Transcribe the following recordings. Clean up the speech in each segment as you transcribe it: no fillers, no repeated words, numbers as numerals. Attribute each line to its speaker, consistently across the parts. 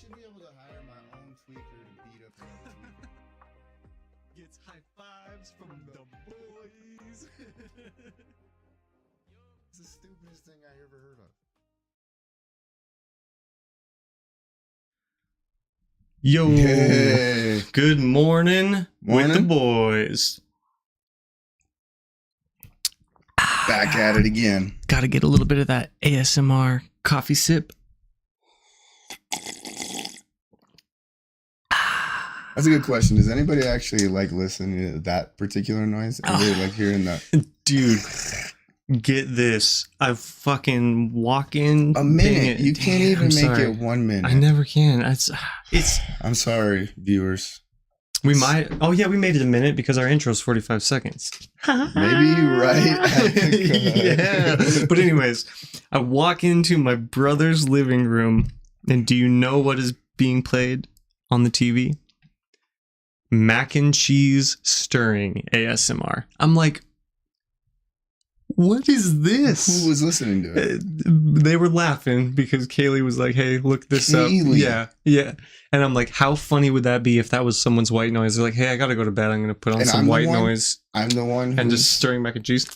Speaker 1: should be able to hire my own tweaker to beat up another tweaker.
Speaker 2: Gets high fives from the boys.
Speaker 1: It's the stupidest thing I ever heard of.
Speaker 2: Yo,
Speaker 1: Hey.
Speaker 2: good morning with the
Speaker 1: Morning.
Speaker 2: boys.
Speaker 1: Back at it again.
Speaker 2: Got to get a little bit of that ASMR coffee sip.
Speaker 1: That's a good question. Does anybody actually like listening to that particular noise? Anybody like hearing that?
Speaker 2: Dude, get this. I fucking walk in.
Speaker 1: A minute.
Speaker 2: dang it.
Speaker 1: You can't
Speaker 2: Damn,
Speaker 1: even
Speaker 2: I'm
Speaker 1: make
Speaker 2: sorry.
Speaker 1: it 1 minute.
Speaker 2: I never can. It's.
Speaker 1: I'm sorry, viewers.
Speaker 2: We might. Oh yeah, we made it a minute because our intro's 45 seconds.
Speaker 1: Maybe right at the cut.
Speaker 2: Yeah. But anyways, I walk into my brother's living room, and do you know what is being played on the TV? Mac and cheese stirring ASMR. I'm like, what is this?
Speaker 1: Who was listening to it?
Speaker 2: They were laughing because Kaylee was like, hey, look this up.
Speaker 1: Kaylee.
Speaker 2: Yeah. And I'm like, how funny would that be if that was someone's white noise? They're like, hey, I gotta go to bed. I'm gonna put on
Speaker 1: And
Speaker 2: some
Speaker 1: I'm the
Speaker 2: white
Speaker 1: one-
Speaker 2: noise
Speaker 1: I'm the one
Speaker 2: and just stirring mac and cheese.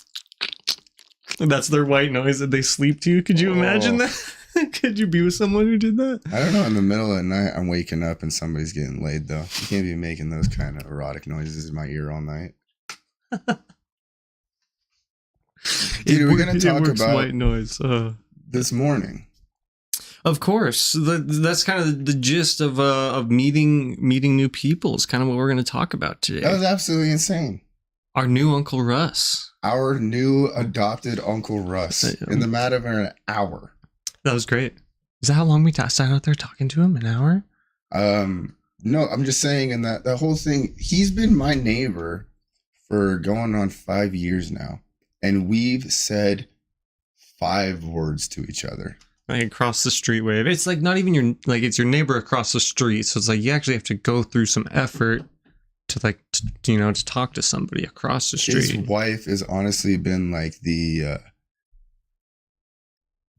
Speaker 2: That's their white noise that they sleep to. Could you imagine that? Could you be with someone who did that?
Speaker 1: I don't know. In the middle of the night, I'm waking up and somebody's getting laid, though. You can't be making those kind of erotic noises in my ear all night. Dude, we're going to talk about
Speaker 2: white noise.
Speaker 1: this morning.
Speaker 2: Of course, that's kind of the gist of meeting new people. Is kind of what we're going to talk about today.
Speaker 1: That was absolutely insane.
Speaker 2: Our new Uncle Russ.
Speaker 1: Our new adopted Uncle Russ in the matter of an hour.
Speaker 2: That was great. Is that how long we sat out there talking to him? An hour?
Speaker 1: No, I'm just saying in that whole thing, he's been my neighbor for going on 5 years now. And we've said 5 words to each other.
Speaker 2: Like across the street wave. It's like not even your, like it's your neighbor across the street. So it's like you actually have to go through some effort to to talk to somebody across the street.
Speaker 1: His wife has honestly been like the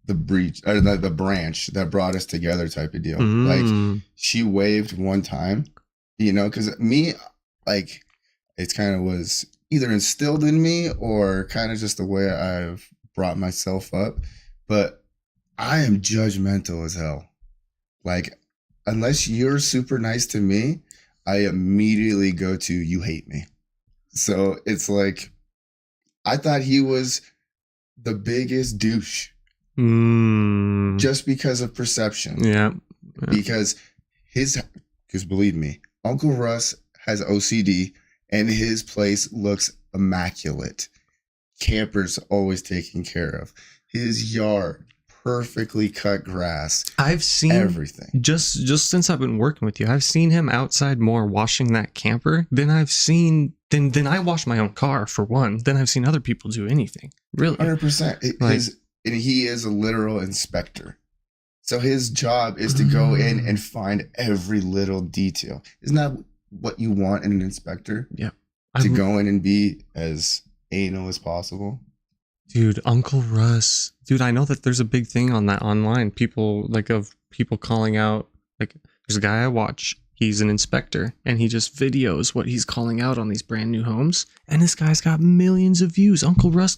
Speaker 1: breach or the branch that brought us together type of deal. Like she waved one time, because me, like, it's kind of was either instilled in me or kind of just the way I've brought myself up. But I am judgmental as hell. Like, unless you're super nice to me, I immediately go to you hate me. So it's like, I thought he was the biggest douche. Just because of perception.
Speaker 2: Yeah.
Speaker 1: Because believe me, Uncle Russ has OCD and his place looks immaculate. Campers always taken care of. His yard, perfectly cut grass.
Speaker 2: I've seen
Speaker 1: everything.
Speaker 2: Just since I've been working with you, I've seen him outside more washing that camper than I've seen than I wash my own car for one. Then I've seen other people do anything. Really.
Speaker 1: 100%. And he is a literal inspector. So his job is to go in and find every little detail. Isn't that what you want in an inspector?
Speaker 2: Yeah.
Speaker 1: To go in and be as anal as possible.
Speaker 2: Dude, Uncle Russ. Dude, I know that there's a big thing on that online. People calling out, like, there's a guy I watch. He's an inspector and he just videos what he's calling out on these brand new homes. And this guy's got millions of views. Uncle Russ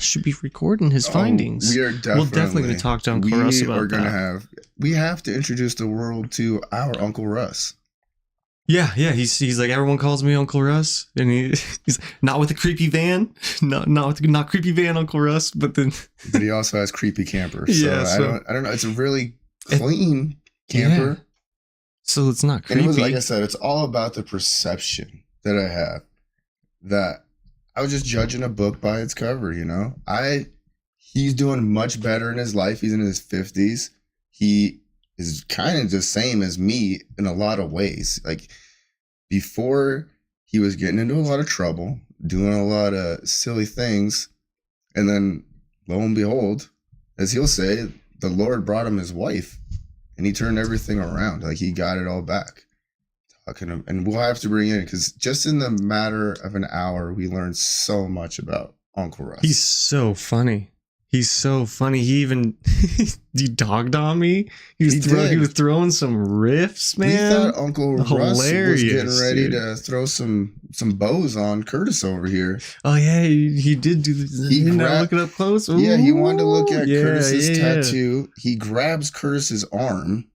Speaker 2: should be recording his findings.
Speaker 1: We're
Speaker 2: definitely going to talk to Uncle Russ about that.
Speaker 1: We have to introduce the world to our Uncle Russ.
Speaker 2: Yeah. He's like, everyone calls me Uncle Russ, and he's not with a creepy van, not creepy van Uncle Russ, but
Speaker 1: he also has creepy campers. So,
Speaker 2: yeah,
Speaker 1: I don't know. It's a really clean camper.
Speaker 2: Yeah. So it's not creepy.
Speaker 1: And it was, like I said, it's all about the perception that I have. That I was just judging a book by its cover. He's doing much better in his life. He's in his 50s. He is kind of the same as me in a lot of ways. Like, before, he was getting into a lot of trouble, doing a lot of silly things, and then lo and behold, as he'll say, the Lord brought him his wife, and he turned everything around. Like, he got it all back. And we'll have to bring in, because just in the matter of an hour, we learned so much about Uncle Russ.
Speaker 2: He's so funny. He's so funny. He even he dogged on me. He was throwing some riffs, man.
Speaker 1: We thought Uncle Russ was getting ready
Speaker 2: dude.
Speaker 1: to throw some bows on Curtis over here.
Speaker 2: Oh yeah, he did do this. He look it up close. Ooh,
Speaker 1: yeah, he wanted to look at Curtis's
Speaker 2: yeah.
Speaker 1: tattoo. He grabs Curtis's arm.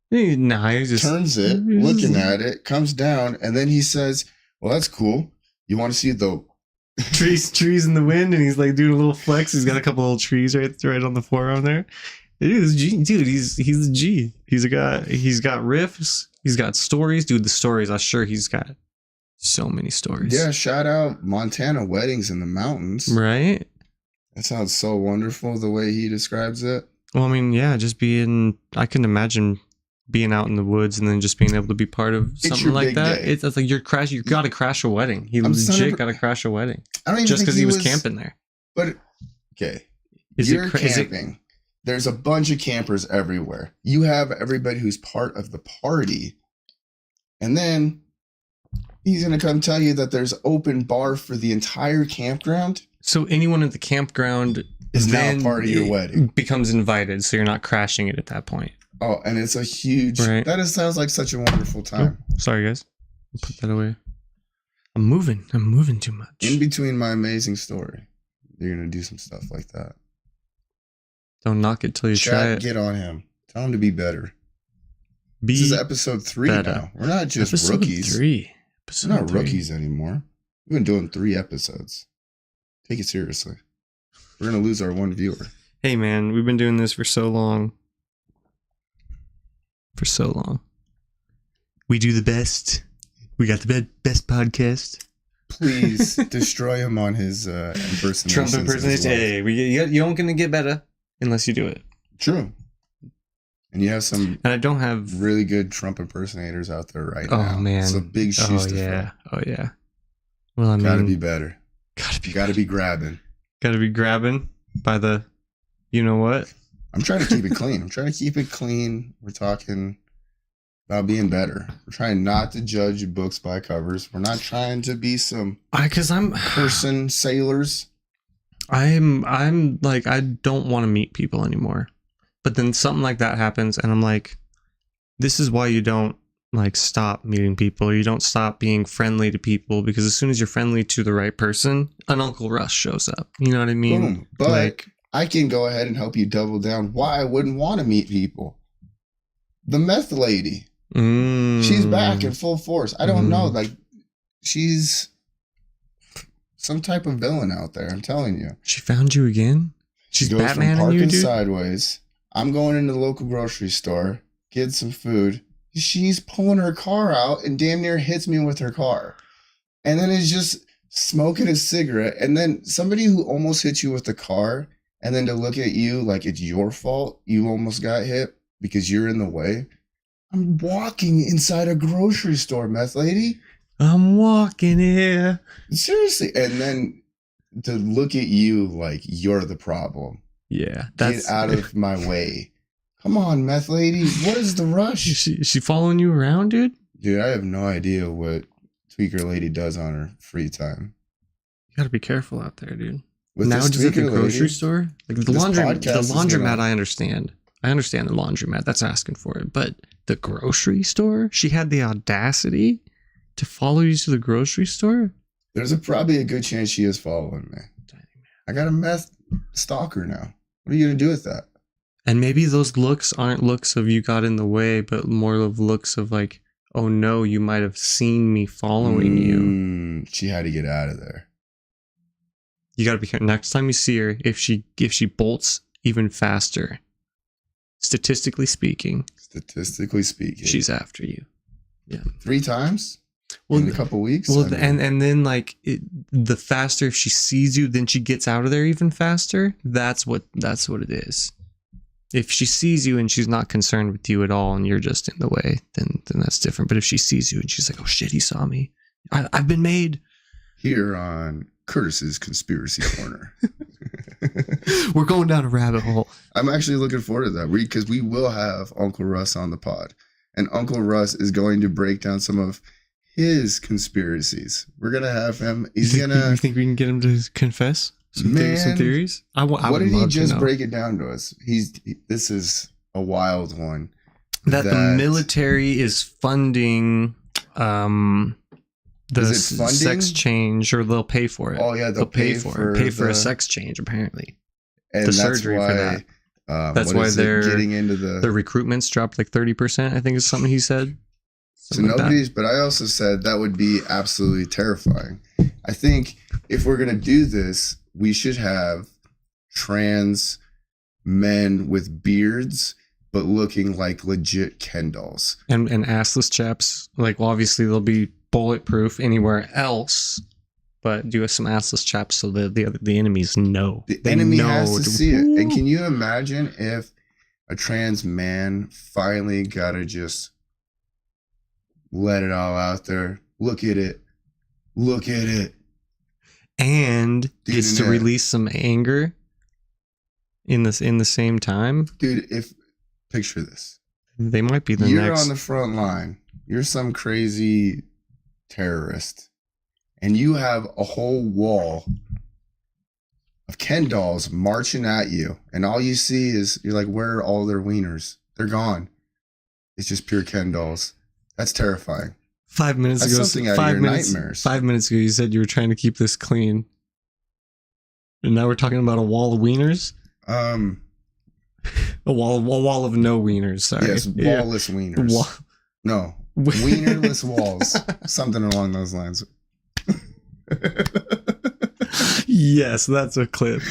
Speaker 2: Nah, he just
Speaker 1: turns it, looking at it, comes down, and then he says, "Well, that's cool. You want to see the
Speaker 2: trees in the wind?" And he's like doing a little flex. He's got a couple little trees right on the forearm there. Dude, he's a G. He's got riffs. He's got stories, dude. The stories, I'm sure he's got so many stories.
Speaker 1: Yeah, shout out Montana weddings in the mountains.
Speaker 2: Right?
Speaker 1: That sounds so wonderful the way he describes it.
Speaker 2: Well, I mean, yeah, just I can imagine being out in the woods and then just being able to be part of something like that. Day. It's like you got to crash a wedding. He legit got to crash a wedding.
Speaker 1: I don't even
Speaker 2: just because he was camping there.
Speaker 1: But okay, you're camping. There's a bunch of campers everywhere. You have everybody who's part of the party, and then he's gonna come tell you that there's open bar for the entire campground.
Speaker 2: So anyone at the campground
Speaker 1: is now part of your wedding.
Speaker 2: Becomes invited, so you're not crashing it at that point.
Speaker 1: Oh, and it's a huge...
Speaker 2: Right.
Speaker 1: That sounds like such a wonderful time.
Speaker 2: Oh, sorry, guys. I'll put that away. I'm moving too much.
Speaker 1: In between my amazing story, you're going to do some stuff like that.
Speaker 2: Don't knock it till you try it.
Speaker 1: Get on him. Tell him to be better. This is episode 3 now. We're not just rookies. We're not rookies anymore. We've been doing 3 episodes. Take it seriously. We're going to lose our 1 viewer.
Speaker 2: Hey, man, we've been doing this for so long. We do the best. We got the best podcast.
Speaker 1: Please destroy him on his impersonation.
Speaker 2: Trump impersonation. Hey, you aren't going to get better unless you do it.
Speaker 1: True. And you have some.
Speaker 2: And I don't have
Speaker 1: really good Trump impersonators out there right now.
Speaker 2: Oh man,
Speaker 1: it's a big shoes to fill.
Speaker 2: Oh yeah. Well, I mean,
Speaker 1: gotta be better.
Speaker 2: Gotta be grabbing. Gotta be grabbing by the. You know what?
Speaker 1: I'm trying to keep it clean. We're talking about being better. We're trying not to judge books by covers. We're not trying to be some sailors.
Speaker 2: I'm like, I don't want to meet people anymore. But then something like that happens and I'm like, this is why you don't like stop meeting people. You don't stop being friendly to people, because as soon as you're friendly to the right person, an Uncle Russ shows up. You know what I mean?
Speaker 1: Boom. But like, I can go ahead and help you double down why I wouldn't want to meet people. The meth lady. She's back in full force. I don't know. Like, she's some type of villain out there. I'm telling you.
Speaker 2: She found you again? She's
Speaker 1: goes
Speaker 2: Batman
Speaker 1: from parking
Speaker 2: you, dude?
Speaker 1: sideways. I'm going into the local grocery store, get some food. She's pulling her car out and damn near hits me with her car. And then is just smoking a cigarette. And then somebody who almost hit you with the car, and then to look at you like it's your fault you almost got hit because you're in the way. I'm walking inside a grocery store, meth lady.
Speaker 2: I'm walking here.
Speaker 1: Seriously. And then to look at you like you're the problem.
Speaker 2: Yeah.
Speaker 1: Get out of my way. Come on, meth lady. What is the rush?
Speaker 2: Is she following you around, dude?
Speaker 1: Dude, I have no idea what Tweaker Lady does on her free time.
Speaker 2: You gotta be careful out there, dude.
Speaker 1: With
Speaker 2: now just at the grocery
Speaker 1: lady,
Speaker 2: store? Like the laundromat, I understand. I understand the laundromat. That's asking for it. But the grocery store? She had the audacity to follow you to the grocery store?
Speaker 1: There's probably a good chance she is following me. I got a meth stalker now. What are you going to do with that?
Speaker 2: And maybe those looks aren't looks of you got in the way, but more of looks of like, oh no, you might have seen me following you.
Speaker 1: She had to get out of there.
Speaker 2: You got to be careful. Next time you see her, if she bolts even faster, statistically speaking, she's after you. Yeah.
Speaker 1: 3 times? Well, in a couple weeks?
Speaker 2: Well, and then like the faster if she sees you, then she gets out of there even faster. That's what it is. If she sees you and she's not concerned with you at all and you're just in the way, then that's different. But if she sees you and she's like, oh shit, he saw me. I've been made.
Speaker 1: Here on Curtis's Conspiracy Corner.
Speaker 2: We're going down a rabbit hole.
Speaker 1: I'm actually looking forward to that because we will have Uncle Russ on the pod. And Uncle Russ is going to break down some of his conspiracies. We're going to have him. You think we can get him to confess?
Speaker 2: Some
Speaker 1: Man,
Speaker 2: theories. I
Speaker 1: what
Speaker 2: would
Speaker 1: did he
Speaker 2: love to
Speaker 1: just
Speaker 2: know.
Speaker 1: break it down to us? This is a wild one.
Speaker 2: That the military is funding the
Speaker 1: Is it funding?
Speaker 2: sex change, or they'll pay for it.
Speaker 1: Oh yeah,
Speaker 2: they'll pay for a sex change apparently.
Speaker 1: And
Speaker 2: the
Speaker 1: that's
Speaker 2: surgery
Speaker 1: why,
Speaker 2: for that. That's
Speaker 1: what
Speaker 2: why
Speaker 1: is it,
Speaker 2: they're
Speaker 1: getting into the
Speaker 2: recruitment's dropped like 30%. I think is something he said.
Speaker 1: So nobody's, but I also said that would be absolutely terrifying. I think if we're gonna do this, we should have trans men with beards, but looking like legit Ken dolls.
Speaker 2: And assless chaps. Like, well, obviously they'll be bulletproof anywhere else, but do some assless chaps so that the enemies know.
Speaker 1: The enemy has to see it. And can you imagine if a trans man finally gotta just let it all out there? Look at it. Look at it.
Speaker 2: And gets to release some anger in the same time.
Speaker 1: Dude, picture this.
Speaker 2: They might be
Speaker 1: You're on the front line. You're some crazy terrorist. And you have a whole wall of Ken dolls marching at you. And all you see is, you're like, where are all their wieners? They're gone. It's just pure Ken dolls. That's terrifying.
Speaker 2: 5 minutes
Speaker 1: That's
Speaker 2: ago,
Speaker 1: something out of your nightmares.
Speaker 2: 5 minutes ago, you said you were trying to keep this clean. And now we're talking about a wall of wieners? A wall of no wieners, sorry.
Speaker 1: Yes, wallless wieners. No, wienerless walls. Something along those lines.
Speaker 2: Yes, that's a clip.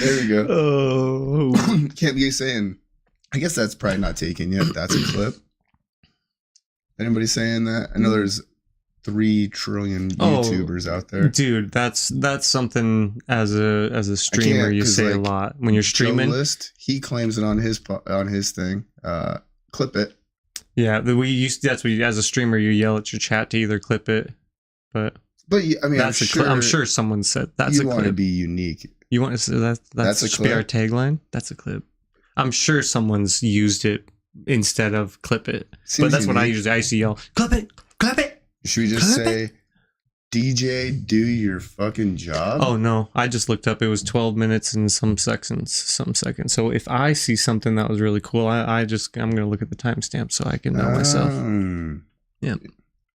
Speaker 1: There we go.
Speaker 2: Oh.
Speaker 1: Can't be saying, I guess that's probably not taken yet. That's a clip. Anybody saying that? I know there's 3 trillion YouTubers out there.
Speaker 2: Dude, that's something as a streamer you say a lot when you're streaming.
Speaker 1: Joe List, he claims it on his thing. Clip it.
Speaker 2: Yeah, that's what as a streamer you yell at your chat to either clip it, but I mean, I'm sure someone said that's a clip. You want
Speaker 1: to be unique.
Speaker 2: You want to say that's a clip. Our tagline. That's a clip. I'm sure someone's used it instead of clip it. But that's what I used to yell, clip it, clip it.
Speaker 1: Should we just say, DJ, do your fucking job?
Speaker 2: Oh no, I just looked up. It was 12 minutes and some seconds. So if I see something that was really cool, I'm gonna look at the timestamp so I can know myself. Yeah.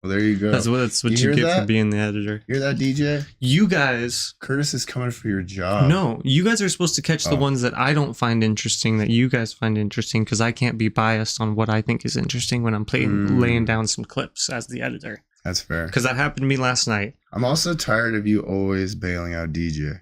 Speaker 1: Well, there you go.
Speaker 2: That's what you get for being the editor.
Speaker 1: Hear that, DJ?
Speaker 2: You guys...
Speaker 1: Curtis is coming for your job.
Speaker 2: No, you guys are supposed to catch the ones that I don't find interesting, that you guys find interesting, because I can't be biased on what I think is interesting when I'm laying down some clips as the editor.
Speaker 1: That's fair.
Speaker 2: Because that happened to me last night.
Speaker 1: I'm also tired of you always bailing out DJ. You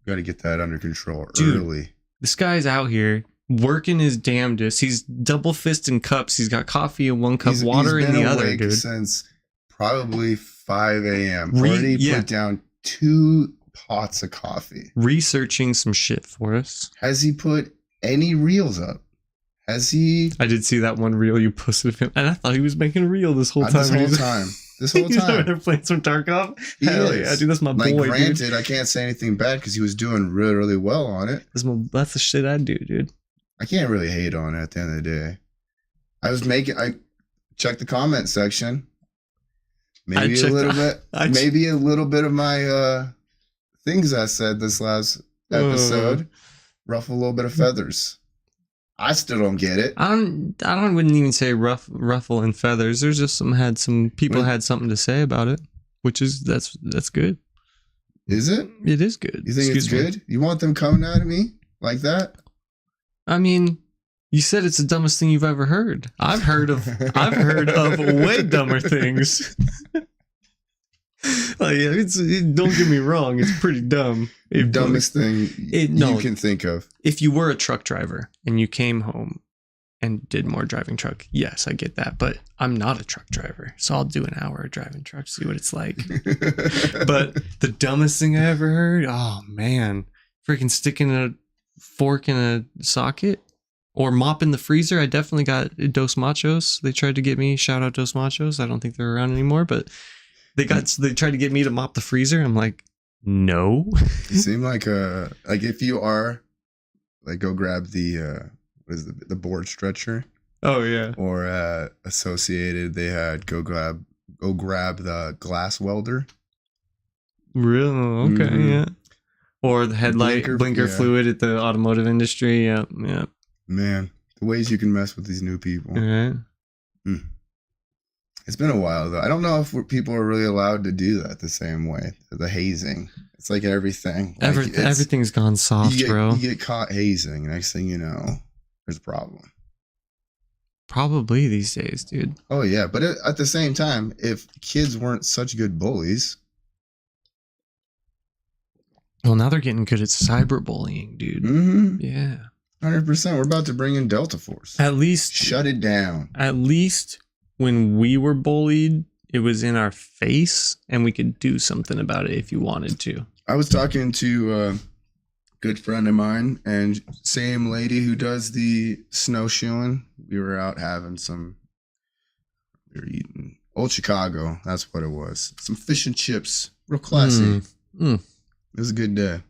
Speaker 1: got to get that under control early.
Speaker 2: This guy's out here working his damnedest. He's double fisting cups. He's got coffee in one cup, water in the other, dude.
Speaker 1: Since probably 5 a.m. Already put down 2 pots of coffee. Researching some shit for us. Has he put any reels up? Has he?
Speaker 2: I did see that one reel you posted of him, and I thought he was making a reel this whole time.
Speaker 1: This whole time.
Speaker 2: He's playing some Tarkov. Hell yeah, dude, that's my boy.
Speaker 1: Like, granted, I can't say anything bad because he was doing really, really well on it.
Speaker 2: That's the shit I do, dude.
Speaker 1: I can't really hate on it at the end of the day. I checked the comment section. Maybe a little bit of my things I said this last episode ruffle a little bit of feathers. I still don't get it.
Speaker 2: Wouldn't even say ruffle and feathers. There's just some people had something to say about it, which is that's good.
Speaker 1: Is it?
Speaker 2: It is good.
Speaker 1: You think it's good? You want them coming at me like that?
Speaker 2: I mean, you said it's the dumbest thing you've ever heard. I've heard of way dumber things. Don't get me wrong, it's pretty dumb.
Speaker 1: Dumbest thing you can think of.
Speaker 2: If you were a truck driver and you came home and did more driving truck, yes, I get that. But I'm not a truck driver, so I'll do an hour of driving truck, see what it's like. But the dumbest thing I ever heard, oh man, freaking sticking a fork in a socket or mopping the freezer. I definitely got Dos Machos. They tried to get me. Shout out Dos Machos. I don't think they're around anymore, but they tried to get me to mop the freezer. I'm like, no.
Speaker 1: You seem like if you are like, go grab the the board stretcher.
Speaker 2: Oh yeah.
Speaker 1: Or Associated, they had go grab the glass welder.
Speaker 2: Really? Okay, yeah. Or the headlight blinker
Speaker 1: yeah.
Speaker 2: fluid at the automotive industry. Yeah, yeah.
Speaker 1: Man, the ways you can mess with these new people.
Speaker 2: Right.
Speaker 1: It's been a while though. I don't know if people are really allowed to do that the same way. The hazing. It's like everything. Like
Speaker 2: Everything's gone soft, bro.
Speaker 1: You get caught hazing. Next thing you know, there's a problem.
Speaker 2: Probably these days, dude.
Speaker 1: Oh yeah, but at the same time, if kids weren't such good bullies,
Speaker 2: well, now they're getting good at cyberbullying, dude.
Speaker 1: Mm-hmm.
Speaker 2: Yeah,
Speaker 1: 100%. We're about to bring in Delta Force.
Speaker 2: At least
Speaker 1: shut it down.
Speaker 2: At least when we were bullied, it was in our face, and we could do something about it if you wanted to.
Speaker 1: I was talking to a good friend of mine, and same lady who does the snowshoeing. We were out having we were eating Old Chicago. That's what it was. Some fish and chips. Real classy. It was a good day.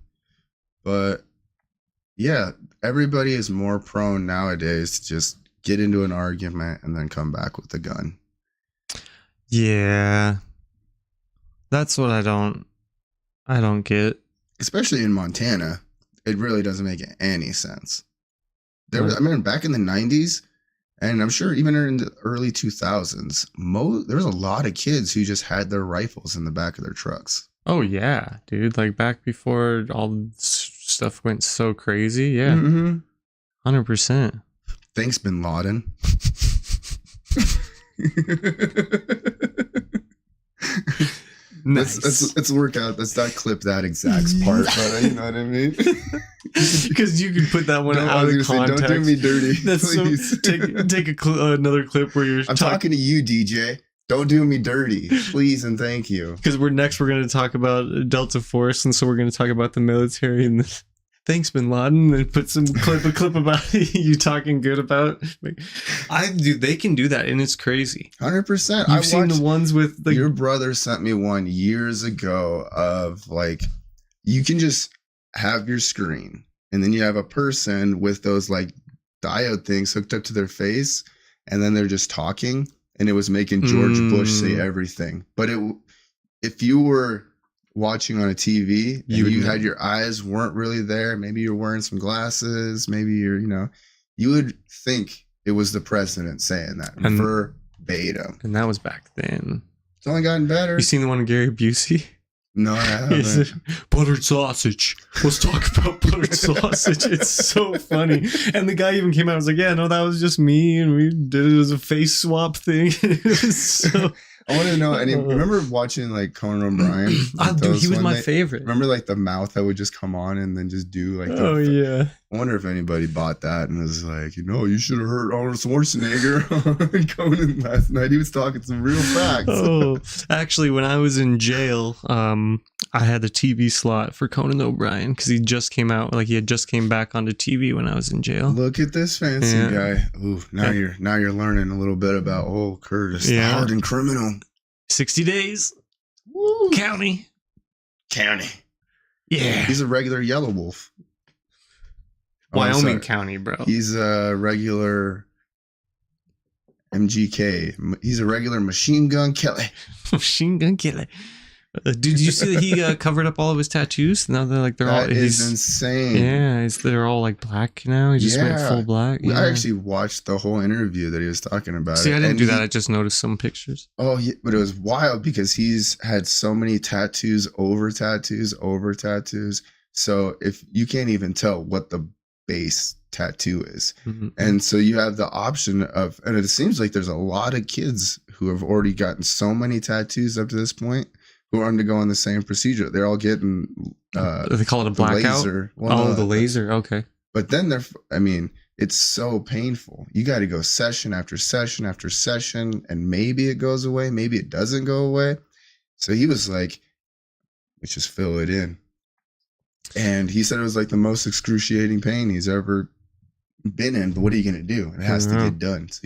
Speaker 1: But yeah, everybody is more prone nowadays to just get into an argument and then come back with a gun.
Speaker 2: Yeah. That's what I don't get.
Speaker 1: Especially in Montana. It really doesn't make any sense. I mean, back in the 90s, and I'm sure even in the early 2000s, there was a lot of kids who just had their rifles in the back of their trucks.
Speaker 2: Oh, yeah, dude. Like back before all stuff went so crazy. Yeah. 100%.
Speaker 1: Thanks, Bin Laden. Nice. Let's work out. Let's not clip that exact part, but you know what I mean.
Speaker 2: Because you can put that one out of context.
Speaker 1: Don't do me dirty.
Speaker 2: That's please. Take another clip where you're.
Speaker 1: I'm talking to you, DJ. Don't do me dirty, please and thank you.
Speaker 2: Because we're going to talk about Delta Force, and so we're going to talk about the military and the. Thanks, Bin Laden, and put a clip about you talking good about. Dude, they can do that, and it's crazy.
Speaker 1: 100%.
Speaker 2: I've seen the ones with
Speaker 1: your brother sent me one years ago of like, you can just have your screen, and then you have a person with those like diode things hooked up to their face, and then they're just talking, and it was making George Bush say everything. But if you were watching on a TV and you had your eyes weren't really there, maybe you're wearing some glasses, maybe you would think it was the president saying that verbatim.
Speaker 2: And that was back then.
Speaker 1: It's only gotten better.
Speaker 2: You seen the one of Gary Busey?
Speaker 1: No, I haven't.
Speaker 2: Buttered sausage. Let's talk about buttered sausage. It's so funny. And the guy even came out and was like, yeah, no, that was just me. And we did it as a face swap thing. It was so...
Speaker 1: I want to know, remember watching like Conan O'Brien?
Speaker 2: Dude, he was my favorite.
Speaker 1: Remember like the mouth that would just come on and then just do like
Speaker 2: yeah.
Speaker 1: I wonder if anybody bought that and was like, you should have heard Arnold Schwarzenegger on Conan last night. He was talking some real facts.
Speaker 2: Actually, when I was in jail, I had the TV slot for Conan O'Brien because he just came out, like he had just came back onto TV when I was in jail.
Speaker 1: Look at this fancy guy. Ooh, now you're learning a little bit about old Curtis, the hardened criminal.
Speaker 2: 60 days.
Speaker 1: Woo.
Speaker 2: County. Yeah.
Speaker 1: He's a regular yellow wolf.
Speaker 2: Wyoming County, bro.
Speaker 1: He's a regular MGK. He's a regular Machine Gun Kelly.
Speaker 2: Machine Gun Kelly. Did you see that he covered up all of his tattoos? Now they're all.
Speaker 1: That is insane.
Speaker 2: Yeah, they're all like black now. He just went full black. Yeah.
Speaker 1: I actually watched the whole interview that he was talking about.
Speaker 2: See, I didn't do that. I just noticed some pictures.
Speaker 1: Oh, but it was wild because he's had so many tattoos over tattoos over tattoos. So if you can't even tell what the base tattoo is, and so you have the option of, and it seems like there's a lot of kids who have already gotten so many tattoos up to this point. Who are undergoing the same procedure. They're all getting
Speaker 2: they call it a blackout?
Speaker 1: Laser. Well,
Speaker 2: the laser. Okay.
Speaker 1: But then it's so painful. You got to go session after session after session, and maybe it goes away, maybe it doesn't go away. So he was like, let's just fill it in. And he said it was like the most excruciating pain he's ever been in. But what are you going to do? It has to get done. So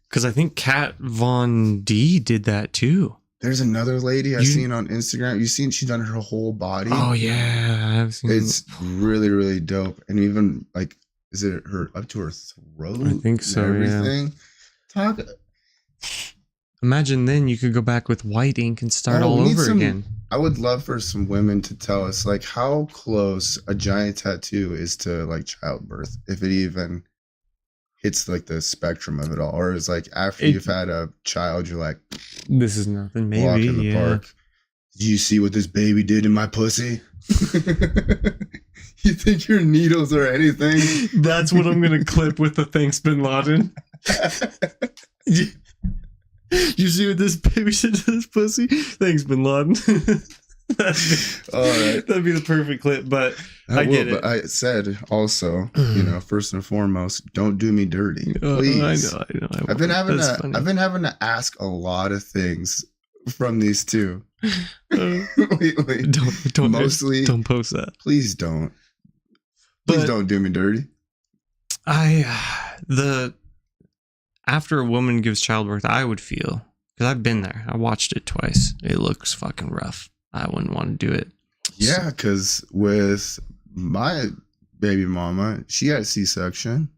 Speaker 2: because I think Kat Von D did that too.
Speaker 1: There's another lady I've seen on Instagram. She's done her whole body.
Speaker 2: Oh yeah, I've seen.
Speaker 1: It's really, really dope. And even like, is it her up to her throat?
Speaker 2: I think so.
Speaker 1: Everything.
Speaker 2: Yeah. Imagine then you could go back with white ink and start all over again.
Speaker 1: I would love for some women to tell us like how close a giant tattoo is to like childbirth, if it even hits like the spectrum of it all, or is like after you've had a child, you're like,
Speaker 2: this is nothing. Maybe
Speaker 1: walk in the park. Did you see what this baby did in my pussy? You think your needles are anything?
Speaker 2: That's what I'm gonna clip with the thanks Bin Laden. You see what this baby did to this pussy? Thanks Bin Laden.
Speaker 1: All right,
Speaker 2: that'd be the perfect clip. But I get it.
Speaker 1: But I said also, you know, first and foremost, don't do me dirty, please.
Speaker 2: I know.
Speaker 1: I've been having to ask a lot of things from these two lately.
Speaker 2: Don't post that.
Speaker 1: Please don't. Please don't do me dirty.
Speaker 2: After a woman gives childbirth, I would feel, because I've been there. I watched it twice. It looks fucking rough. I wouldn't want to do it.
Speaker 1: Yeah, because with my baby mama, she had a C-section.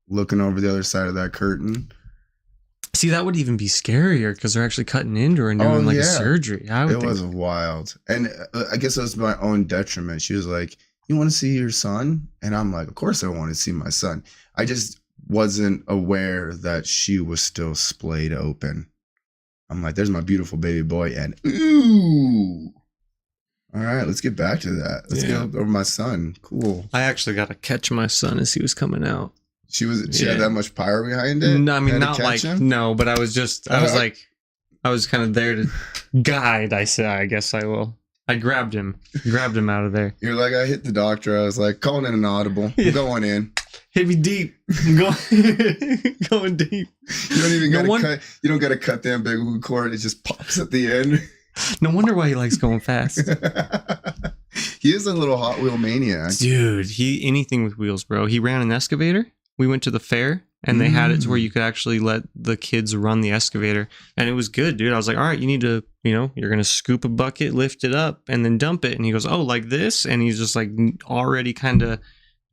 Speaker 1: Looking over the other side of that curtain.
Speaker 2: See, that would even be scarier because they're actually cutting into her and doing a surgery. It
Speaker 1: was wild. And I guess it was my own detriment. She was like, you want to see your son? And I'm like, of course I want to see my son. I just wasn't aware that she was still splayed open. I'm like, there's my beautiful baby boy. And ooh. All right, let's get back to that. Let's get over my son. Cool.
Speaker 2: I actually got to catch my son as he was coming out.
Speaker 1: She had that much power behind it?
Speaker 2: No, I mean, not like, no, but I was kind of there to guide. I guess I will. I grabbed him out of there.
Speaker 1: You're like, I hit the doctor. I was like, calling in an audible. I'm going in.
Speaker 2: Hit me deep. I'm going deep.
Speaker 1: You don't even you don't got to cut the umbilical cord. It just pops at the end.
Speaker 2: No wonder why he likes going fast.
Speaker 1: He is a little Hot Wheel maniac.
Speaker 2: Dude, anything with wheels, bro. He ran an excavator. We went to the fair and they had it to where you could actually let the kids run the excavator. And it was good, dude. I was like, all right, you need to, you're going to scoop a bucket, lift it up and then dump it. And he goes, oh, like this? And he's just like already kind of,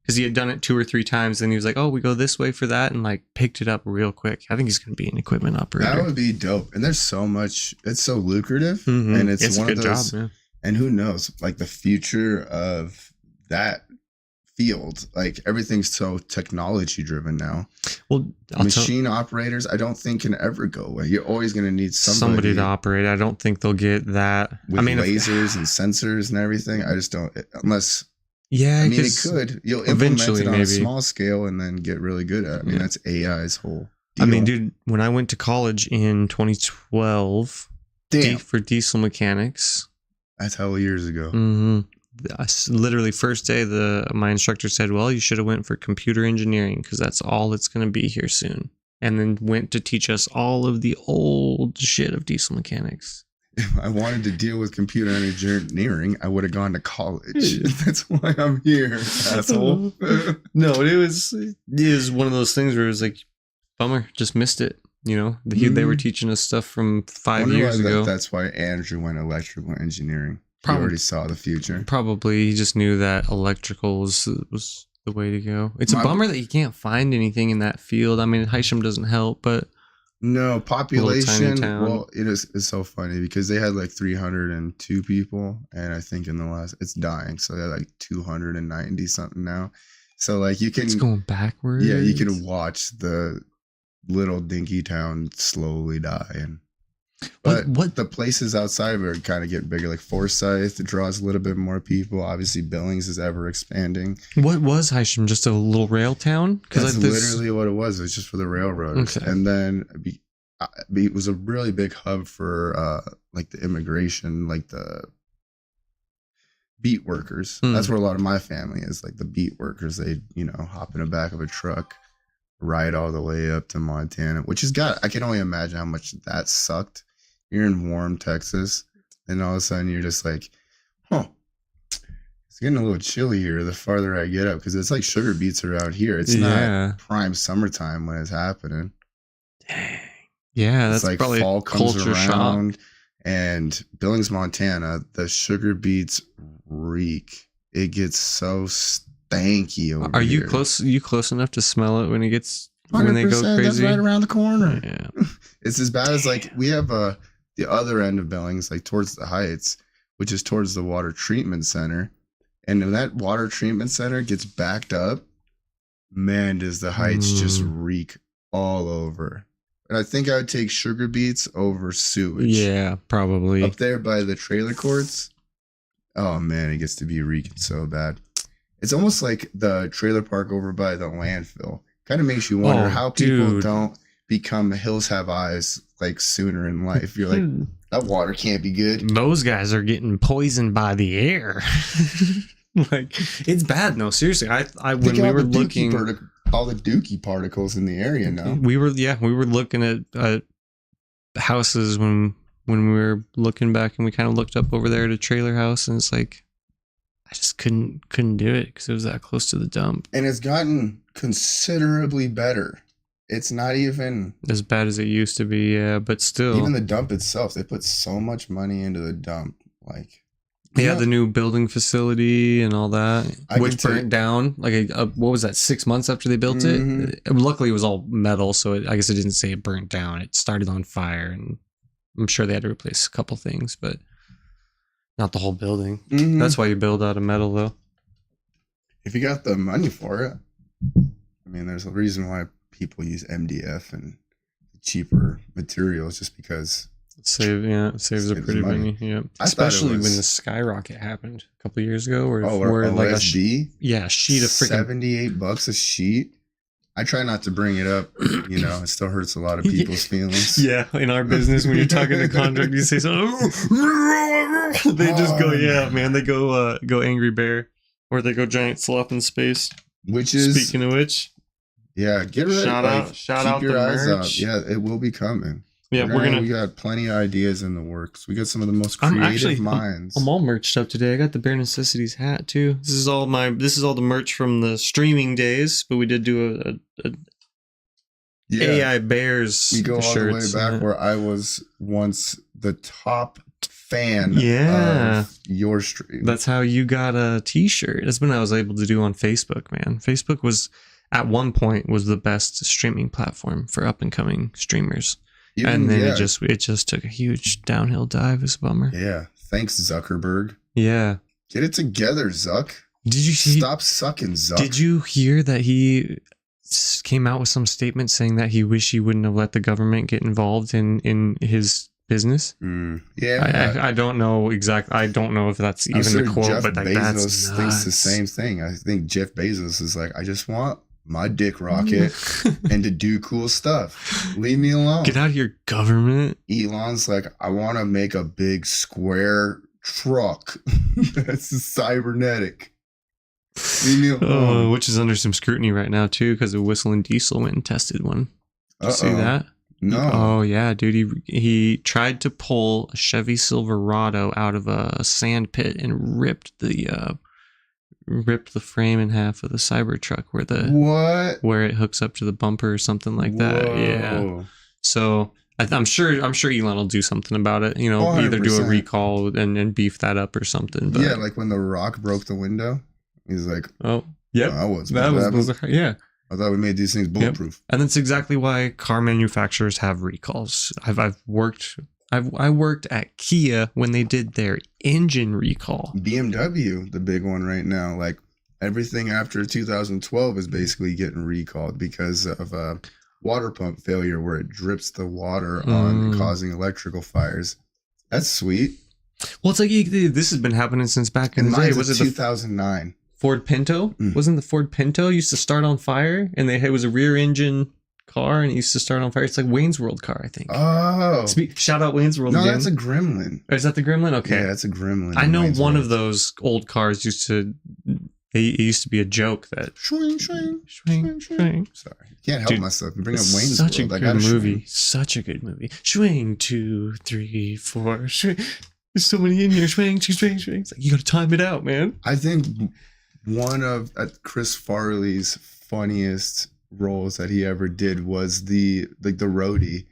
Speaker 2: because he had done it 2 or 3 times. And he was like, oh, we go this way for that. And like picked it up real quick. I think he's going to be an equipment operator.
Speaker 1: That would be dope. And there's so much, it's so lucrative. And it's one of those, job, and who knows, like the future of that field, like everything's so technology driven now. Well, machine operators, I don't think can ever go away. You're always going to need somebody
Speaker 2: to operate. I don't think they'll get that
Speaker 1: with lasers and sensors and everything. I just don't, unless I mean it could. You'll implement it on a small scale and then get really good at it. I mean that's AI's whole deal.
Speaker 2: I mean, dude, when I went to college in 2012 for diesel mechanics,
Speaker 1: that's hella years ago.
Speaker 2: Literally first day my instructor said, well, you should have went for computer engineering because that's all it's going to be here soon, and then went to teach us all of the old shit of diesel mechanics.
Speaker 1: If I wanted to deal with computer engineering, I would have gone to college. That's why I'm here, asshole.
Speaker 2: No, it was one of those things where it was like, bummer, just missed it. They were teaching us stuff from 5 years ago.
Speaker 1: That's why Andrew went electrical engineering. He already saw the future.
Speaker 2: Probably he just knew that electrical was the way to go. It's a bummer that you can't find anything in that field. I mean, Hysham doesn't help, but
Speaker 1: no population. Well, it's so funny because they had like 302 people, and I think in the last it's dying, so they're like 290 something now. So like you can
Speaker 2: it's going backwards.
Speaker 1: Yeah, you can watch the little dinky town slowly die and. But what the places outside of it are kind of getting bigger, like Forsyth draws a little bit more people. Obviously, Billings is ever expanding.
Speaker 2: What was Hysham? Just a little rail town?
Speaker 1: That's literally what it was. It was just for the railroaders. Okay. And then it was a really big hub for like the immigration, like the beat workers. That's where a lot of my family is, like the beat workers. They, hop in the back of a truck, ride all the way up to Montana, which I can only imagine how much that sucked. You're in warm Texas, and all of a sudden you're just like, it's getting a little chilly here the farther I get up, because it's like sugar beets around here. It's not prime summertime when it's happening.
Speaker 2: Dang. Yeah, that's like probably fall comes around, shock.
Speaker 1: And Billings, Montana, the sugar beets reek. It gets so stanky over
Speaker 2: Are
Speaker 1: here.
Speaker 2: you close enough to smell it when it gets when they go crazy?
Speaker 1: That's right around the corner.
Speaker 2: Yeah.
Speaker 1: It's as bad as like we have the other end of Billings, like towards the Heights. which is towards the water treatment center. And when that water treatment center gets backed up, man, does the heights just reek all over. And I think I would take sugar beets over sewage.
Speaker 2: Yeah, probably.
Speaker 1: Up there by the trailer courts. Oh man, it gets to be reeking so bad. It's almost like the trailer park over by the landfill. Kind of makes you wonder how people don't become hills have eyes like sooner in life. You're like, that water can't be good.
Speaker 2: Those guys are getting poisoned by the air. Like, it's bad. No, seriously. When we were looking,
Speaker 1: all the dookie particles in the area now.
Speaker 2: We were looking at houses when we were looking back, and we kind of looked up over there at a trailer house, and it's like, I just couldn't do it because it was that close to the dump.
Speaker 1: And it's gotten considerably better. It's not even
Speaker 2: as bad as it used to be, yeah, but still.
Speaker 1: Even the dump itself, they put so much money into the dump. Like,
Speaker 2: yeah, the new building facility and all that, which burnt down. Like, what was that, 6 months after they built it? Luckily, it was all metal, so I guess it didn't say it burnt down. It started on fire, and I'm sure they had to replace a couple things, but not the whole building. That's why you build out of metal, though.
Speaker 1: If you got the money for it. I mean, there's a reason why people use MDF and cheaper materials, just because
Speaker 2: it saves a pretty money. Yeah, especially when the skyrocket happened a couple of years ago, where like a sheet of freaking
Speaker 1: $78 a sheet. I try not to bring it up, you know. It still hurts a lot of people's feelings.
Speaker 2: Yeah, in our business, when you're talking to contract, you say something, they just go, yeah, man. They go Angry Bear, or they go Giant Sloth in Space.
Speaker 1: Which is,
Speaker 2: speaking of which,
Speaker 1: yeah, get ready.
Speaker 2: Shout out
Speaker 1: your
Speaker 2: the
Speaker 1: eyes
Speaker 2: merch.
Speaker 1: out. Yeah, it will be coming.
Speaker 2: Yeah,
Speaker 1: we got plenty of ideas in the works. We got some of the most creative minds.
Speaker 2: I'm all merched up today. I got the Bare Necessities hat too. This is all the merch from the streaming days, but we did do a AI Bears.
Speaker 1: We go all the way back where I was once the top fan of your stream.
Speaker 2: That's how you got a t-shirt. That's when I was able to do on Facebook, man. Facebook was at one point was the best streaming platform for up and coming streamers. And then it just took a huge downhill dive. It's a bummer.
Speaker 1: Yeah. Thanks, Zuckerberg.
Speaker 2: Yeah.
Speaker 1: Get it together, Zuck.
Speaker 2: Did you see?
Speaker 1: Stop sucking, Zuck.
Speaker 2: Did you hear that he came out with some statement saying that he wished he wouldn't have let the government get involved in his business?
Speaker 1: Yeah.
Speaker 2: I don't know exactly. I don't know if that's even the quote,
Speaker 1: Jeff
Speaker 2: but like,
Speaker 1: Bezos
Speaker 2: that's
Speaker 1: thinks the same thing. I think Jeff Bezos is like, I just want my dick rocket and to do cool stuff. Leave me alone.
Speaker 2: Get out of your government.
Speaker 1: Elon's like, I want to make a big square truck that's cybernetic. Leave me alone.
Speaker 2: Which is under some scrutiny right now too, because the Whistling Diesel went and tested one. Did you see that?
Speaker 1: No.
Speaker 2: Oh yeah, dude. He tried to pull a Chevy Silverado out of a sand pit and ripped the frame in half of the Cybertruck where it hooks up to the bumper or something like that. Yeah. So I'm sure Elon will do something about it. You know, 100%. Either do a recall and beef that up or something. But,
Speaker 1: yeah, like when The Rock broke the window, he's like,
Speaker 2: "Oh, yeah, yeah."
Speaker 1: I thought we made these things bulletproof.
Speaker 2: Yep. And that's exactly why car manufacturers have recalls. I worked at Kia when they did their engine recall.
Speaker 1: BMW, the big one right now, like everything after 2012 is basically getting recalled because of a water pump failure where it drips the water on, causing electrical fires. That's sweet.
Speaker 2: Well, it's like this has been happening since back in the day.
Speaker 1: Was it 2009?
Speaker 2: Ford Pinto? Wasn't the Ford Pinto used to start on fire? And it was a rear engine car and it used to start on fire. It's like Wayne's World car, I think.
Speaker 1: Oh.
Speaker 2: Shout out Wayne's World again.
Speaker 1: No, that's a Gremlin.
Speaker 2: Or is that the Gremlin? Okay.
Speaker 1: Yeah, that's a Gremlin.
Speaker 2: I know one of those old cars used to be a joke that...
Speaker 1: Swing. Sorry. Can't help myself. You bring up Wayne's World.
Speaker 2: Such a good movie. Such a good movie. Swing, 2, 3, 4. Swing. There's so many in here. Swing. It's like, you got to time it out, man.
Speaker 1: I think one of Chris Farley's funniest roles that he ever did was the roadie.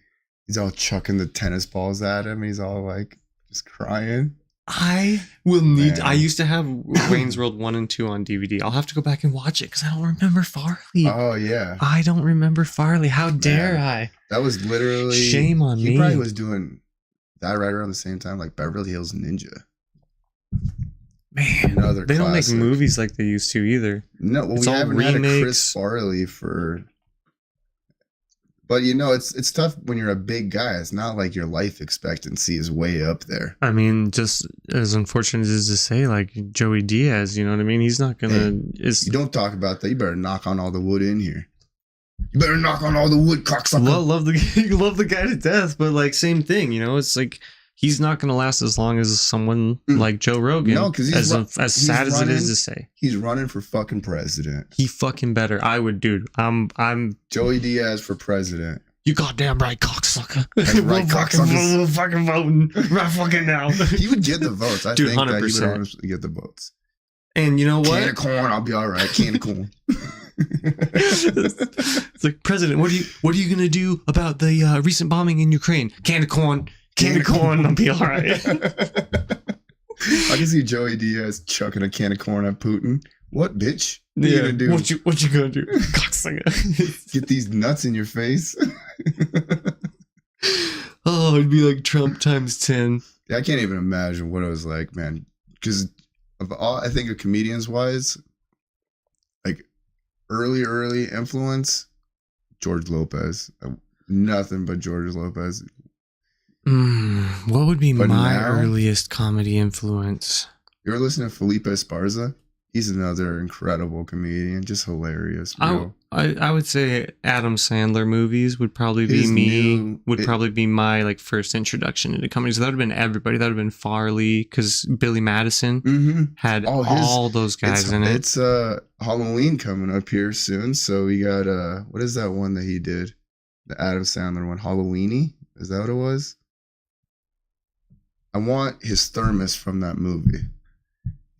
Speaker 1: He's all chucking the tennis balls at him. He's all like just crying.
Speaker 2: I used to have Wayne's World 1 and 2 on DVD. I'll have to go back and watch it because I don't remember Farley.
Speaker 1: Oh yeah,
Speaker 2: I don't remember Farley. How dare I?
Speaker 1: That was literally
Speaker 2: shame on me.
Speaker 1: He probably was doing that right around the same time, like Beverly Hills Ninja.
Speaker 2: Man,
Speaker 1: Another
Speaker 2: they don't make
Speaker 1: classic.
Speaker 2: movies like they used to either.
Speaker 1: No, well,
Speaker 2: It's
Speaker 1: we
Speaker 2: all
Speaker 1: haven't had a Chris
Speaker 2: remakes.
Speaker 1: Farley for. But you know, it's tough when you're a big guy. It's not like your life expectancy is way up there.
Speaker 2: I mean, just as unfortunate as it is to say, like Joey Diaz, you know what I mean? He's not gonna.
Speaker 1: You don't talk about that. You better knock on all the wood in here. You better knock on all the wood, cocksucker.
Speaker 2: Love the guy to death, but like same thing, you know. It's like he's not gonna last as long as someone like Joe Rogan.
Speaker 1: No, because
Speaker 2: as sad as it is to say,
Speaker 1: he's running for fucking president.
Speaker 2: he fucking better. I would, dude. I'm.
Speaker 1: Joey Diaz for president.
Speaker 2: You goddamn right, cocksucker.
Speaker 1: That's right, cocksuckers.
Speaker 2: We're fucking voting right fucking now.
Speaker 1: He would get the votes. I
Speaker 2: Dude,
Speaker 1: think that he
Speaker 2: 100%.
Speaker 1: would honestly get the votes.
Speaker 2: And you know what?
Speaker 1: Can of corn, I'll be all right. Can of corn.
Speaker 2: It's like, President, what are you gonna do about the recent bombing in Ukraine? Can of corn, I'll be all right.
Speaker 1: I can see Joey Diaz chucking a can of corn at Putin. What, bitch? What you
Speaker 2: Yeah,
Speaker 1: gonna do?
Speaker 2: what you gonna do? Cocksucker.
Speaker 1: Get these nuts in your face?
Speaker 2: Oh, it'd be like Trump times 10.
Speaker 1: Yeah, I can't even imagine what it was like, man. Because of all, I think of comedians wise, like early influence, George Lopez. Nothing but George Lopez.
Speaker 2: What would be
Speaker 1: But
Speaker 2: my
Speaker 1: now-
Speaker 2: earliest comedy influence?
Speaker 1: You ever listen to Felipe Esparza? He's another incredible comedian, just hilarious.
Speaker 2: I would say Adam Sandler movies would probably be probably be my like first introduction into comedy. So that would have been everybody. That would have been Farley, because Billy Madison had all those guys in it.
Speaker 1: It's Halloween coming up here soon, so we got what is that one that he did? The Adam Sandler one, Halloweeny? Is that what it was? I want his thermos from that movie.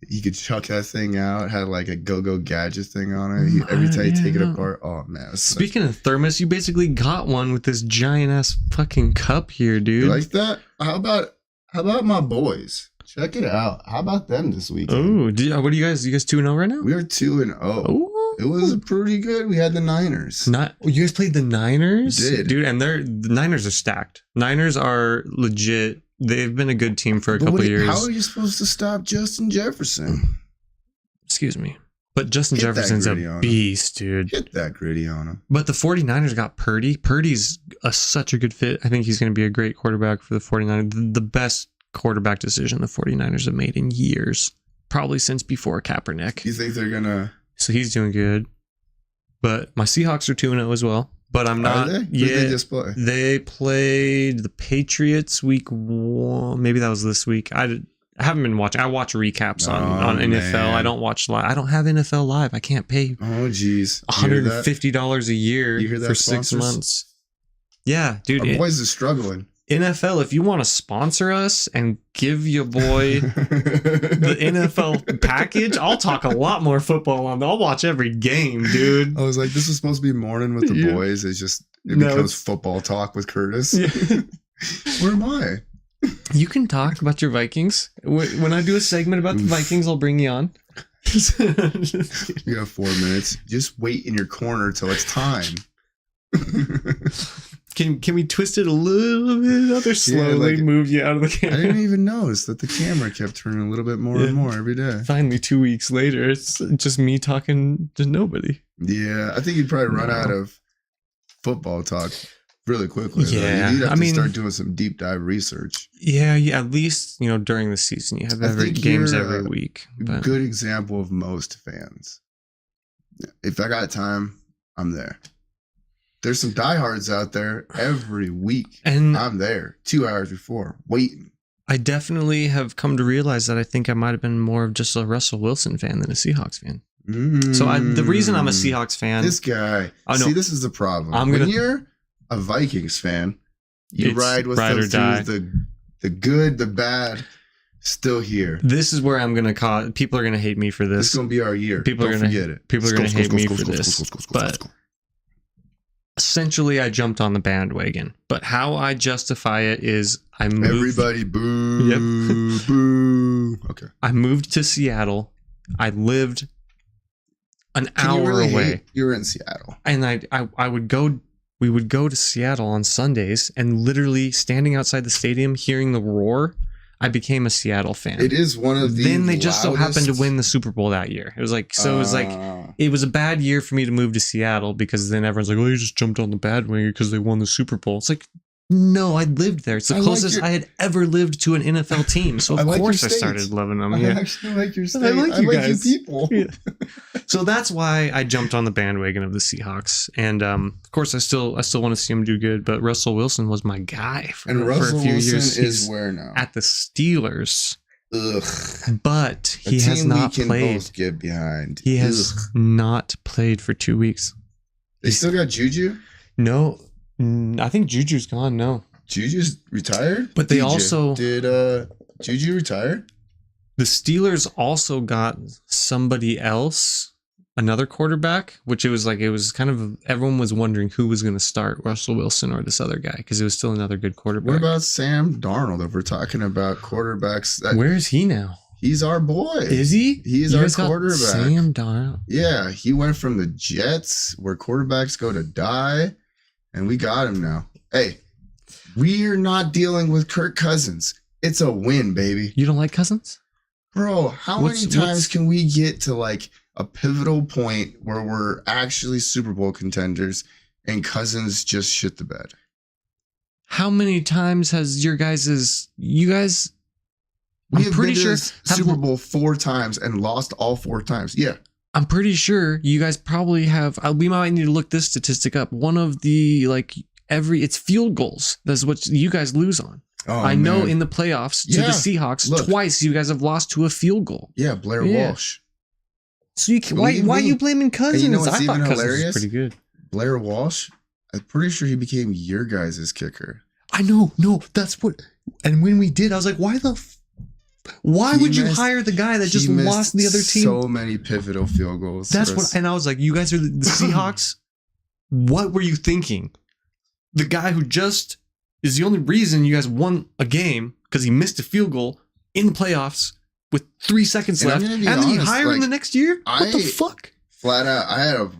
Speaker 1: He could chuck that thing out. Had like a go-go gadget thing on it. Every time you take it apart, oh man.
Speaker 2: Speaking of thermos, you basically got one with this giant ass fucking cup here, dude.
Speaker 1: You like that? How about my boys? Check it out. How about them this weekend?
Speaker 2: Oh, what are you guys? You guys 2-0 right now?
Speaker 1: We are 2-0.
Speaker 2: Oh,
Speaker 1: It was pretty good. We had the Niners.
Speaker 2: You guys played the Niners?
Speaker 1: Did.
Speaker 2: Dude, and the Niners are stacked. Niners are legit. They've been a good team for a couple years.
Speaker 1: How are you supposed to stop Justin Jefferson?
Speaker 2: Excuse me. But Justin
Speaker 1: Hit that
Speaker 2: Jefferson's
Speaker 1: gritty on
Speaker 2: a
Speaker 1: him.
Speaker 2: beast, dude.
Speaker 1: Hit that gritty on him.
Speaker 2: But the 49ers got Purdy. Purdy's such a good fit. I think he's going to be a great quarterback for the 49ers. The best quarterback decision the 49ers have made in years. Probably since before Kaepernick.
Speaker 1: You think they're going to...
Speaker 2: So he's doing good. But my Seahawks are 2-0 as well. But I'm not.
Speaker 1: Are they? Who
Speaker 2: Yeah,
Speaker 1: did they just play?
Speaker 2: they played the Patriots week 1. Maybe that was this week. I haven't been watching. I watch recaps on NFL.
Speaker 1: Man.
Speaker 2: I don't watch live. I don't have NFL live. I can't pay
Speaker 1: Oh, geez.
Speaker 2: $150 a year
Speaker 1: You hear that,
Speaker 2: for 6
Speaker 1: sponsors?
Speaker 2: months. Yeah, dude.
Speaker 1: Our boys are struggling.
Speaker 2: NFL, if you want to sponsor us and give your boy the NFL package, I'll talk a lot more football on. I'll watch every game, dude.
Speaker 1: I was like, this is supposed to be morning with the
Speaker 2: Yeah.
Speaker 1: boys. It
Speaker 2: No,
Speaker 1: becomes
Speaker 2: it's-
Speaker 1: football talk with Curtis.
Speaker 2: Yeah.
Speaker 1: Where am I?
Speaker 2: You can talk about your Vikings. When I do a segment about the Vikings, I'll bring you on.
Speaker 1: You have 4 minutes. Just wait in your corner till it's time.
Speaker 2: Can we twist it a little bit? Other slowly
Speaker 1: like-
Speaker 2: move you out of the
Speaker 1: I
Speaker 2: camera.
Speaker 1: didn't even notice that the camera kept turning a little bit more
Speaker 2: Yeah.
Speaker 1: and more every day.
Speaker 2: Finally, 2 weeks later, it's just me talking to nobody.
Speaker 1: Yeah, I think you'd probably run out of football talk really quickly. though.
Speaker 2: Yeah,
Speaker 1: You'd have
Speaker 2: I
Speaker 1: to
Speaker 2: mean-
Speaker 1: start doing some deep dive research.
Speaker 2: Yeah, at least during the season, you have
Speaker 1: I
Speaker 2: every
Speaker 1: think
Speaker 2: games
Speaker 1: you're
Speaker 2: every
Speaker 1: a
Speaker 2: week. But
Speaker 1: Good example of most fans. If I got time, I'm there. There's some diehards out there every week.
Speaker 2: and
Speaker 1: I'm there 2 hours before, waiting.
Speaker 2: I definitely have come to realize that I think I might have been more of just a Russell Wilson fan than a Seahawks fan. So the reason I'm a Seahawks fan,
Speaker 1: This guy.
Speaker 2: I know.
Speaker 1: See, this is the problem.
Speaker 2: I'm
Speaker 1: when
Speaker 2: gonna-
Speaker 1: you're a Vikings fan, you
Speaker 2: It's
Speaker 1: ride with
Speaker 2: ride or
Speaker 1: those
Speaker 2: die.
Speaker 1: teams, the good, the bad, still here.
Speaker 2: this is where I'm gonna cause people are gonna hate me for
Speaker 1: This
Speaker 2: this.
Speaker 1: is gonna be our year.
Speaker 2: People are
Speaker 1: Don't
Speaker 2: gonna-
Speaker 1: forget it.
Speaker 2: people are gonna hate me for this,
Speaker 1: Score,
Speaker 2: but- Essentially, I jumped on the bandwagon. But how I justify it is I moved.
Speaker 1: Everybody boo, boo. Okay.
Speaker 2: I moved to Seattle. I lived an
Speaker 1: Can you
Speaker 2: hour
Speaker 1: really
Speaker 2: away.
Speaker 1: hate- You're in Seattle.
Speaker 2: And I would go, we would go to Seattle on Sundays and literally standing outside the stadium, hearing the roar. I became a Seattle fan.
Speaker 1: It is one of the
Speaker 2: Then they just so happened to
Speaker 1: loudest-
Speaker 2: win the Super Bowl that year. It was like, so it was like, it was a bad year for me to move to Seattle because then everyone's like, oh, you just jumped on the bandwagon because they won the Super Bowl. It's like, no, I lived there. It's the closest I had ever lived to an NFL team. So of course I started loving them.
Speaker 1: I actually like your state.
Speaker 2: I like you guys.
Speaker 1: You people.
Speaker 2: Yeah. So that's why I jumped on the bandwagon of the Seahawks. And of course, I still want to see him do good. But Russell Wilson was my guy for
Speaker 1: Russell
Speaker 2: a few
Speaker 1: Wilson
Speaker 2: years.
Speaker 1: Is where now?
Speaker 2: At the Steelers.
Speaker 1: Ugh.
Speaker 2: But he has not played.
Speaker 1: Both get behind.
Speaker 2: He has not played for 2 weeks.
Speaker 1: They still got Juju?
Speaker 2: No. I think Juju's gone. No.
Speaker 1: Juju's retired?
Speaker 2: But they also...
Speaker 1: Did Juju retire?
Speaker 2: The Steelers also got somebody else, another quarterback, which it was kind of... Everyone was wondering who was going to start, Russell Wilson or this other guy, because it was still another good quarterback.
Speaker 1: What about Sam Darnold, if we're talking about quarterbacks?
Speaker 2: Where is he now?
Speaker 1: He's our boy.
Speaker 2: Is he?
Speaker 1: He's our quarterback.
Speaker 2: Sam Darnold.
Speaker 1: Yeah, he went from the Jets, where quarterbacks go to die, and we got him now. Hey, we're not dealing with Kirk Cousins. It's a win, baby.
Speaker 2: You don't like Cousins?
Speaker 1: Bro, how many times can we get to like a pivotal point where we're actually Super Bowl contenders and Cousins just shit the bed?
Speaker 2: How many times has you guys...
Speaker 1: We
Speaker 2: I'm
Speaker 1: have
Speaker 2: pretty
Speaker 1: been
Speaker 2: sure
Speaker 1: to Super Bowl 4 times and lost all 4 times. Yeah.
Speaker 2: I'm pretty sure you guys probably have... we might need to look this statistic up. One of the, it's field goals. That's what you guys lose on.
Speaker 1: Oh,
Speaker 2: I know in the playoffs to the Seahawks, twice you guys have lost to a field goal.
Speaker 1: Yeah, Blair Walsh.
Speaker 2: So why are you blaming Cousins?
Speaker 1: You know what's
Speaker 2: I thought
Speaker 1: even
Speaker 2: Cousins
Speaker 1: hilarious?
Speaker 2: was pretty good.
Speaker 1: Blair Walsh, I'm pretty sure he became your guys' kicker.
Speaker 2: I know. No, that's what... And when we did, I was like, why would you hire the guy that just lost the other team?
Speaker 1: So many pivotal field goals.
Speaker 2: That's what... And I was like, you guys are the Seahawks? What were you thinking? The guy who just... is the only reason you guys won a game because he missed a field goal in the playoffs with 3 seconds left, and then you hire him the next year? What the fuck?
Speaker 1: Flat out,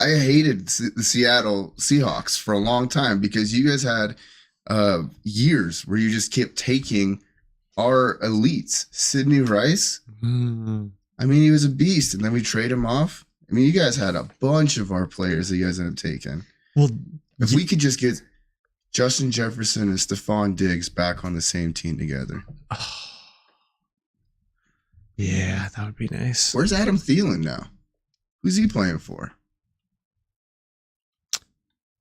Speaker 1: I hated the Seattle Seahawks for a long time because you guys had years where you just kept taking our elites. Sidney Rice, I mean, he was a beast, and then we trade him off. I mean, you guys had a bunch of our players that you guys ended up taking. Well, if we could just get Justin Jefferson and Stephon Diggs back on the same team together.
Speaker 2: Oh. Yeah, that would be nice.
Speaker 1: Where's Adam Thielen now? Who's he playing for?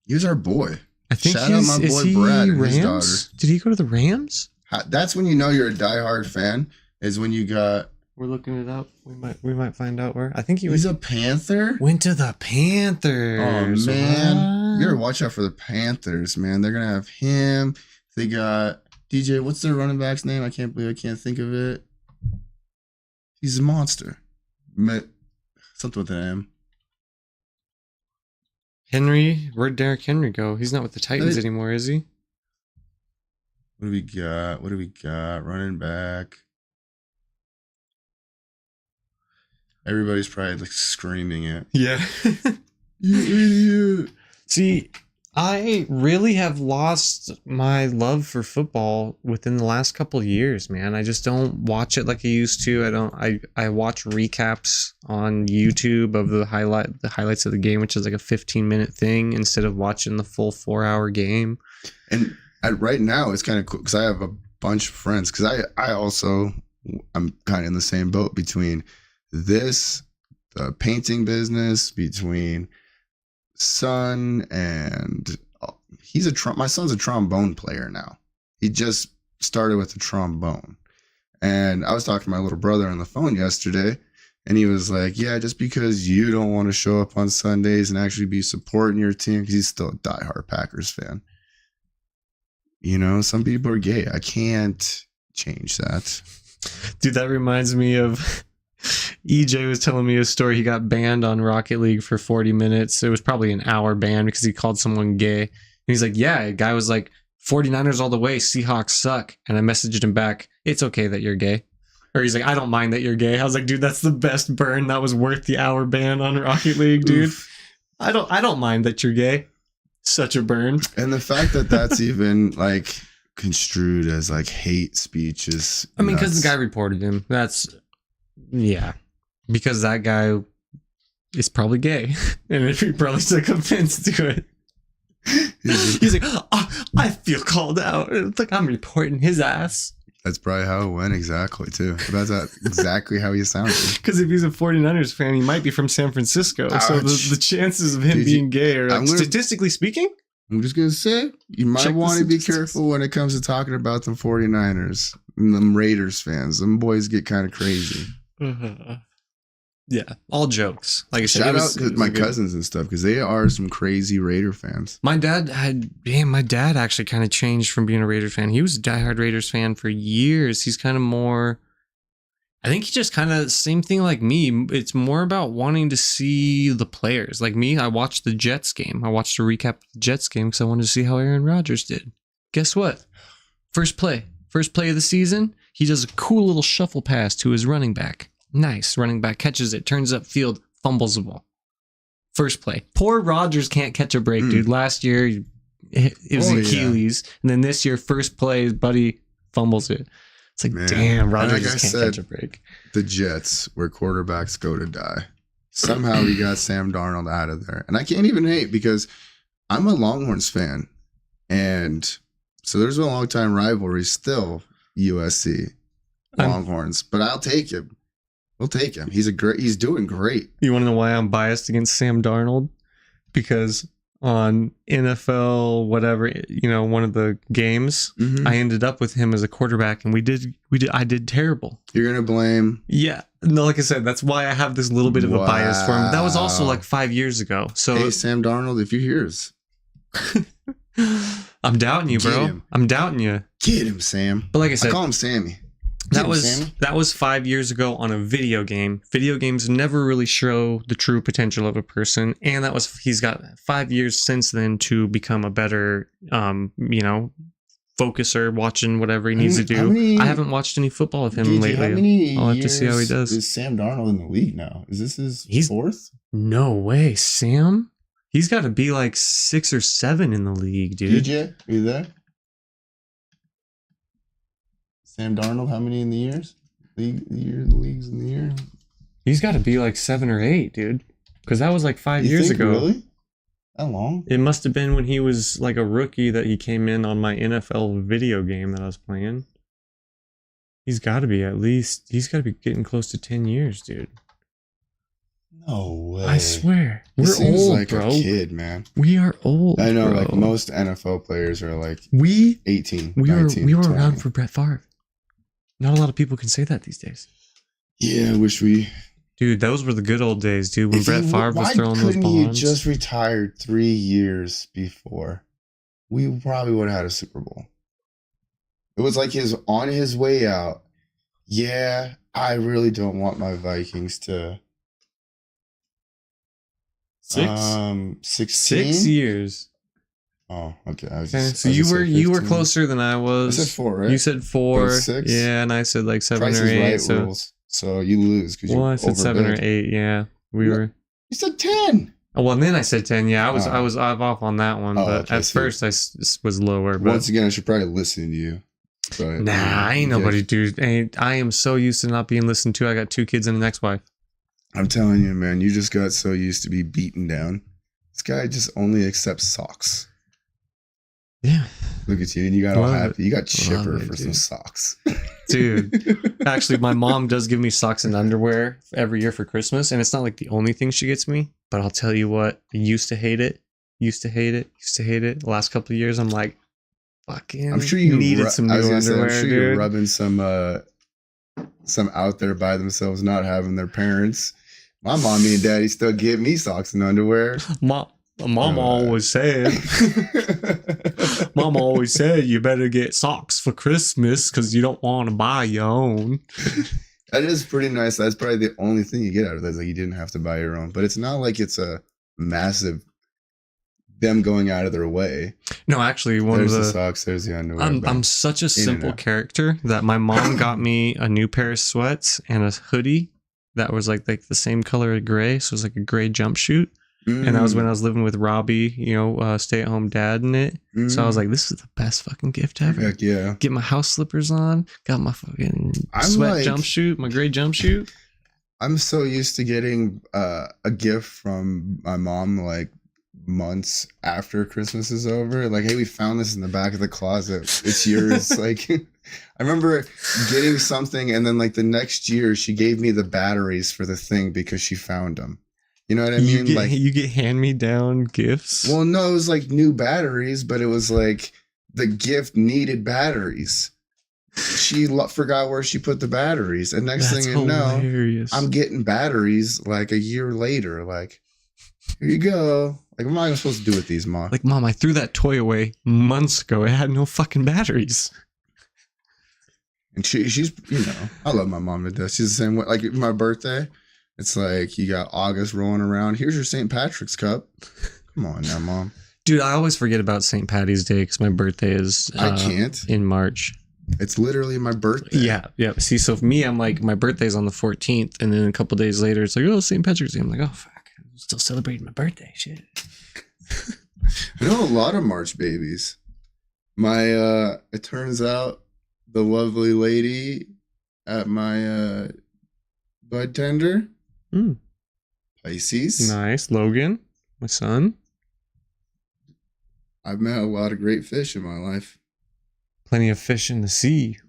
Speaker 1: He was our boy.
Speaker 2: I think
Speaker 1: Shout out my boy Brad and his daughter.
Speaker 2: Did he go to the Rams?
Speaker 1: That's when you know you're a diehard fan, is when you got...
Speaker 2: We're looking it up. We might find out where. I think
Speaker 1: he's a Panther?
Speaker 2: Went to the Panthers.
Speaker 1: Oh, man. You gotta watch out for the Panthers, man. They're going to have him. They got DJ. What's their running back's name? I can't believe I can't think of it. He's a monster. Something with an M.
Speaker 2: Henry. Where'd Derrick Henry go? He's not with the Titans anymore, is he?
Speaker 1: What do we got? Running back. Everybody's probably like screaming it.
Speaker 2: Yeah.
Speaker 1: You idiot.
Speaker 2: See, I really have lost my love for football within the last couple of years, man. I just don't watch it like I used to. I watch recaps on YouTube of the highlights of the game, which is like a 15-minute thing instead of watching the full 4-hour game.
Speaker 1: And right now it's kind of cool because I have a bunch of friends because I'm kind of in the same boat between the painting business, between son and my son's a trombone player now. He just started with the trombone. And I was talking to my little brother on the phone yesterday, and he was like, yeah, just because you don't want to show up on Sundays and actually be supporting your team, because he's still a diehard Packers fan. You know, some people are gay. I can't change that.
Speaker 2: Dude, that reminds me of EJ was telling me a story. He got banned on Rocket League for 40 minutes. It was probably an hour ban because he called someone gay. And he's like, yeah, a guy was like, 49ers all the way, Seahawks suck. And I messaged him back, it's okay that you're gay. Or he's like, I don't mind that you're gay. I was like, dude, that's the best burn. That was worth the hour ban on Rocket League, dude. Oof. I don't mind that you're gay. Such a burn.
Speaker 1: And the fact that that's even like construed as like hate speech is.
Speaker 2: I mean, because
Speaker 1: nuts.
Speaker 2: the guy reported him. Yeah. Because that guy is probably gay. And he probably took offense to it. He's like, oh, I feel called out. It's like, I'm reporting his ass.
Speaker 1: That's probably how it went exactly, too. That's exactly how he sounded.
Speaker 2: Because if he's a 49ers fan, he might be from San Francisco.
Speaker 1: Ouch.
Speaker 2: So the chances of him being gay are, statistically speaking,
Speaker 1: I'm just going to say, you might want to be careful when it comes to talking about them 49ers and them Raiders fans. Them boys get kind of crazy.
Speaker 2: Yeah, all jokes. Like I said,
Speaker 1: shout out to my cousins and stuff because they are some crazy Raider fans.
Speaker 2: My dad actually kind of changed from being a Raiders fan. He was a diehard Raiders fan for years. He's kind of more, I think he just kind of same thing like me. It's more about wanting to see the players. Like me, I watched the Jets game. I watched a recap of the Jets game because I wanted to see how Aaron Rodgers did. Guess what? First play of the season, he does a cool little shuffle pass to his running back. Nice. Running back catches it, turns up field, fumbles the ball. First play. Poor Rodgers can't catch a break, dude. Last year, it was Achilles. Yeah. And then this year, first play, his buddy fumbles it. It's like, damn, Rodgers just can't catch a break.
Speaker 1: The Jets, where quarterbacks go to die. Somehow we got Sam Darnold out of there. And I can't even hate because I'm a Longhorns fan. And so there's a long-time rivalry still, USC Longhorns. But I'll take him. We'll take him. He's doing great.
Speaker 2: You want to know why I'm biased against Sam Darnold? Because on NFL, whatever, one of the games, I ended up with him as a quarterback, and I did terrible.
Speaker 1: You're gonna blame?
Speaker 2: Yeah. No, like I said, that's why I have this little bit of a bias for him. That was also like 5 years ago. So
Speaker 1: hey, Sam Darnold, if you hear us.
Speaker 2: I'm doubting you, bro. I'm doubting you.
Speaker 1: Get him, Sam.
Speaker 2: But like I said,
Speaker 1: I call him Sammy.
Speaker 2: That was 5 years ago on a video game. Video games never really show the true potential of a person, and he's got 5 years since then to become a better, focuser, watching whatever he needs to do. I haven't watched any football of him lately. I'll have to see how he does.
Speaker 1: Is Sam Darnold in the league now? Is this his fourth?
Speaker 2: No way, Sam. He's got to be like 6 or 7 in the league, dude.
Speaker 1: DJ, are you there? Sam Darnold, how many in the years? The leagues in the year?
Speaker 2: He's got to be like 7 or 8, dude. Because that was like 5 years ago.
Speaker 1: Really? That long?
Speaker 2: It must have been when he was like a rookie that he came in on my NFL video game that I was playing. He's got to be getting close to 10 years, dude.
Speaker 1: No way.
Speaker 2: I swear. We're old,
Speaker 1: like
Speaker 2: bro.
Speaker 1: A kid, man.
Speaker 2: We are old.
Speaker 1: I know,
Speaker 2: bro.
Speaker 1: like most NFL players are like 18.
Speaker 2: We
Speaker 1: 19,
Speaker 2: were
Speaker 1: 20.
Speaker 2: around for Brett Favre. Not a lot of people can say that these days.
Speaker 1: Yeah, I wish we.
Speaker 2: Dude, those were the good old days, dude. When Brett Favre was throwing those bombs. Why couldn't
Speaker 1: he just retired 3 years before? We probably would have had a Super Bowl. It was like on his way out. Yeah, I really don't want my Vikings to. 16?
Speaker 2: 6 years.
Speaker 1: Oh, okay.
Speaker 2: So you were closer than I was.
Speaker 1: I said 4, right?
Speaker 2: You said 4.
Speaker 1: 6?
Speaker 2: Yeah, and I said like 7
Speaker 1: Price
Speaker 2: or 8.
Speaker 1: Right so rules. So you lose because
Speaker 2: I said 7 or 8. Yeah, we were.
Speaker 1: You said 10.
Speaker 2: Oh, well, and then I said 10. Yeah, I was off on that one, but
Speaker 1: okay,
Speaker 2: at first I was lower. But
Speaker 1: once again, I should probably listen to you. But,
Speaker 2: nah, ain't nobody, dude. I am so used to not being listened to. I got 2 kids and an ex-wife.
Speaker 1: I'm telling you, man, you just got so used to be beaten down. This guy just only accepts socks.
Speaker 2: Yeah.
Speaker 1: Look at you, and you got all happy. You got chipper for some socks.
Speaker 2: Dude, actually, my mom does give me socks and underwear every year for Christmas, and it's not like the only thing she gets me, but I'll tell you what, I used to hate it. The last couple of years, I'm like, fucking
Speaker 1: I'm sure you
Speaker 2: needed some new underwear,
Speaker 1: I'm sure
Speaker 2: dude.
Speaker 1: You're rubbing some out there by themselves, not having their parents. My mommy and daddy still give me socks and underwear.
Speaker 2: Mom always said you better get socks for Christmas because you don't want to buy your own.
Speaker 1: That is pretty nice. That's probably the only thing you get out of that. Like you didn't have to buy your own, but it's not like it's a massive them going out of their way.
Speaker 2: No, actually,
Speaker 1: there's the socks, there's the underwear.
Speaker 2: I'm such a simple character that my mom got me a new pair of sweats and a hoodie that was like the same color of gray, so it was like a gray jumpsuit. And that was when I was living with Robbie, stay-at-home dad in it. So I was like, this is the best fucking gift ever.
Speaker 1: Heck yeah.
Speaker 2: Get my house slippers on, got my fucking sweat jumpsuit, my gray jumpsuit.
Speaker 1: I'm so used to getting a gift from my mom like months after Christmas is over. Like, hey, we found this in the back of the closet. It's yours. Like, I remember getting something, and then like the next year, she gave me the batteries for the thing because she found them. You know what I mean?
Speaker 2: You get hand-me-down gifts?
Speaker 1: Well, no, it was like new batteries, but it was like the gift needed batteries. She forgot where she put the batteries, and next thing you know, I'm getting batteries like a year later. Like, here you go. Like, what am I supposed to do with these, Mom?
Speaker 2: Like, Mom, I threw that toy away months ago. It had no fucking batteries.
Speaker 1: And she's, I love my mom to death. She's the same way. Like, my birthday, it's like, you got August rolling around. Here's your St. Patrick's cup. Come on now, Mom.
Speaker 2: Dude, I always forget about St. Patty's Day because my birthday is
Speaker 1: I can't.
Speaker 2: In March.
Speaker 1: It's literally my birthday.
Speaker 2: Yeah. See, so for me, I'm like, my birthday's on the 14th, and then a couple days later, it's like, oh, St. Patrick's Day. I'm like, oh, fuck. I'm still celebrating my birthday. Shit.
Speaker 1: I know a lot of March babies. It turns out the lovely lady at my bud tender, Pisces.
Speaker 2: Nice. Logan, my son.
Speaker 1: I've met a lot of great fish in my life.
Speaker 2: Plenty of fish in the sea.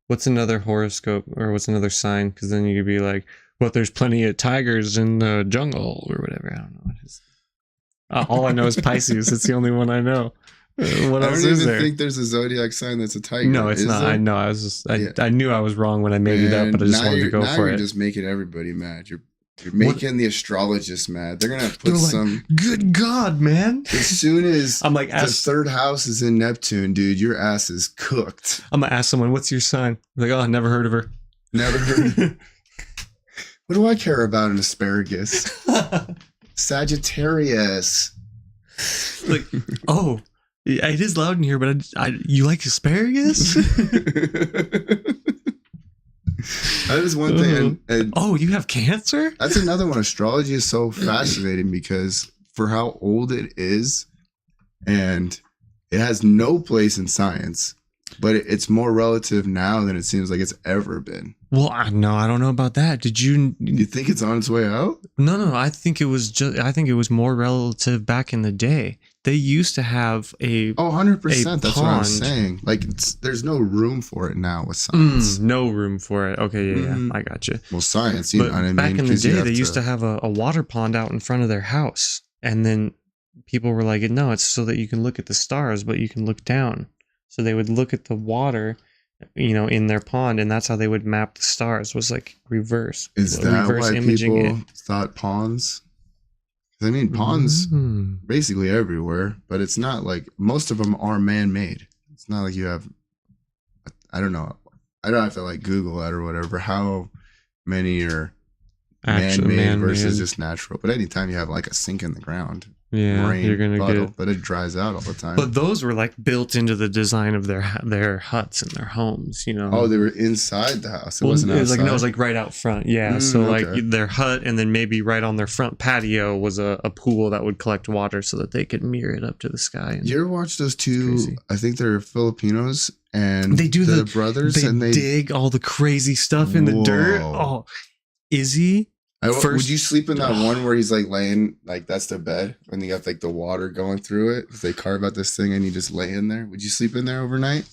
Speaker 2: What's another horoscope, or what's another sign? Because then you could be like, well, there's plenty of tigers in the jungle or whatever. I don't know. All I know is Pisces. It's the only one I know. What else is there?
Speaker 1: I don't even think there's a zodiac sign that's a tiger.
Speaker 2: No, it's not. There? I know. I knew I was wrong when I made it up, but I just wanted to go for it.
Speaker 1: You're just making everybody mad. You're making the astrologists mad. They're gonna put some.
Speaker 2: Good God, man!
Speaker 1: As soon as
Speaker 2: I'm like,
Speaker 1: the third house is in Neptune, dude, your ass is cooked.
Speaker 2: I'm gonna ask someone, "What's your sign?" I'm like, oh, never heard of her.
Speaker 1: Never heard. What do I care about an asparagus? Sagittarius.
Speaker 2: Like, oh, it is loud in here, but you like asparagus?
Speaker 1: That is one thing. And
Speaker 2: you have cancer?
Speaker 1: That's another one. Astrology is so fascinating because for how old it is, and it has no place in science, but it's more relative now than it seems like it's ever been.
Speaker 2: Well, no, I don't know about that. Did you?
Speaker 1: You think it's on its way out?
Speaker 2: No. I think it was more relative back in the day. They used to have
Speaker 1: 100%. That's what I'm saying. Like, there's no room for it now with science.
Speaker 2: No room for it. Okay, yeah, I got you.
Speaker 1: Well, science, you know what I mean?
Speaker 2: Back in the day, they used to have a water pond out in front of their house. And then people were like, no, it's so that you can look at the stars, but you can look down. So they would look at the water, in their pond, and that's how they would map the stars, was like reverse.
Speaker 1: Is that why people thought ponds? I mean, ponds basically everywhere, but it's not like most of them are man-made. It's not like you have, I don't know. I don't have to like Google that or whatever, how many are man-made versus just natural. But anytime you have like a sink in the ground, rain,
Speaker 2: you're gonna
Speaker 1: puddle,
Speaker 2: get.
Speaker 1: But it dries out all the time.
Speaker 2: But those were like built into the design of their huts and their homes,
Speaker 1: Oh, they were inside the house. It wasn't outside.
Speaker 2: It was like right out front. Yeah. So like their hut, and then maybe right on their front patio was a pool that would collect water so that they could mirror it up to the sky.
Speaker 1: You ever watch those two? I think they're Filipinos, and they do the brothers, and they
Speaker 2: dig all the crazy stuff in the dirt. Oh, Izzy.
Speaker 1: Would you sleep in that one where he's like laying, like that's their bed, and you got like the water going through it? They carve out this thing and you just lay in there. Would you sleep in there overnight?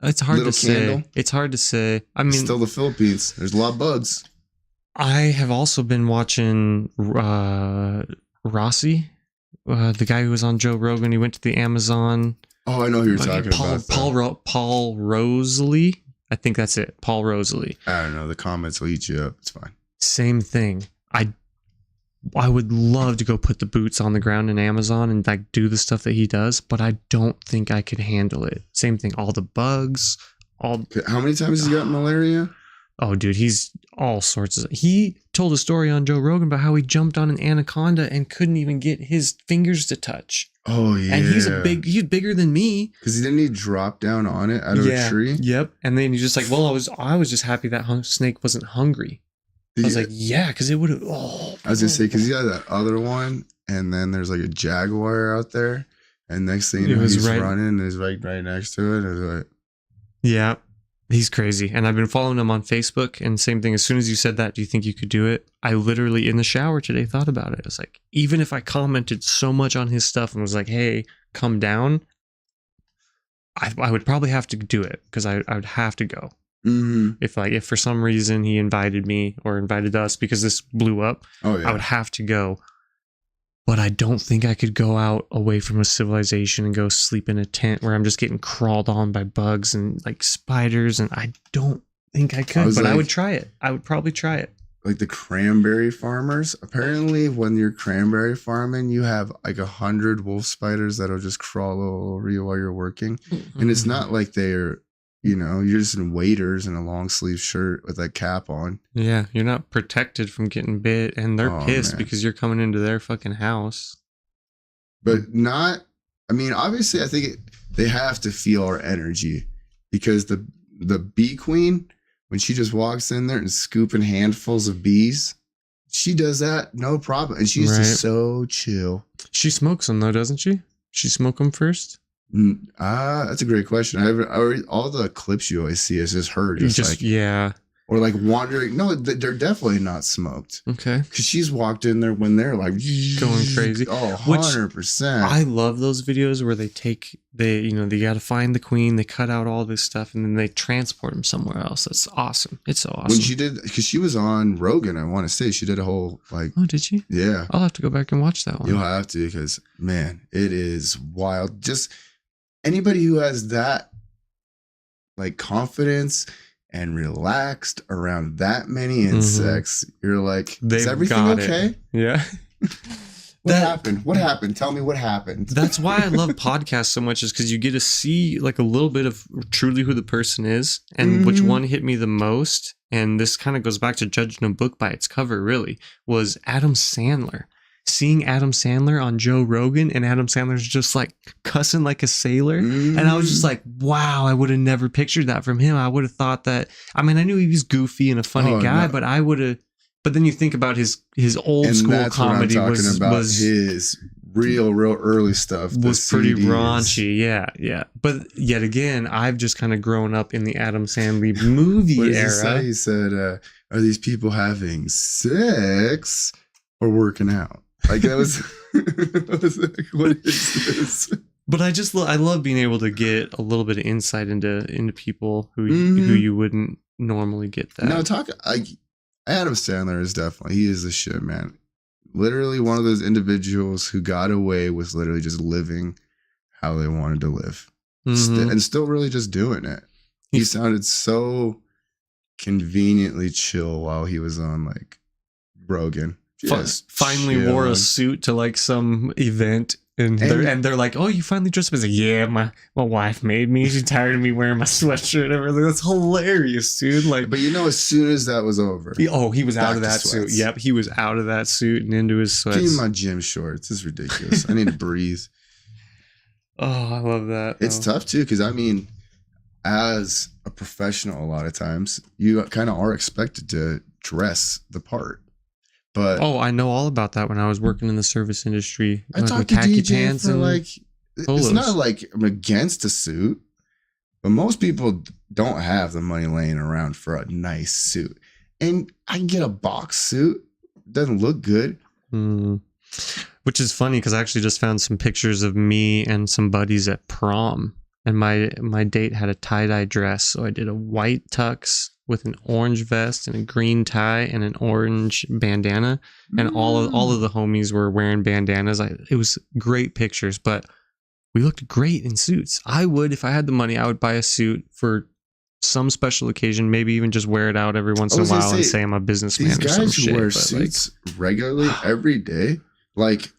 Speaker 2: It's hard to say. It's hard to say. I mean,
Speaker 1: still the Philippines. There's a lot of bugs.
Speaker 2: I have also been watching Rossi, the guy who was on Joe Rogan. He went to the Amazon.
Speaker 1: Oh, I know who you're talking about.
Speaker 2: Paul Rosalie. I think that's it. Paul Rosalie.
Speaker 1: I don't know. The comments will eat you up. It's fine.
Speaker 2: Same thing. I would love to go put the boots on the ground in Amazon and like do the stuff that he does, but I don't think I could handle it. Same thing. All the bugs. How
Speaker 1: many times has he got malaria?
Speaker 2: Oh, dude, he's all sorts of. He told a story on Joe Rogan about how he jumped on an anaconda and couldn't even get his fingers to touch.
Speaker 1: Oh yeah,
Speaker 2: and he's bigger than me.
Speaker 1: Because didn't he drop down on it out of a tree?
Speaker 2: Yep. And then he's just like, well, I was just happy that snake wasn't hungry. I was like, yeah, because it would have. Oh,
Speaker 1: I was gonna say, because you had that other one, and then there's like a jaguar out there, and next thing you know, he's running, and he's like right next to it. And like,
Speaker 2: yeah, he's crazy. And I've been following him on Facebook, and same thing. As soon as you said that, do you think you could do it? I literally in the shower today thought about it. I was like, even if I commented so much on his stuff and was like, hey, come down, I would probably have to do it because I would have to go.
Speaker 1: mm-hmm.
Speaker 2: If for some reason he invited me or invited us because this blew up,
Speaker 1: oh yeah,
Speaker 2: I would have to go. But I don't think I could go out away from a civilization and go sleep in a tent where I'm just getting crawled on by bugs and like spiders. And I don't think I could, but I would try it. I would probably try it.
Speaker 1: Like the cranberry farmers, apparently when you're cranberry farming, you have like 100 wolf spiders that'll just crawl all over you while you're working. Mm-hmm. And it's not like they're, you're just in waders and a long sleeve shirt with that cap on.
Speaker 2: Yeah, you're not protected from getting bit, and they're pissed because you're coming into their fucking house.
Speaker 1: But obviously I think they have to feel our energy, because the bee queen, when she just walks in there and scooping handfuls of bees, she does that no problem. And she's just so chill. She
Speaker 2: smokes them though, doesn't she? She smoke them first?
Speaker 1: That's a great question. All the clips you always see is just her.
Speaker 2: Yeah.
Speaker 1: Or like wandering. No, they're definitely not smoked.
Speaker 2: Okay.
Speaker 1: Because she's walked in there when they're like
Speaker 2: going crazy.
Speaker 1: Oh, 100%.
Speaker 2: I love those videos where they got to find the queen, they cut out all this stuff, and then they transport them somewhere else. That's awesome. It's so awesome.
Speaker 1: When she did, because she was on Rogan, I want to say, she did a whole like.
Speaker 2: Oh, did she?
Speaker 1: Yeah.
Speaker 2: I'll have to go back and watch that one.
Speaker 1: You'll have to, because man, it is wild. Just anybody who has that like confidence and relaxed around that many insects, you're like, is everything okay?
Speaker 2: Yeah.
Speaker 1: What happened? What happened? Tell me what happened.
Speaker 2: That's why I love podcasts so much, is because you get to see like a little bit of truly who the person is and which one hit me the most. And this kind of goes back to judging a book by its cover, really, was Adam Sandler. Seeing Adam Sandler on Joe Rogan, and Adam Sandler's just like cussing like a sailor. And I was just like, wow, I would have never pictured that from him. I would have thought that, I knew he was goofy and a funny guy, but I would have, but then you think about his old school comedy was
Speaker 1: his real early stuff
Speaker 2: was pretty raunchy. Yeah. But yet again, I've just kind of grown up in the Adam Sandler movie era.
Speaker 1: He said, are these people having sex or working out? Like that was, I was like, what is this?
Speaker 2: But I love being able to get a little bit of insight into people who you wouldn't normally get that.
Speaker 1: No, Adam Sandler is definitely, he is the shit, man. Literally one of those individuals who got away with literally just living how they wanted to live, and still really just doing it. He sounded so conveniently chill while he was on like Rogan.
Speaker 2: Finally wore a suit to like some event, and they're like, oh, you finally dressed up. As yeah, my wife made me. She's tired of me wearing my sweatshirt and everything. That's hilarious, dude. Like,
Speaker 1: but as soon as that was over,
Speaker 2: he was out of that suit. Yep, he was out of that suit and into his sweats.
Speaker 1: Give me my gym shorts. This is ridiculous. I need to breathe.
Speaker 2: Oh, I love that.
Speaker 1: It's tough too, because as a professional, a lot of times you kind of are expected to dress the part. But
Speaker 2: I know all about that when I was working in the service industry.
Speaker 1: I talked to khaki DJ pants for like polos. It's not like I'm against a suit, but most people don't have the money laying around for a nice suit. And I can get a box suit. It doesn't look good.
Speaker 2: Which is funny, because I actually just found some pictures of me and some buddies at prom. And my date had a tie-dye dress, so I did a white tux with an orange vest and a green tie and an orange bandana, and all of the homies were wearing bandanas. It was great pictures, but we looked great in suits. I would, if I had the money, I would buy a suit for some special occasion, maybe even just wear it out every once in a while and say I'm a businessman or some shit.
Speaker 1: These guys who wear suits regularly every day, like,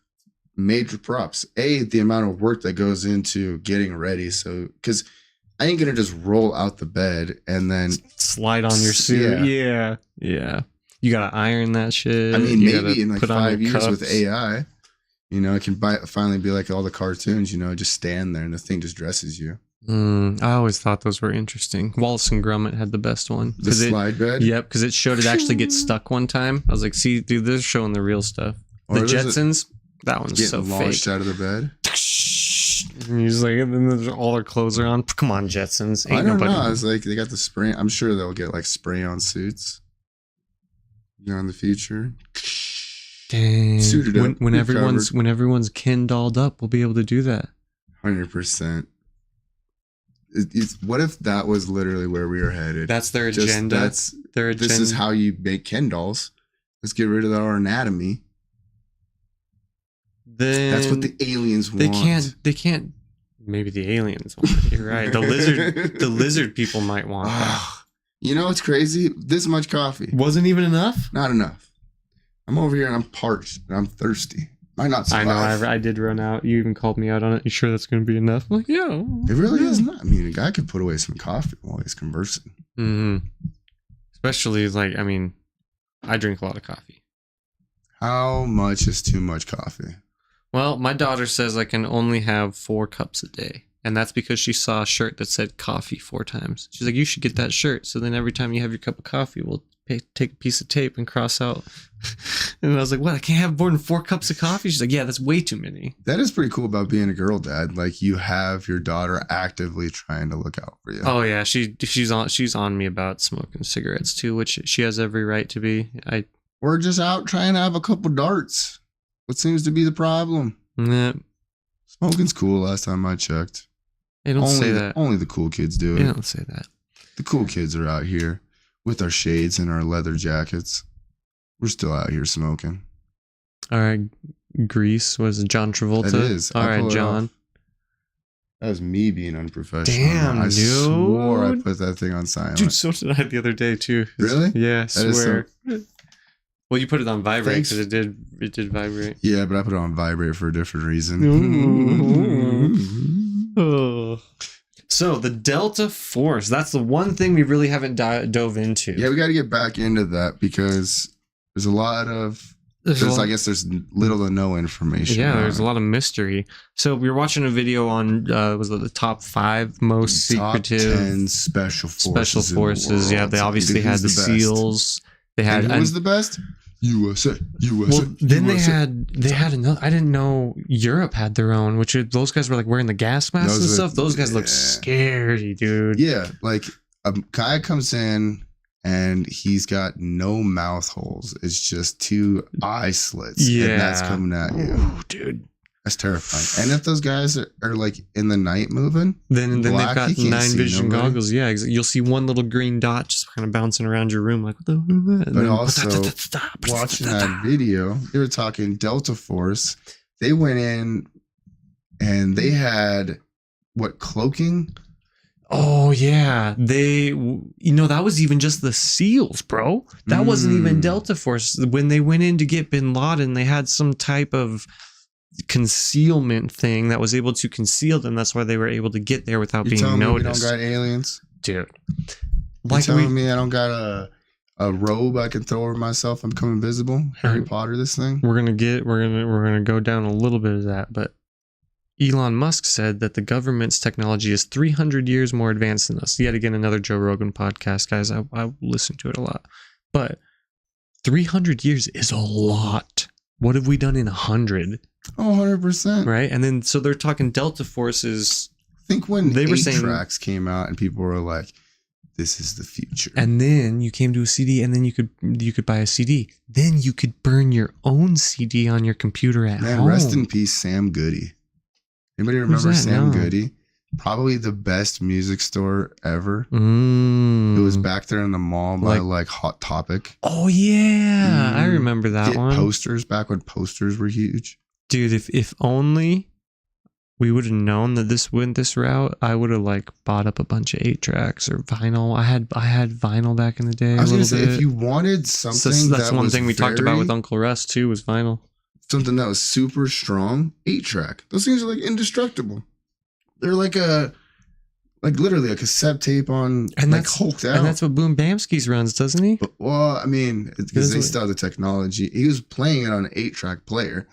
Speaker 1: major props. The amount of work that goes into getting ready. So, because I ain't gonna just roll out the bed and then
Speaker 2: slide on your suit. Yeah. You gotta iron that shit.
Speaker 1: Maybe in like 5 years with AI, it can finally be like all the cartoons. Just stand there and the thing just dresses you.
Speaker 2: I always thought those were interesting. Wallace and Gromit had the best one.
Speaker 1: The slide bed?
Speaker 2: Yep, because it showed it actually get stuck one time. I was like, see, dude, they're showing the real stuff. The Jetsons, that one's so fake.
Speaker 1: Launched out of the bed.
Speaker 2: And he's like, and then all their clothes are on. Come on, Jetsons.
Speaker 1: I don't know. It's like they got the spray. I'm sure they'll get like spray on suits. In the future.
Speaker 2: Dang.
Speaker 1: Suited up,
Speaker 2: when everyone's kin dolled up, we'll be able to do that.
Speaker 1: 100%. What if that was literally where we were headed?
Speaker 2: That's their agenda. This
Speaker 1: is how you make Ken dolls. Let's get rid of our anatomy.
Speaker 2: Then
Speaker 1: that's what the aliens want.
Speaker 2: They can't. Maybe the aliens want it. You're right. The lizard people might want that.
Speaker 1: You know what's crazy? This much coffee
Speaker 2: wasn't even enough.
Speaker 1: Not enough. I'm over here and I'm parched and I'm thirsty. Might not survive.
Speaker 2: I know. I did run out. You even called me out on it. You sure that's going to be enough? I'm like, yeah.
Speaker 1: It really is not. I mean, a guy could put away some coffee while he's conversing.
Speaker 2: Mm-hmm. Especially I drink a lot of coffee.
Speaker 1: How much is too much coffee?
Speaker 2: Well, my daughter says I can only have 4 cups a day. And that's because she saw a shirt that said coffee 4 times. She's like, you should get that shirt. So then every time you have your cup of coffee, we'll take a piece of tape and cross out. And I was like, what? I can't have more than 4 cups of coffee? She's like, yeah, that's way too many.
Speaker 1: That is pretty cool about being a girl dad. Like, you have your daughter actively trying to look out for you.
Speaker 2: Oh, yeah. She's on me about smoking cigarettes, too, which she has every right to be.
Speaker 1: We're just out trying to have a couple darts. What seems to be the problem?
Speaker 2: Nah.
Speaker 1: Smoking's cool last time I checked.
Speaker 2: They don't say that.
Speaker 1: Only the cool kids do it.
Speaker 2: They don't say that.
Speaker 1: The cool kids are out here with our shades and our leather jackets. We're still out here smoking.
Speaker 2: All right. Grease was John Travolta.
Speaker 1: It is.
Speaker 2: All right, John.
Speaker 1: That was me being unprofessional.
Speaker 2: Damn,
Speaker 1: I
Speaker 2: dude.
Speaker 1: swore I put that thing on silent.
Speaker 2: Dude, so did I the other day, too.
Speaker 1: Really?
Speaker 2: Yeah, I swear. Well, you put it on vibrate because it did vibrate.
Speaker 1: Yeah, but I put it on vibrate for a different reason.
Speaker 2: Oh. So the Delta Force, that's the one thing we really haven't dove into.
Speaker 1: Yeah, we got to get back into that because there's a lot of I guess there's little to no information.
Speaker 2: Yeah, there's a lot of mystery. So we were watching a video on was it the top 5 most secretive
Speaker 1: top 10 special forces.
Speaker 2: Yeah, they obviously had the SEALs. They had
Speaker 1: who was the best? USA.
Speaker 2: Well, then they had another. I didn't know Europe had their own. Which those guys were like wearing the gas masks and stuff. Those guys look scary, dude.
Speaker 1: Yeah, like a guy comes in and he's got no mouth holes. It's just 2 eye slits.
Speaker 2: Yeah,
Speaker 1: and that's coming at you.
Speaker 2: Ooh, dude.
Speaker 1: That's terrifying. And if those guys are like in the night moving,
Speaker 2: then they've got night vision goggles. Yeah, you'll see one little green dot just kind of bouncing around your room, like what the.
Speaker 1: But also watching that video, they were talking Delta Force. They went in and they had cloaking.
Speaker 2: Oh yeah, that was even just the SEALs, bro. That wasn't even Delta Force. When they went in to get Bin Laden, they had some type of concealment thing that was able to conceal them. That's why they were able to get there without being noticed.
Speaker 1: We don't got aliens,
Speaker 2: dude.
Speaker 1: Like telling me I don't got a robe I can throw over myself and become invisible. Harry Potter, this thing.
Speaker 2: We're gonna go down a little bit of that, but Elon Musk said that the government's technology is 300 years more advanced than us. Yet again, another Joe Rogan podcast, guys. I listen to it a lot, but 300 years is a lot. What have we done in 100?
Speaker 1: Oh, 100%.
Speaker 2: Right? And then, so they're talking Delta Forces.
Speaker 1: I think when they were saying tracks came out and people were like, this is the future.
Speaker 2: And then you came to a CD and then you could buy a CD. Then you could burn your own CD on your computer at home.
Speaker 1: Rest in peace, Sam Goody. Anybody remember Sam Goody? Probably the best music store ever. It was back there in the mall by like Hot Topic.
Speaker 2: Oh yeah, I remember that one.
Speaker 1: Posters back when posters were huge.
Speaker 2: Dude, if only we would have known that this went this route, I would have like bought up a bunch of 8-tracks or vinyl. I had vinyl back in the day.
Speaker 1: I was gonna say, if you wanted something,
Speaker 2: that's one thing we talked about with Uncle Russ too, was vinyl.
Speaker 1: Something that was super strong, 8-track. Those things are like indestructible. They're like literally a cassette tape on, and like hulked out.
Speaker 2: And that's what Boom Bamski's runs, doesn't he?
Speaker 1: Well, I mean, because they still have the technology. He was playing it on an 8-track player,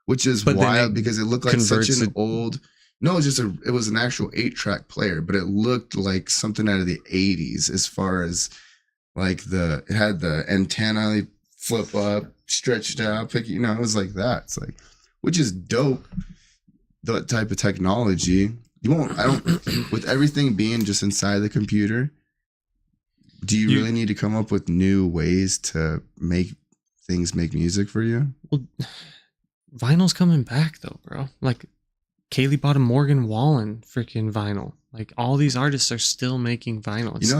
Speaker 1: which is wild because it looked like such an old No, it was an actual 8-track player, but it looked like something out of the 80s as far as like it had the antenna flip up, stretched out, pick, it was like that. It's like, which is dope, that type of technology. With everything being just inside the computer, do you really need to come up with new ways to make music for you?
Speaker 2: Well, vinyl's coming back though, bro. Like, Kaylee bought a Morgan Wallen freaking vinyl. Like, all these artists are still making vinyl. It's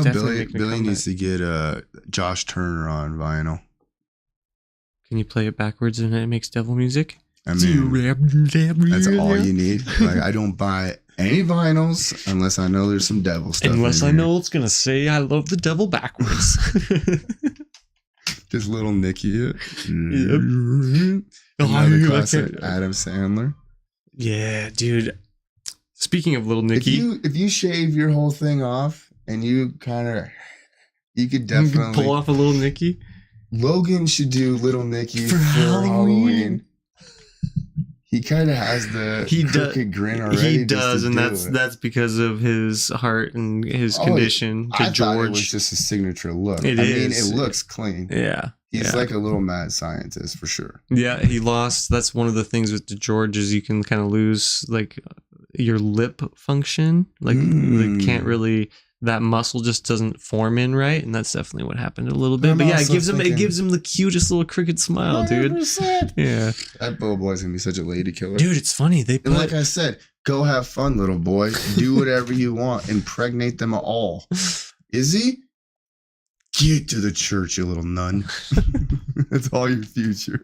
Speaker 1: Billy needs to get Josh Turner on vinyl.
Speaker 2: Can you play it backwards and it makes devil music?
Speaker 1: I mean, that's all you need. Like, I don't buy any vinyls unless I know there's some devil stuff.
Speaker 2: Unless I know it's gonna say I love the devil backwards.
Speaker 1: Just little Nicky.
Speaker 2: Yep.
Speaker 1: Another classic, Adam Sandler.
Speaker 2: Yeah, dude. Speaking of Little Nicky,
Speaker 1: if you shave your whole thing off and you could definitely
Speaker 2: pull off a Little Nicky.
Speaker 1: Logan should do Little Nicky for Halloween. He kind of has the crooked grin already.
Speaker 2: He does, and that's because of his heart and his condition. To
Speaker 1: I
Speaker 2: George,
Speaker 1: thought it was just a signature look. I mean, it looks clean.
Speaker 2: Yeah.
Speaker 1: He's like a little mad scientist for sure.
Speaker 2: Yeah, he lost. That's one of the things with George is you can kind of lose like your lip function. Like can't really, that muscle just doesn't form in right, and that's definitely what happened a little bit. But yeah, it gives him the cutest little crooked smile, 100%. Dude. Yeah, that
Speaker 1: little boy's gonna be such a lady killer,
Speaker 2: dude. It's funny
Speaker 1: and like I said, go have fun, little boy. Do whatever you want. Impregnate them all. Is he? Get to the church, you little nun. That's all your future.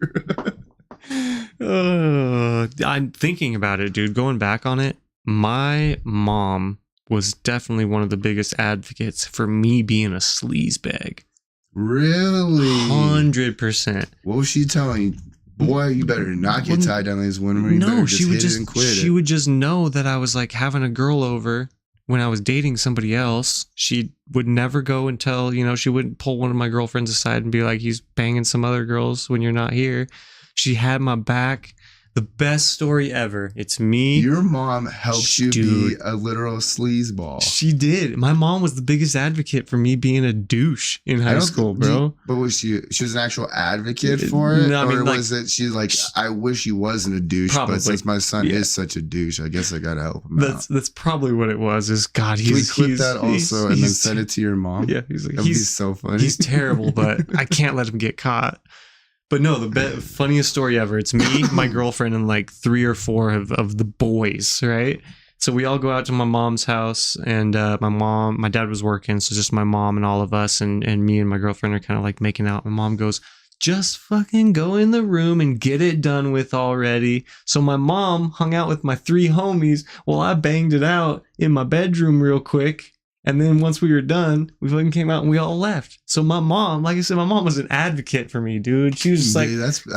Speaker 2: I'm thinking about it, dude. Going back on it, my mom was definitely one of the biggest advocates for me being a sleazebag.
Speaker 1: Really?
Speaker 2: 100%.
Speaker 1: What was she telling you? Boy, you better not get tied down these women.
Speaker 2: No, she would just know that I was like having a girl over. When I was dating somebody else, she would never go and tell, she wouldn't pull one of my girlfriends aside and be like, he's banging some other girls when you're not here. She had my back. The best story ever. It's me.
Speaker 1: Your mom helped you be a literal sleazeball.
Speaker 2: She did. My mom was the biggest advocate for me being a douche in high school, bro.
Speaker 1: But was she was an actual advocate for it? No, or was it she's like, I wish he wasn't a douche, but since my son is such a douche, I guess I gotta help him out.
Speaker 2: That's probably what it was. Is God,
Speaker 1: Can we clip that also and then send it to your mom?
Speaker 2: Yeah, he's like,
Speaker 1: that'd be so funny.
Speaker 2: He's terrible, but I can't let him get caught. But no, the funniest story ever. It's me, my girlfriend, and like 3 or 4 of the boys, right? So we all go out to my mom's house, and my dad was working, so just my mom and all of us, and me and my girlfriend are kind of like making out. My mom goes, just fucking go in the room and get it done with already. So my mom hung out with my 3 homies while I banged it out in my bedroom real quick. And then once we were done, we fucking came out and we all left. So my mom, like I said, my mom was an advocate for me, dude. She was just like,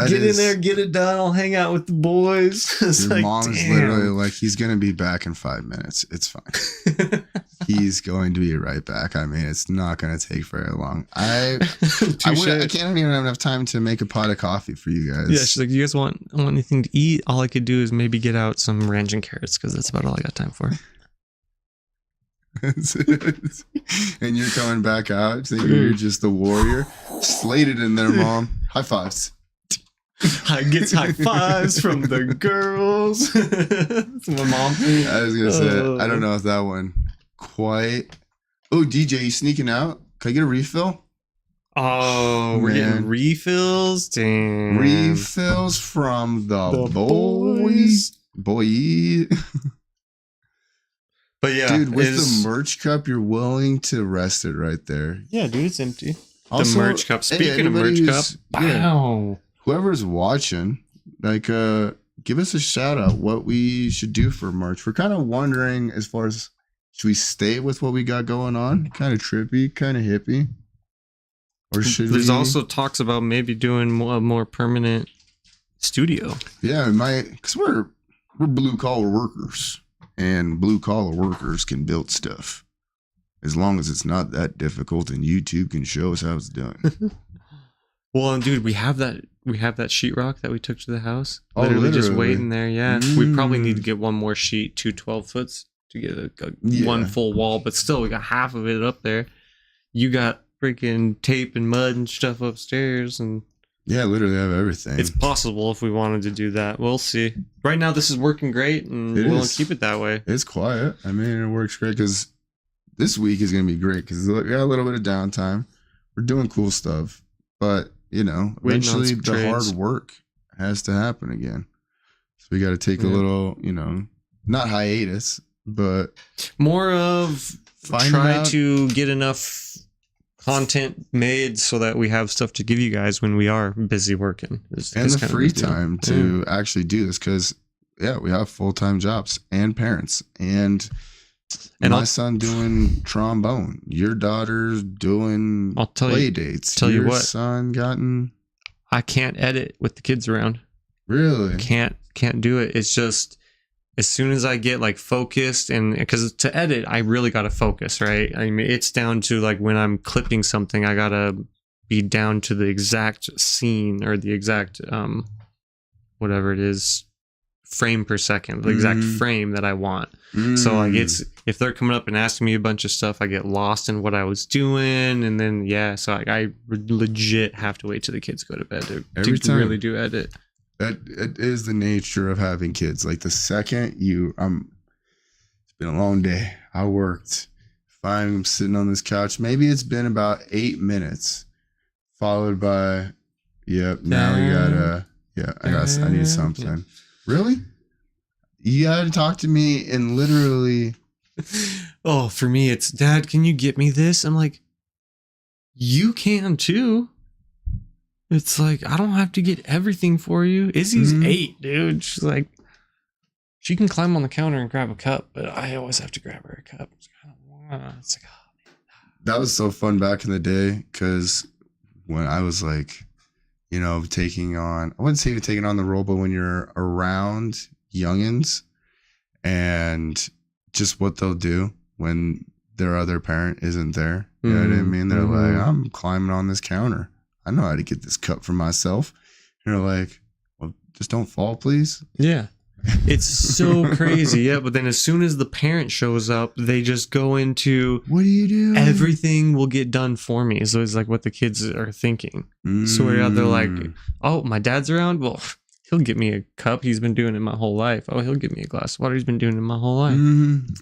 Speaker 2: get in there, get it done. I'll hang out with the boys.
Speaker 1: Your mom's literally like, he's going to be back in 5 minutes. It's fine. He's going to be right back. I mean, it's not going to take very long. I can't even have enough time to make a pot of coffee for you guys.
Speaker 2: Yeah, she's like, you guys want anything to eat? All I could do is maybe get out some ranch and carrots because that's about all I got time for.
Speaker 1: And you're coming back out thinking you're just the warrior. Slated in there, mom. High fives.
Speaker 2: I gets high fives from the girls. That's my mom.
Speaker 1: I was gonna say, I don't know if that one quite. Oh, DJ, you sneaking out? Can I get a refill?
Speaker 2: Oh, we're getting refills. Damn.
Speaker 1: Refills from the boys. Boy.
Speaker 2: But yeah,
Speaker 1: dude, with the merch cup, you're willing to rest it right there.
Speaker 2: Yeah, dude, it's empty.
Speaker 1: Also,
Speaker 2: the merch cup. Speaking of merch cup, wow.
Speaker 1: Whoever's watching, like, give us a shout out what we should do for merch. We're kind of wondering as far as should we stay with what we got going on, kind of trippy, kind of hippie, or should
Speaker 2: There's also talks about maybe doing a more permanent studio.
Speaker 1: Yeah, because we're blue collar workers. And blue collar workers can build stuff as long as it's not that difficult and YouTube can show us how it's done.
Speaker 2: Well, and dude, we have that we have that sheetrock that we took to the house.
Speaker 1: Oh,
Speaker 2: Literally just
Speaker 1: literally?
Speaker 2: waiting there. Yeah, we probably need to get one more sheet, 2 12-foots to get one full wall, but still we got half of it up there. You got freaking tape and mud and stuff upstairs, and
Speaker 1: yeah, literally have everything.
Speaker 2: it's possible if we wanted to do that. We'll see. Right now this is working great, and we'll keep it that way.
Speaker 1: It's quiet. I mean, it works great because this week is going to be great because we got a little bit of downtime. We're doing cool stuff, but you know, eventually the hard work has to happen again. So we got to take a little, you know, not hiatus, but
Speaker 2: more of try to get enough content made so that we have stuff to give you guys when we are busy working.
Speaker 1: And the free time to actually do this because, yeah, we have full-time jobs and parents and my son doing trombone. Your daughter's doing play dates.
Speaker 2: Tell you what,
Speaker 1: son
Speaker 2: I can't edit with the kids around.
Speaker 1: Really?
Speaker 2: Can't do it. It's just as soon as I get like focused, and because to edit, I really got to focus, right? I mean, it's down to like when I'm clipping something, I got to be down to the exact scene or the exact, whatever it is, frame per second, the exact frame that I want. So like if they're coming up and asking me a bunch of stuff, I get lost in what I was doing. And then, so I legit have to wait till the kids go to bed to really do edit.
Speaker 1: That it is the nature of having kids. Like the second it's been a long day. I worked. Fine, I'm sitting on this couch. Maybe it's been about 8 minutes, followed by, now we gotta, I need something. Really? You gotta talk to me and literally.
Speaker 2: Oh, for me, it's Dad, can you get me this? I'm like, you can too. It's like, I don't have to get everything for you. Izzy's 8, dude. She's like, she can climb on the counter and grab a cup, but I always have to grab her a cup. It's like, oh,
Speaker 1: that was so fun back in the day because when I was like, you know, I wouldn't say you're taking on the role, but when you're around youngins and just what they'll do when their other parent isn't there. You know what I mean? They're like, I'm climbing on this counter. I know how to get this cup for myself. And you're like, well, just don't fall, please.
Speaker 2: Yeah. It's so crazy. Yeah. But then as soon as the parent shows up, they just go into,
Speaker 1: what do you do?
Speaker 2: Everything will get done for me. So it's like what the kids are thinking. So they're like, oh, my dad's around. Well, he'll get me a cup. He's been doing it my whole life. Oh, he'll give me a glass of water. He's been doing it my whole life.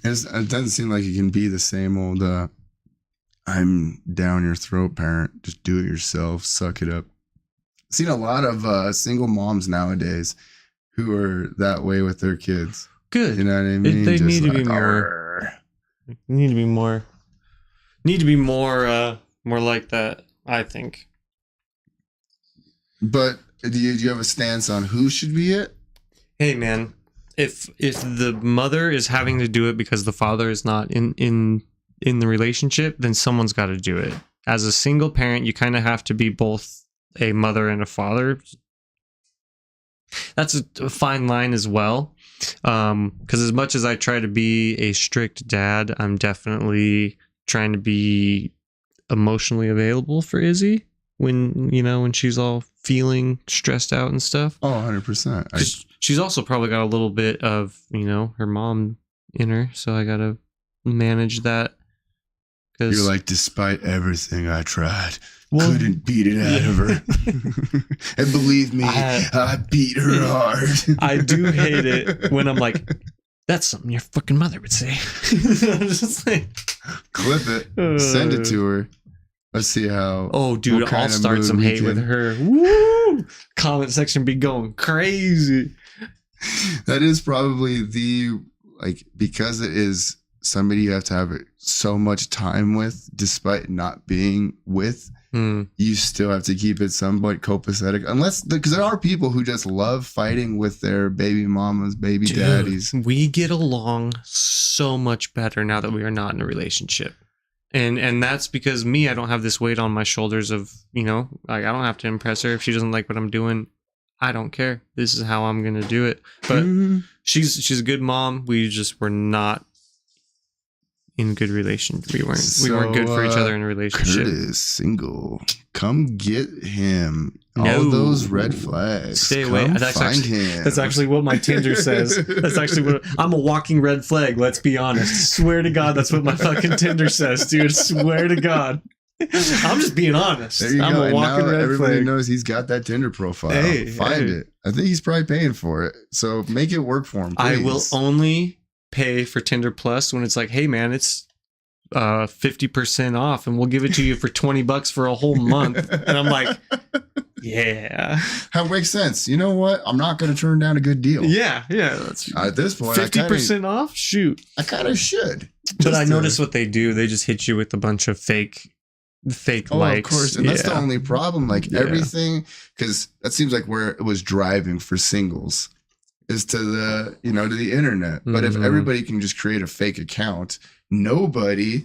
Speaker 1: It doesn't seem like it can be the same old, I'm down your throat parent. Just do it yourself. Suck it up. I've seen a lot of single moms nowadays who are that way with their kids.
Speaker 2: Good.
Speaker 1: You know what I mean?
Speaker 2: They need to be more. Need to be more. Need to be more. More like that, I think.
Speaker 1: But do you have a stance on who should be it?
Speaker 2: Hey, man. If the mother is having to do it because the father is not in the relationship, then someone's got to do it. As a single parent, you kind of have to be both a mother and a father. That's a fine line as well. Because as much as I try to be a strict dad, I'm definitely trying to be emotionally available for Izzy when she's all feeling stressed out and stuff.
Speaker 1: Oh, 100%.
Speaker 2: She's also probably got a little bit of, her mom in her. So I got to manage that.
Speaker 1: You're like, despite everything I tried, couldn't beat it out of her. And believe me, I beat her hard.
Speaker 2: I do hate it when I'm like, that's something your fucking mother would say. I'm just like,
Speaker 1: clip it, send it to her. Let's see how.
Speaker 2: Oh, dude, I'll start some hate with her. Woo! Comment section be going crazy.
Speaker 1: That is probably because it is somebody you have to have so much time with, despite not being with, you still have to keep it somewhat copacetic. Because there are people who just love fighting with their baby mamas, baby daddies.
Speaker 2: We get along so much better now that we are not in a relationship. And that's because I don't have this weight on my shoulders of, I don't have to impress her. If she doesn't like what I'm doing, I don't care. This is how I'm going to do it. But she's a good mom. We're not in good relation. We weren't good for each other in a relationship.
Speaker 1: Curtis single. Come get him.
Speaker 2: No.
Speaker 1: All those red flags.
Speaker 2: Stay away.
Speaker 1: Come
Speaker 2: That's
Speaker 1: find
Speaker 2: actually,
Speaker 1: him.
Speaker 2: that's actually what my Tinder says. That's actually what I'm a walking red flag. Let's be honest. Swear to God, that's what my fucking Tinder says, dude. Swear to God. I'm just being honest.
Speaker 1: There you
Speaker 2: I'm
Speaker 1: go.
Speaker 2: a
Speaker 1: And
Speaker 2: walking
Speaker 1: now
Speaker 2: red
Speaker 1: everybody
Speaker 2: flag.
Speaker 1: knows he's got that Tinder profile.
Speaker 2: Hey,
Speaker 1: Find it. I think he's probably paying for it. So make it work for him, please.
Speaker 2: I will only pay for Tinder Plus when it's like, hey man, it's 50% off and we'll give it to you for $20 for a whole month. And I'm like, yeah.
Speaker 1: That makes sense. You know what? I'm not going to turn down a good deal.
Speaker 2: Yeah. That's
Speaker 1: At this point,
Speaker 2: 50% off? Shoot.
Speaker 1: I kind of should.
Speaker 2: But I notice what they do. They just hit you with a bunch of fake likes.
Speaker 1: Of course. And that's the only problem. Like everything, because that seems like where it was driving for singles is to the, to the internet. But if everybody can just create a fake account, nobody,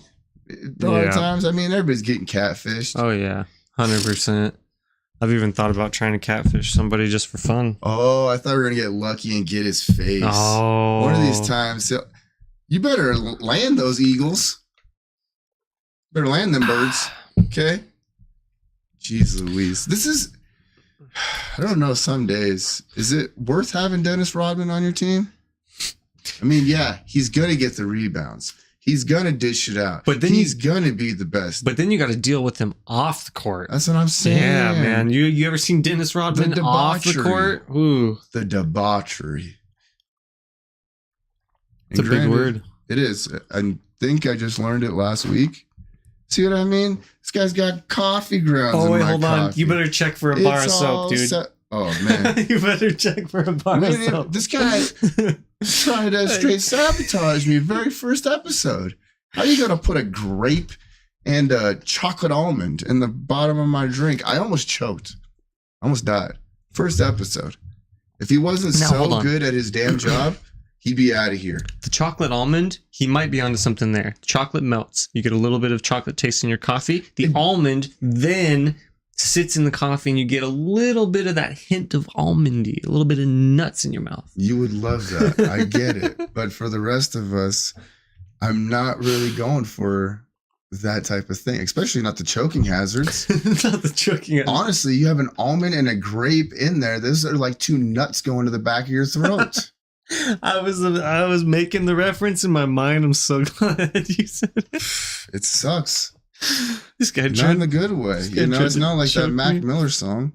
Speaker 1: a lot of times, everybody's getting catfished.
Speaker 2: Oh, yeah. 100%. I've even thought about trying to catfish somebody just for fun.
Speaker 1: Oh, I thought we were going to get lucky and get his face.
Speaker 2: Oh.
Speaker 1: One of these times. So you better land those eagles. Better land them birds. Okay? Jeez Louise. This is, I don't know, some days, is it worth having Dennis Rodman on your team? Yeah, he's going to get the rebounds. He's going to dish it out. But then he's going to be the best.
Speaker 2: But then you got to deal with him off the court.
Speaker 1: That's what I'm saying.
Speaker 2: Yeah, man. You ever seen Dennis Rodman off the court? Ooh.
Speaker 1: The debauchery.
Speaker 2: It's a big word.
Speaker 1: It is. I think I just learned it last week. See what I mean? This guy's got coffee grounds.
Speaker 2: Oh,
Speaker 1: in
Speaker 2: wait,
Speaker 1: my
Speaker 2: hold
Speaker 1: coffee.
Speaker 2: on. You better check for a bar of soap, dude.
Speaker 1: Oh, man.
Speaker 2: You better check for a bar of soap.
Speaker 1: This guy tried to straight sabotage me very first episode. How are you going to put a grape and a chocolate almond in the bottom of my drink? I almost choked. Almost died. First episode. If he wasn't so good at his damn job, he'd be out of here.
Speaker 2: The chocolate almond, he might be onto something there. Chocolate melts. You get a little bit of chocolate taste in your coffee. The almond then sits in the coffee and you get a little bit of that hint of almondy, a little bit of nuts in your mouth.
Speaker 1: You would love that. I get it. But for the rest of us, I'm not really going for that type of thing, especially not the choking hazards.
Speaker 2: Not the choking hazards.
Speaker 1: Honestly, you have an almond and a grape in there. Those are like two nuts going to the back of your throat.
Speaker 2: I was making the reference in my mind. I'm so glad you said it.
Speaker 1: It sucks.
Speaker 2: This guy
Speaker 1: not in the good way. It's not like that Mac Miller song.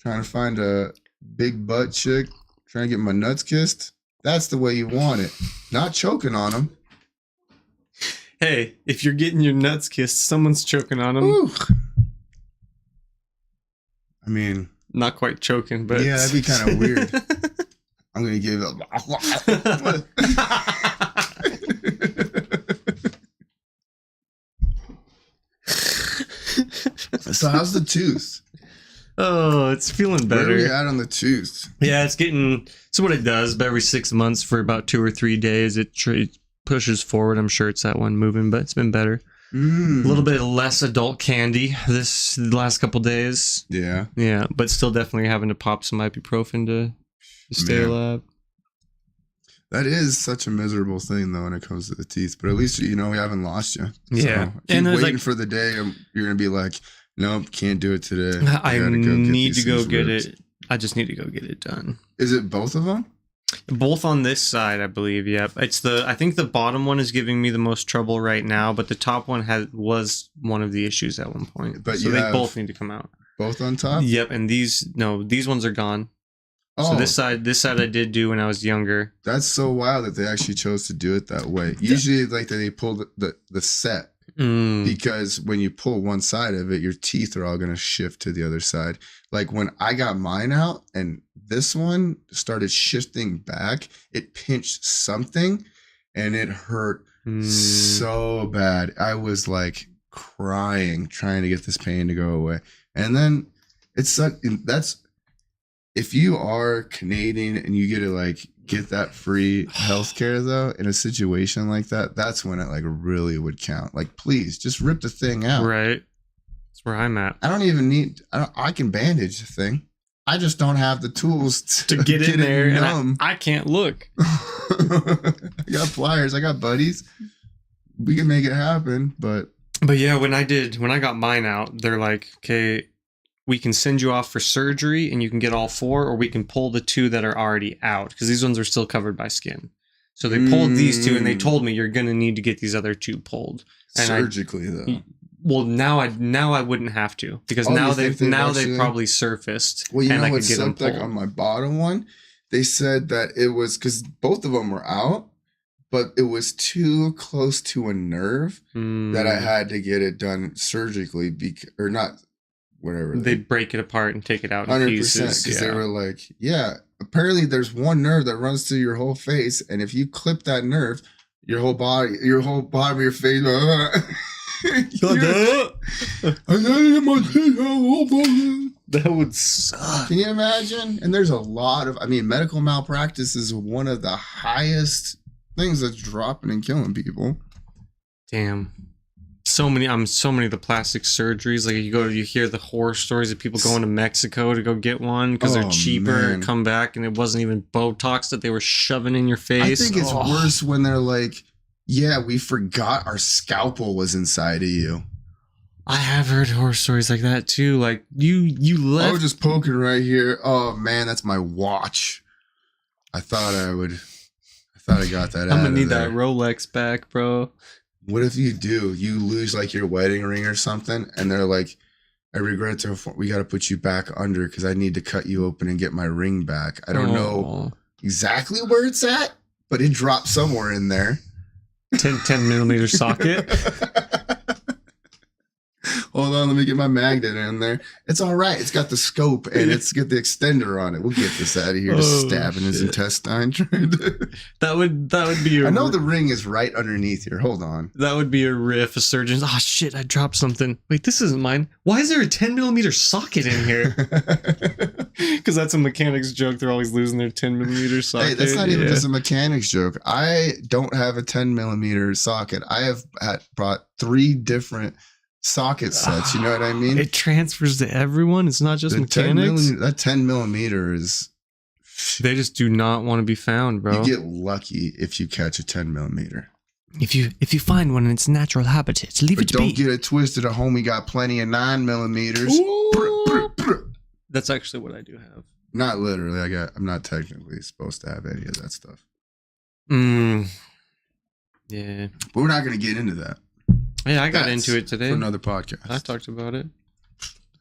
Speaker 1: Trying to find a big butt chick, trying to get my nuts kissed. That's the way you want it. Not choking on them.
Speaker 2: Hey, if you're getting your nuts kissed, someone's choking on them.
Speaker 1: Ooh.
Speaker 2: Not quite choking, but
Speaker 1: yeah, that'd be kind of weird. I'm gonna give it. So how's the tooth?
Speaker 2: Oh, it's feeling better.
Speaker 1: Where are we at on the tooth?
Speaker 2: Yeah, it's getting. So what it does, about every 6 months for about 2 or 3 days, it pushes forward. I'm sure it's that one moving, but it's been better. A little bit less adult candy the last couple days. Yeah, but still definitely having to pop some ibuprofen to stay alive. That
Speaker 1: is such a miserable thing, though, when it comes to the teeth. But at least, we haven't lost you.
Speaker 2: Yeah.
Speaker 1: So keep waiting for the day you're going to be like, nope, can't do it today.
Speaker 2: I need to go get it. I just need to go get it done.
Speaker 1: Is it both of them?
Speaker 2: Both on this side, I believe. Yep. I think the bottom one is giving me the most trouble right now, but the top one was one of the issues at one point.
Speaker 1: But
Speaker 2: so they both need to come out.
Speaker 1: Both on top?
Speaker 2: Yep. And these ones are gone. So this side I did do when I was younger.
Speaker 1: That's so wild that they actually chose to do it that way. Usually, they pull the set because when you pull one side of it, your teeth are all going to shift to the other side. Like when I got mine out and this one started shifting back, it pinched something and it hurt so bad. I was like crying, trying to get this pain to go away. And then if you are Canadian and you get to get that free healthcare though, in a situation like that, that's when it really would count. Please just rip the thing out.
Speaker 2: Right. That's where I'm at.
Speaker 1: I can bandage the thing. I just don't have the tools to
Speaker 2: get in there. And I can't look.
Speaker 1: I got pliers. I got buddies. we can make it happen, but
Speaker 2: yeah, when I got mine out, they're like, okay, we can send you off for surgery and you can get all 4, or we can pull the 2 that are already out, because these ones are still covered by skin. So they pulled these 2 and they told me you're going to need to get these other 2 pulled. And
Speaker 1: surgically though.
Speaker 2: Well, now I wouldn't have to, because now they've probably surfaced.
Speaker 1: Well, you
Speaker 2: and
Speaker 1: know
Speaker 2: I
Speaker 1: what
Speaker 2: could get them
Speaker 1: sucked, like
Speaker 2: pulled.
Speaker 1: on my bottom one, they said that it was because both of them were out, but it was too close to a nerve that I had to get it done surgically, or not, whatever.
Speaker 2: They break it apart and take it out in 100%, pieces.
Speaker 1: Because they were like, yeah, apparently there's one nerve that runs through your whole face, and if you clip that nerve, your whole bottom of your face.
Speaker 2: That would suck.
Speaker 1: Can you imagine? And there's a lot of, medical malpractice is one of the highest things that's dropping and killing people.
Speaker 2: Damn. So many of the plastic surgeries. Like you hear the horror stories of people going to Mexico to go get one because they're cheaper and come back and it wasn't even Botox that they were shoving in your face.
Speaker 1: I think it's worse when they're like, yeah, we forgot our scalpel was inside of you.
Speaker 2: I have heard horror stories like that too. Like you left.
Speaker 1: I was just poking right here. Oh man, that's my watch. I thought I got that.
Speaker 2: I'm gonna need that Rolex back, bro.
Speaker 1: What if you do? You lose like your wedding ring or something, and they're like, "I regret to inform we got to put you back under because I need to cut you open and get my ring back." I don't know exactly where it's at, but it dropped somewhere in there.
Speaker 2: 10 millimeter socket.
Speaker 1: Hold on, let me get my magnet in there. It's all right. It's got the scope and it's got the extender on it. We'll get this out of here. Just stabbing his intestine. Trying to. That would be. I know the ring is right underneath here. Hold on.
Speaker 2: That would be a riff. A surgeon's. Oh shit! I dropped something. Wait, this isn't mine. Why is there a 10 millimeter socket in here? Because that's a mechanic's joke. They're always losing their 10 millimeter socket.
Speaker 1: Hey, that's not even just a mechanic's joke. I don't have a 10 millimeter socket. I have brought 3 different socket sets, you know what I mean?
Speaker 2: It transfers to everyone. It's not just mechanics.
Speaker 1: That 10 millimeter is.
Speaker 2: They just do not want to be found, bro.
Speaker 1: You get lucky if you catch a 10 millimeter.
Speaker 2: If you find one in its natural habitat, leave it to be.
Speaker 1: Don't get it twisted. A homie got plenty of 9 millimeters.
Speaker 2: That's actually what I do have.
Speaker 1: Not literally. I'm not technically supposed to have any of that stuff.
Speaker 2: Yeah.
Speaker 1: But we're not going to get into that.
Speaker 2: Yeah, I got into it today
Speaker 1: for another podcast.
Speaker 2: I talked about it.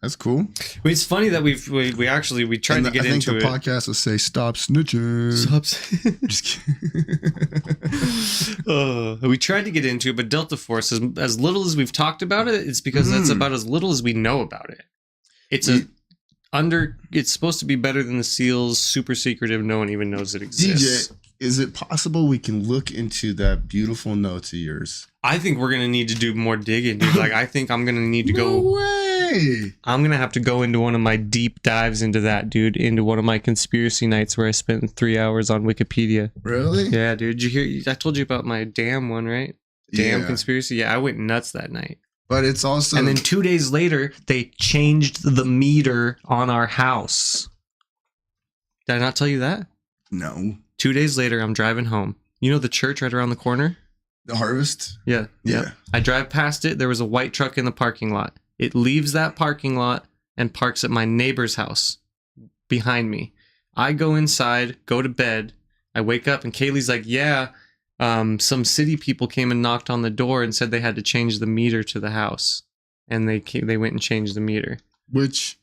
Speaker 1: That's cool.
Speaker 2: It's funny that we tried to get into it.
Speaker 1: I think the podcast will say "Stop snitching." Just
Speaker 2: kidding. We tried to get into it, but Delta Force, as little as we've talked about it, it's because that's about as little as we know about it. It's it's supposed to be better than the SEALs. Super secretive. No one even knows it exists.
Speaker 1: DJ, is it possible we can look into that beautiful note of yours?
Speaker 2: I think we're gonna need to do more digging, dude. Like, I think I'm gonna need to go.
Speaker 1: No way.
Speaker 2: I'm gonna have to go into one of my deep dives into that, dude. Into one of my conspiracy nights where I spent 3 hours on Wikipedia.
Speaker 1: Really?
Speaker 2: Yeah, dude. Did you hear? I told you about my damn one, right? Damn conspiracy. Yeah, I went nuts that night.
Speaker 1: But it's also.
Speaker 2: And then 2 days later, they changed the meter on our house. Did I not tell you that?
Speaker 1: No.
Speaker 2: 2 days later, I'm driving home. You know the church right around the corner?
Speaker 1: The Harvest?
Speaker 2: Yeah.
Speaker 1: Yeah.
Speaker 2: I drive past it. There was a white truck in the parking lot. It leaves that parking lot and parks at my neighbor's house behind me. I go inside, go to bed. I wake up and Kaylee's like, yeah, some city people came and knocked on the door and said they had to change the meter to the house. And they went and changed the meter.
Speaker 1: Which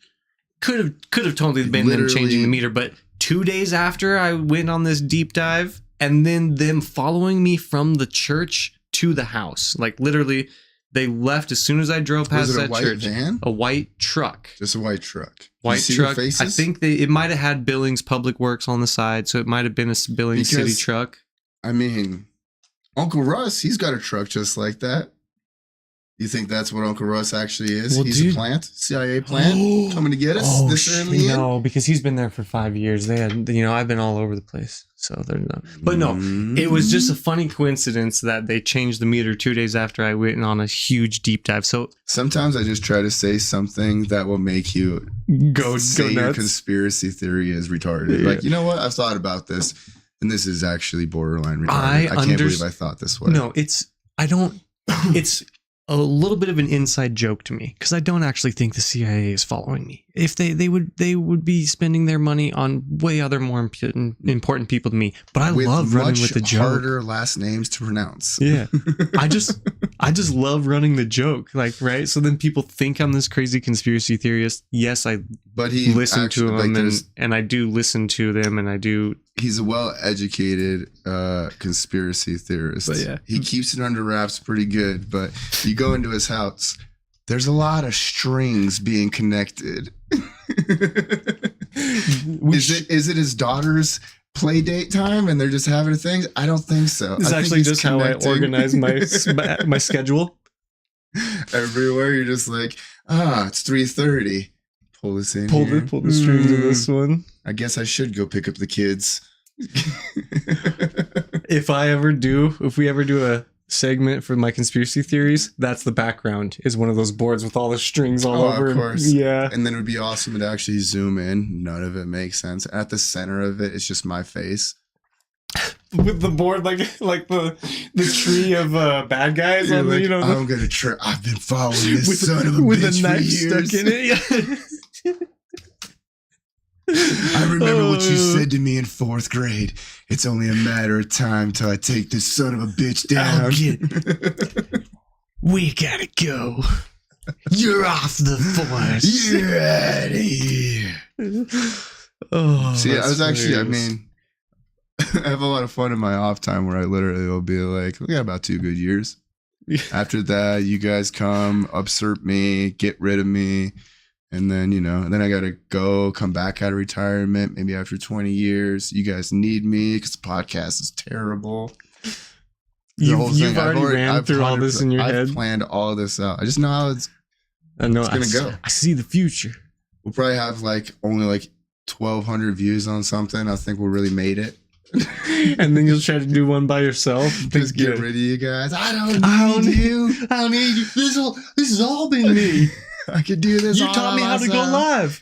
Speaker 2: could have totally been them changing the meter. But 2 days after I went on this deep dive, and then them following me from the church to the house. Like, literally, they left as soon as I drove past that church.
Speaker 1: Was it a white van?
Speaker 2: A white truck.
Speaker 1: Just a white truck.
Speaker 2: White truck. I think it might have had Billings Public Works on the side, so it might have been a Billings City truck.
Speaker 1: I mean, Uncle Russ, he's got a truck just like that. You think that's what Uncle Russ actually is? Well, he's a plant, CIA plant, coming to get us this early?
Speaker 2: No, because he's been there for 5 years. They had, I've been all over the place, so they're not. But no, it was just a funny coincidence that they changed the meter 2 days after I went on a huge deep dive. So
Speaker 1: sometimes I just try to say something that will make you
Speaker 2: go
Speaker 1: your conspiracy theory is retarded. Yeah. Like, you know what? I've thought about this, and this is actually borderline retarded. I can't believe I thought this way.
Speaker 2: No, I don't it's a little bit of an inside joke to me because I don't actually think the CIA is following me. If they would be spending their money on way other more important people than me. But I love running with the joke.
Speaker 1: Harder last names to pronounce.
Speaker 2: Yeah, I just love running the joke, like, right? So then people think I'm this crazy conspiracy theorist. Yes,
Speaker 1: but he
Speaker 2: listen to
Speaker 1: actually,
Speaker 2: them,
Speaker 1: like,
Speaker 2: and I do listen to them, and I do.
Speaker 1: He's a well-educated conspiracy theorist.
Speaker 2: But yeah,
Speaker 1: he keeps it under wraps pretty good. But you go into his house, there's a lot of strings being connected. Is it his daughter's play date time and they're just having things? I don't think so.
Speaker 2: It's actually just how I organize my schedule.
Speaker 1: Everywhere you're just like, it's 3:30. Pull this in.
Speaker 2: Pull the strings of this one.
Speaker 1: I guess I should go pick up the kids.
Speaker 2: If we ever do a segment for my conspiracy theories, that's the background, is one of those boards with all the strings all over.
Speaker 1: Of course.
Speaker 2: Yeah.
Speaker 1: And then it would be awesome to actually zoom in. None of it makes sense. At the center of it, it's just my face.
Speaker 2: With the board like the tree of bad guys.
Speaker 1: You're
Speaker 2: on
Speaker 1: like,
Speaker 2: the,
Speaker 1: I'm gonna try. I've been following this son of a
Speaker 2: with
Speaker 1: bitch
Speaker 2: a knife
Speaker 1: for years.
Speaker 2: stuck in it.
Speaker 1: I remember what you said to me in 4th grade. It's only a matter of time till I take this son of a bitch down.
Speaker 2: We gotta go. You're off the force.
Speaker 1: You're out of here. See, I was actually, I have a lot of fun in my off time where I literally will be like, we got about 2 good years. After that, you guys come, usurp me, get rid of me. And then, then I got to come back out of retirement, maybe after 20 years. You guys need me because the podcast is terrible.
Speaker 2: You've already ran through all this in your head.
Speaker 1: I've planned all of this out. I just know how it's going to go.
Speaker 2: I see the future.
Speaker 1: We'll probably have only 1,200 views on something. I think we really made it.
Speaker 2: And then you'll try to do one by yourself.
Speaker 1: Just get rid of you guys. I don't need you. This has all been me. I could do this.
Speaker 2: You taught me how to go live.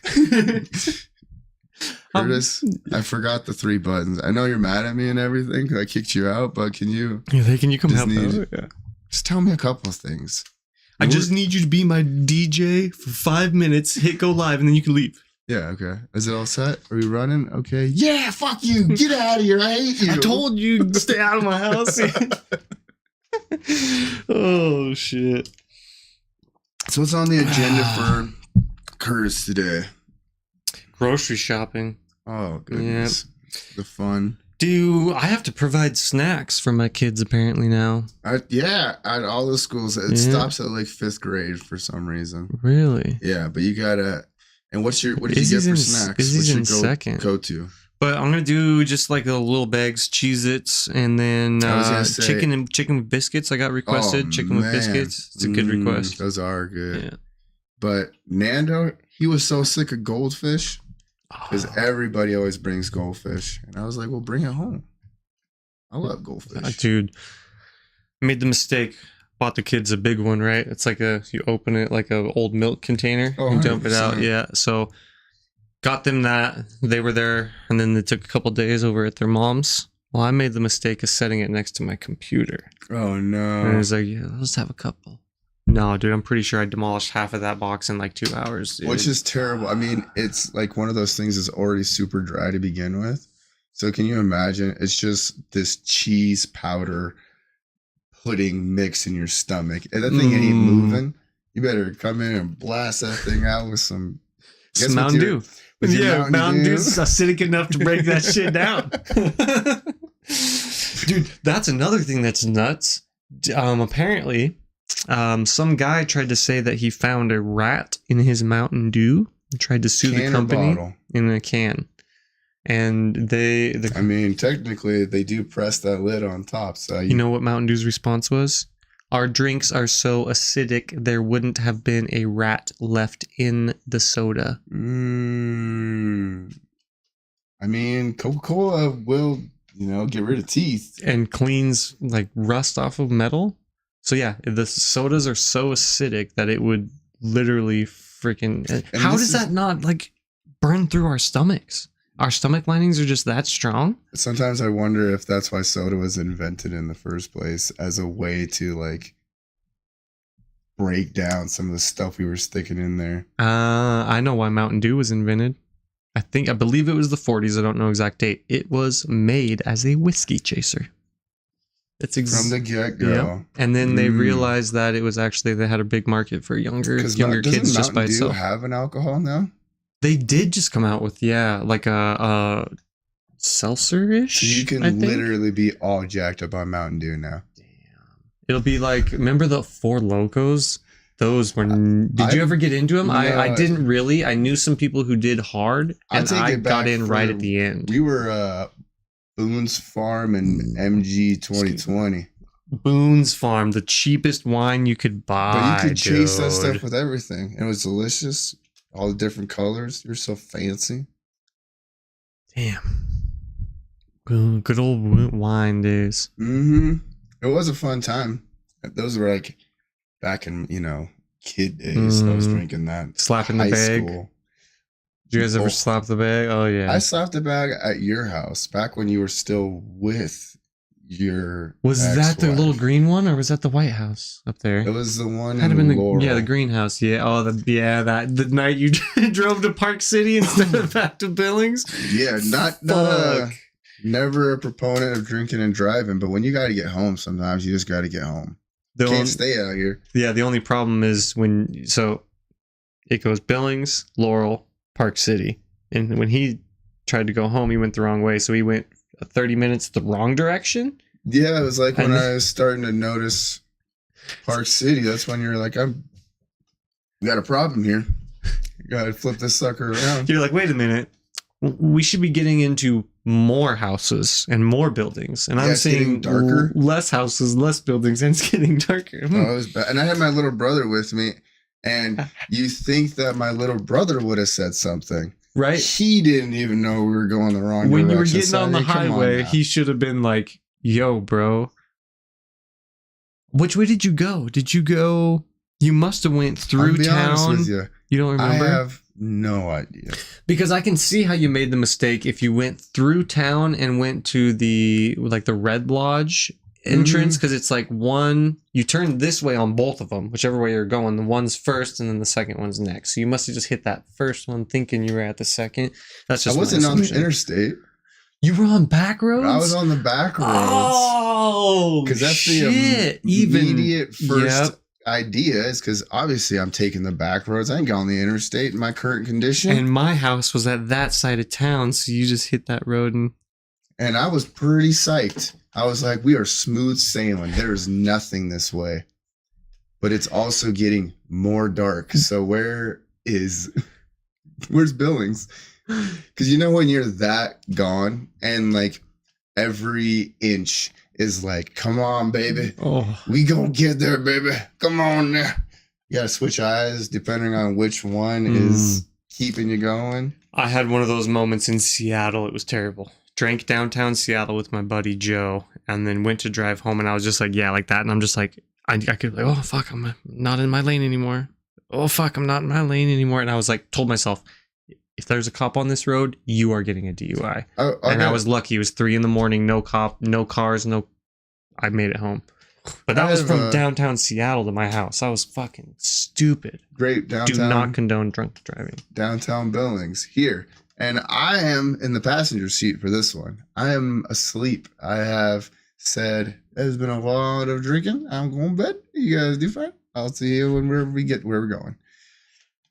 Speaker 1: Curtis, I forgot the 3 buttons. I know you're mad at me and everything because I kicked you out, but can you?
Speaker 2: Yeah, can you come help out? Yeah.
Speaker 1: Just tell me a couple of things.
Speaker 2: I just need you to be my DJ for 5 minutes, hit go live, and then you can leave.
Speaker 1: Yeah, okay. Is it all set? Are we running? Okay. Yeah, fuck you. Get out of here. I hate you.
Speaker 2: I told you to stay out of my house. Oh, shit.
Speaker 1: So what's on the agenda for Curtis today?
Speaker 2: Grocery shopping.
Speaker 1: Oh, goodness. Yep. The fun.
Speaker 2: I have to provide snacks for my kids apparently now.
Speaker 1: At all the schools. It stops at 5th grade for some reason.
Speaker 2: Really?
Speaker 1: Yeah, but you gotta. And what did you get for snacks?
Speaker 2: Izzy's in second.
Speaker 1: Go to.
Speaker 2: But I'm gonna do just the little bags, Cheez-Its, and then chicken with biscuits. I got requested chicken with biscuits. It's a good request.
Speaker 1: Those are good.
Speaker 2: Yeah.
Speaker 1: But Nando, he was so sick of goldfish because everybody always brings goldfish, and I was like, "Well, bring it home." I love goldfish,
Speaker 2: dude. I made the mistake. Bought the kids a big one, right? It's you open it like a old milk container and dump it out. Yeah. So got them that. They were there, and then they took a couple days over at their mom's. Well, I made the mistake of setting it next to my computer.
Speaker 1: Oh no!
Speaker 2: And I was like, "Yeah, let's have a couple." No, dude, I'm pretty sure I demolished half of that box in 2 hours. Dude.
Speaker 1: Which is terrible. I mean, it's one of those things that's already super dry to begin with. So can you imagine? It's just this cheese powder pudding mix in your stomach, and that thing ain't moving. You better come in and blast that thing out with some
Speaker 2: Mountain Dew.
Speaker 1: Yeah,
Speaker 2: Mountain Dew's acidic enough to break that shit down. Dude, that's another thing that's nuts. Apparently, some guy tried to say that he found a rat in his Mountain Dew and tried to sue the company in a can. And
Speaker 1: technically they do press that lid on top. So
Speaker 2: you know what Mountain Dew's response was? Our drinks are so acidic, there wouldn't have been a rat left in the soda.
Speaker 1: Coca-Cola will, get rid of teeth.
Speaker 2: And cleans rust off of metal. So yeah, the sodas are so acidic that it would literally freaking... How does that not burn through our stomachs? Our stomach linings are just that strong?
Speaker 1: Sometimes I wonder if that's why soda was invented in the first place, as a way to break down some of the stuff we were sticking in there.
Speaker 2: I know why Mountain Dew was invented. I believe it was the 40s. I don't know exact date. It was made as a whiskey chaser. It's
Speaker 1: From the get-go.
Speaker 2: Yeah. And then they realized that it was actually, they had a big market for younger kids just by
Speaker 1: Mountain Dew
Speaker 2: itself.
Speaker 1: have an alcohol now?
Speaker 2: They did just come out with, like a seltzer-ish.
Speaker 1: So you can literally be all jacked up on Mountain Dew now.
Speaker 2: Damn. It'll be like, remember the Four Locos? Those were. Did you ever get into them? No, I didn't really. I knew some people who did hard, and I got in right at the end.
Speaker 1: We were Boone's Farm and MG 2020.
Speaker 2: Boone's Farm, the cheapest wine you could buy.
Speaker 1: But you could chase that stuff with everything. It was delicious. All the different colors. You're so fancy.
Speaker 2: Damn. Good old wine days.
Speaker 1: Mm-hmm. It was a fun time. Those were like back in, kid days. I was drinking that.
Speaker 2: Slapping the bag. School. Did you guys ever slap the bag? Oh, yeah.
Speaker 1: I slapped the bag at your house back when you were still with your
Speaker 2: Was
Speaker 1: ex-wife.
Speaker 2: that the little green one, or was that the White House up there?
Speaker 1: It was the one in Laurel.
Speaker 2: Yeah, the greenhouse. Yeah. Oh, the night you drove to Park City instead of back to Billings.
Speaker 1: Yeah, never a proponent of drinking and driving, but when you got to get home, sometimes you just got to get home. Can't stay out here.
Speaker 2: Yeah, the only problem is it goes Billings, Laurel, Park City, and when he tried to go home, he went the wrong way, so he went 30 minutes the wrong direction.
Speaker 1: Yeah, it was like when I was starting to notice Park City. That's when you're like, we got a problem here. You got to flip this sucker around.
Speaker 2: You're like, wait a minute. We should be getting into more houses and more buildings. And I'm seeing darker, less houses, less buildings, and it's getting darker.
Speaker 1: Oh, it was bad. And I had my little brother with me. And you think that my little brother would have said something.
Speaker 2: Right.
Speaker 1: He didn't even know we were going the wrong direction.
Speaker 2: When you were getting on the highway, he should have been like, yo, bro. Which way did you go? You must have went through town.
Speaker 1: With you.
Speaker 2: You don't remember?
Speaker 1: I have no idea.
Speaker 2: Because I can see how you made the mistake if you went through town and went to the Red Lodge entrance, because it's like you turn this way on both of them, whichever way you're going. The one's first and then the second one's next. So you must have just hit that first one thinking you were at the second. That's just
Speaker 1: I wasn't on the interstate.
Speaker 2: You were on back roads?
Speaker 1: I was on the back roads.
Speaker 2: Oh,
Speaker 1: because that's the immediate first idea, is because obviously I'm taking the back roads. I ain't got on the interstate in my current condition.
Speaker 2: And my house was at that side of town, so you just hit that road
Speaker 1: and I was pretty psyched. I was like, we are smooth sailing. There is nothing this way. But it's also getting more dark. So where's Billings? Because when you're that gone and like every inch is like, come on, baby.
Speaker 2: Oh,
Speaker 1: we gonna get there, baby. Come on now. You gotta switch eyes depending on which one is keeping you going.
Speaker 2: I had one of those moments in Seattle. It was terrible. Drank downtown Seattle with my buddy Joe, and then went to drive home, and I was just like, yeah, like that. And I'm just like, I could like, oh, fuck, I'm not in my lane anymore. Oh, fuck, I'm not in my lane anymore. And I was like, told myself, if there's a cop on this road, you are getting a DUI. I was lucky. It was 3 a.m, no cop, no cars, I made it home. But that was from downtown Seattle to my house. I was fucking stupid.
Speaker 1: Great downtown.
Speaker 2: Do not condone drunk driving.
Speaker 1: Downtown Billings here. And I am in the passenger seat for this one. I am asleep. I have said, there's been a lot of drinking. I'm going to bed. You guys do fine. I'll see you whenever we get where we're going.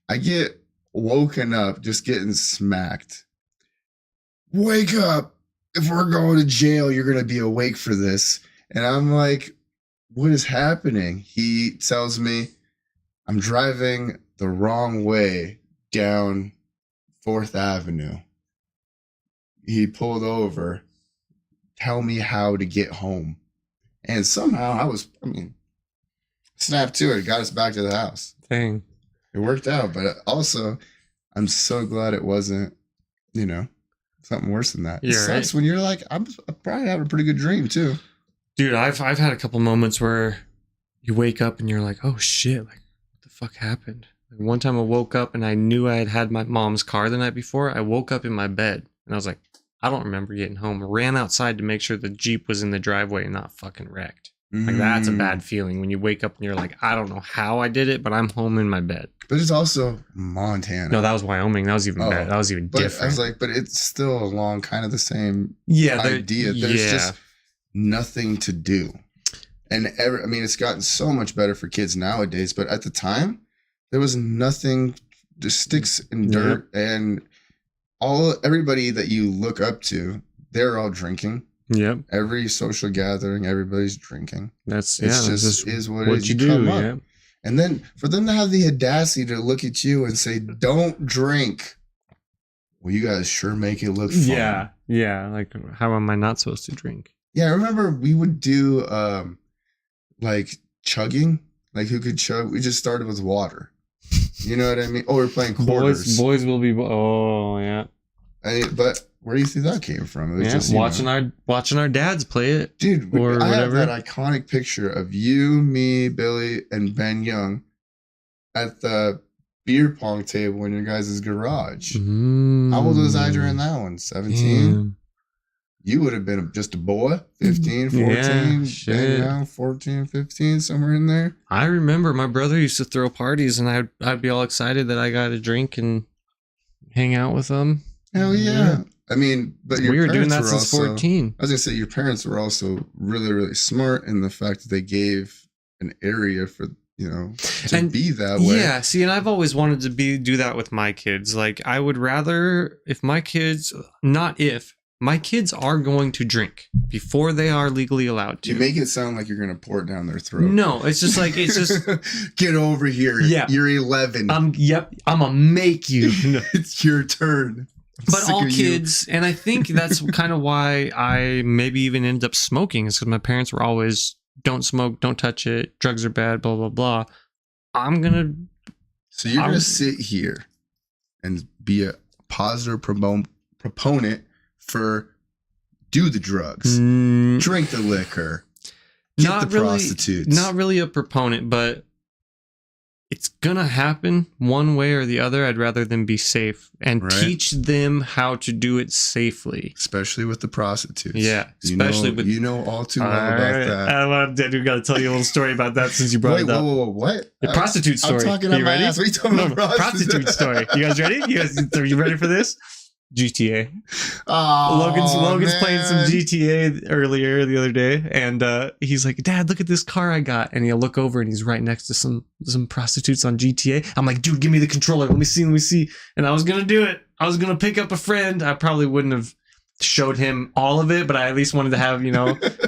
Speaker 1: I get woken up just getting smacked. Wake up. If we're going to jail, you're going to be awake for this. And I'm like, what is happening? He tells me I'm driving the wrong way down 4th Avenue. He pulled over, tell me how to get home. And somehow snapped to it, got us back to the house.
Speaker 2: Dang.
Speaker 1: It worked out, but also I'm so glad it wasn't, something worse than that. It sucks when you're like, I'm probably having a pretty good dream too.
Speaker 2: Dude, I've had a couple moments where you wake up and you're like, oh shit, like what the fuck happened? One time I woke up and I knew I had my mom's car the night before. I woke up in my bed and I was like, I don't remember getting home. Ran outside to make sure the Jeep was in the driveway and not fucking wrecked. Like that's a bad feeling when you wake up and you're like, I don't know how I did it, but I'm home in my bed.
Speaker 1: But it's also Montana.
Speaker 2: No, that was Wyoming. That was even bad. That was even different.
Speaker 1: I was like, but it's still along kind of the same idea. There's just nothing to do. And I mean, it's gotten so much better for kids nowadays, but at the time, there was nothing, just sticks and dirt, and everybody that you look up to, they're all drinking.
Speaker 2: Yep.
Speaker 1: Every social gathering, everybody's drinking.
Speaker 2: It's
Speaker 1: just is what it is. You do. Yeah. And then for them to have the audacity to look at you and say, "Don't drink." Well, you guys sure make it look fun.
Speaker 2: Yeah. Like, how am I not supposed to drink?
Speaker 1: Yeah, I remember we would do like chugging, like who could chug. We just started with water. You know what I mean? Oh, we're playing quarters.
Speaker 2: Boys will be. Oh, yeah.
Speaker 1: But where do you think that came from? It was just
Speaker 2: watching our dads play it,
Speaker 1: dude.
Speaker 2: Or
Speaker 1: I
Speaker 2: whatever.
Speaker 1: have that iconic picture of you, me, Billy, and Ben Young at the beer pong table in your guys' garage. How old was I during that one? 17.
Speaker 2: Yeah.
Speaker 1: You would have been just a boy, 15, 14, Ben Young, 14, 15, somewhere in there.
Speaker 2: I remember my brother used to throw parties, and I'd be all excited that I got a drink and hang out with them.
Speaker 1: Hell yeah. I mean, but
Speaker 2: we were doing that since 14.
Speaker 1: I was going to say, your parents were also really, really smart in the fact that they gave an area for, to be that way.
Speaker 2: Yeah, see, and I've always wanted to do that with my kids. Like, I would rather, my kids are going to drink before they are legally allowed to.
Speaker 1: You make it sound like you're going to pour it down their throat.
Speaker 2: No, it's just
Speaker 1: get over here. Yeah. You're 11.
Speaker 2: I'm going to make you.
Speaker 1: It's your turn.
Speaker 2: But all kids, and I think that's kind of why I maybe even ended up smoking, is because my parents were always, don't smoke, don't touch it, drugs are bad, blah, blah, blah.
Speaker 1: So you're going to sit here and be a positive proponent for do the drugs, drink the liquor, get the prostitutes.
Speaker 2: Not really a proponent, but it's gonna happen one way or the other. I'd rather them be safe and teach them how to do it safely,
Speaker 1: especially with the prostitutes.
Speaker 2: Yeah,
Speaker 1: especially with all too well about that.
Speaker 2: I love that. We got to tell you a little story about that since you brought it up.
Speaker 1: Whoa, what?
Speaker 2: The prostitute story.
Speaker 1: I'm talking about my ass. What are you talking about?
Speaker 2: Prostitute story. You guys ready? Are you ready for this? GTA.
Speaker 1: Oh,
Speaker 2: Logan's playing some GTA earlier the other day, and he's like, "Dad, look at this car I got." And he'll look over, and he's right next to some prostitutes on GTA. I'm like, "Dude, give me the controller. Let me see." And I was gonna do it. I was gonna pick up a friend. I probably wouldn't have showed him all of it, but I at least wanted to have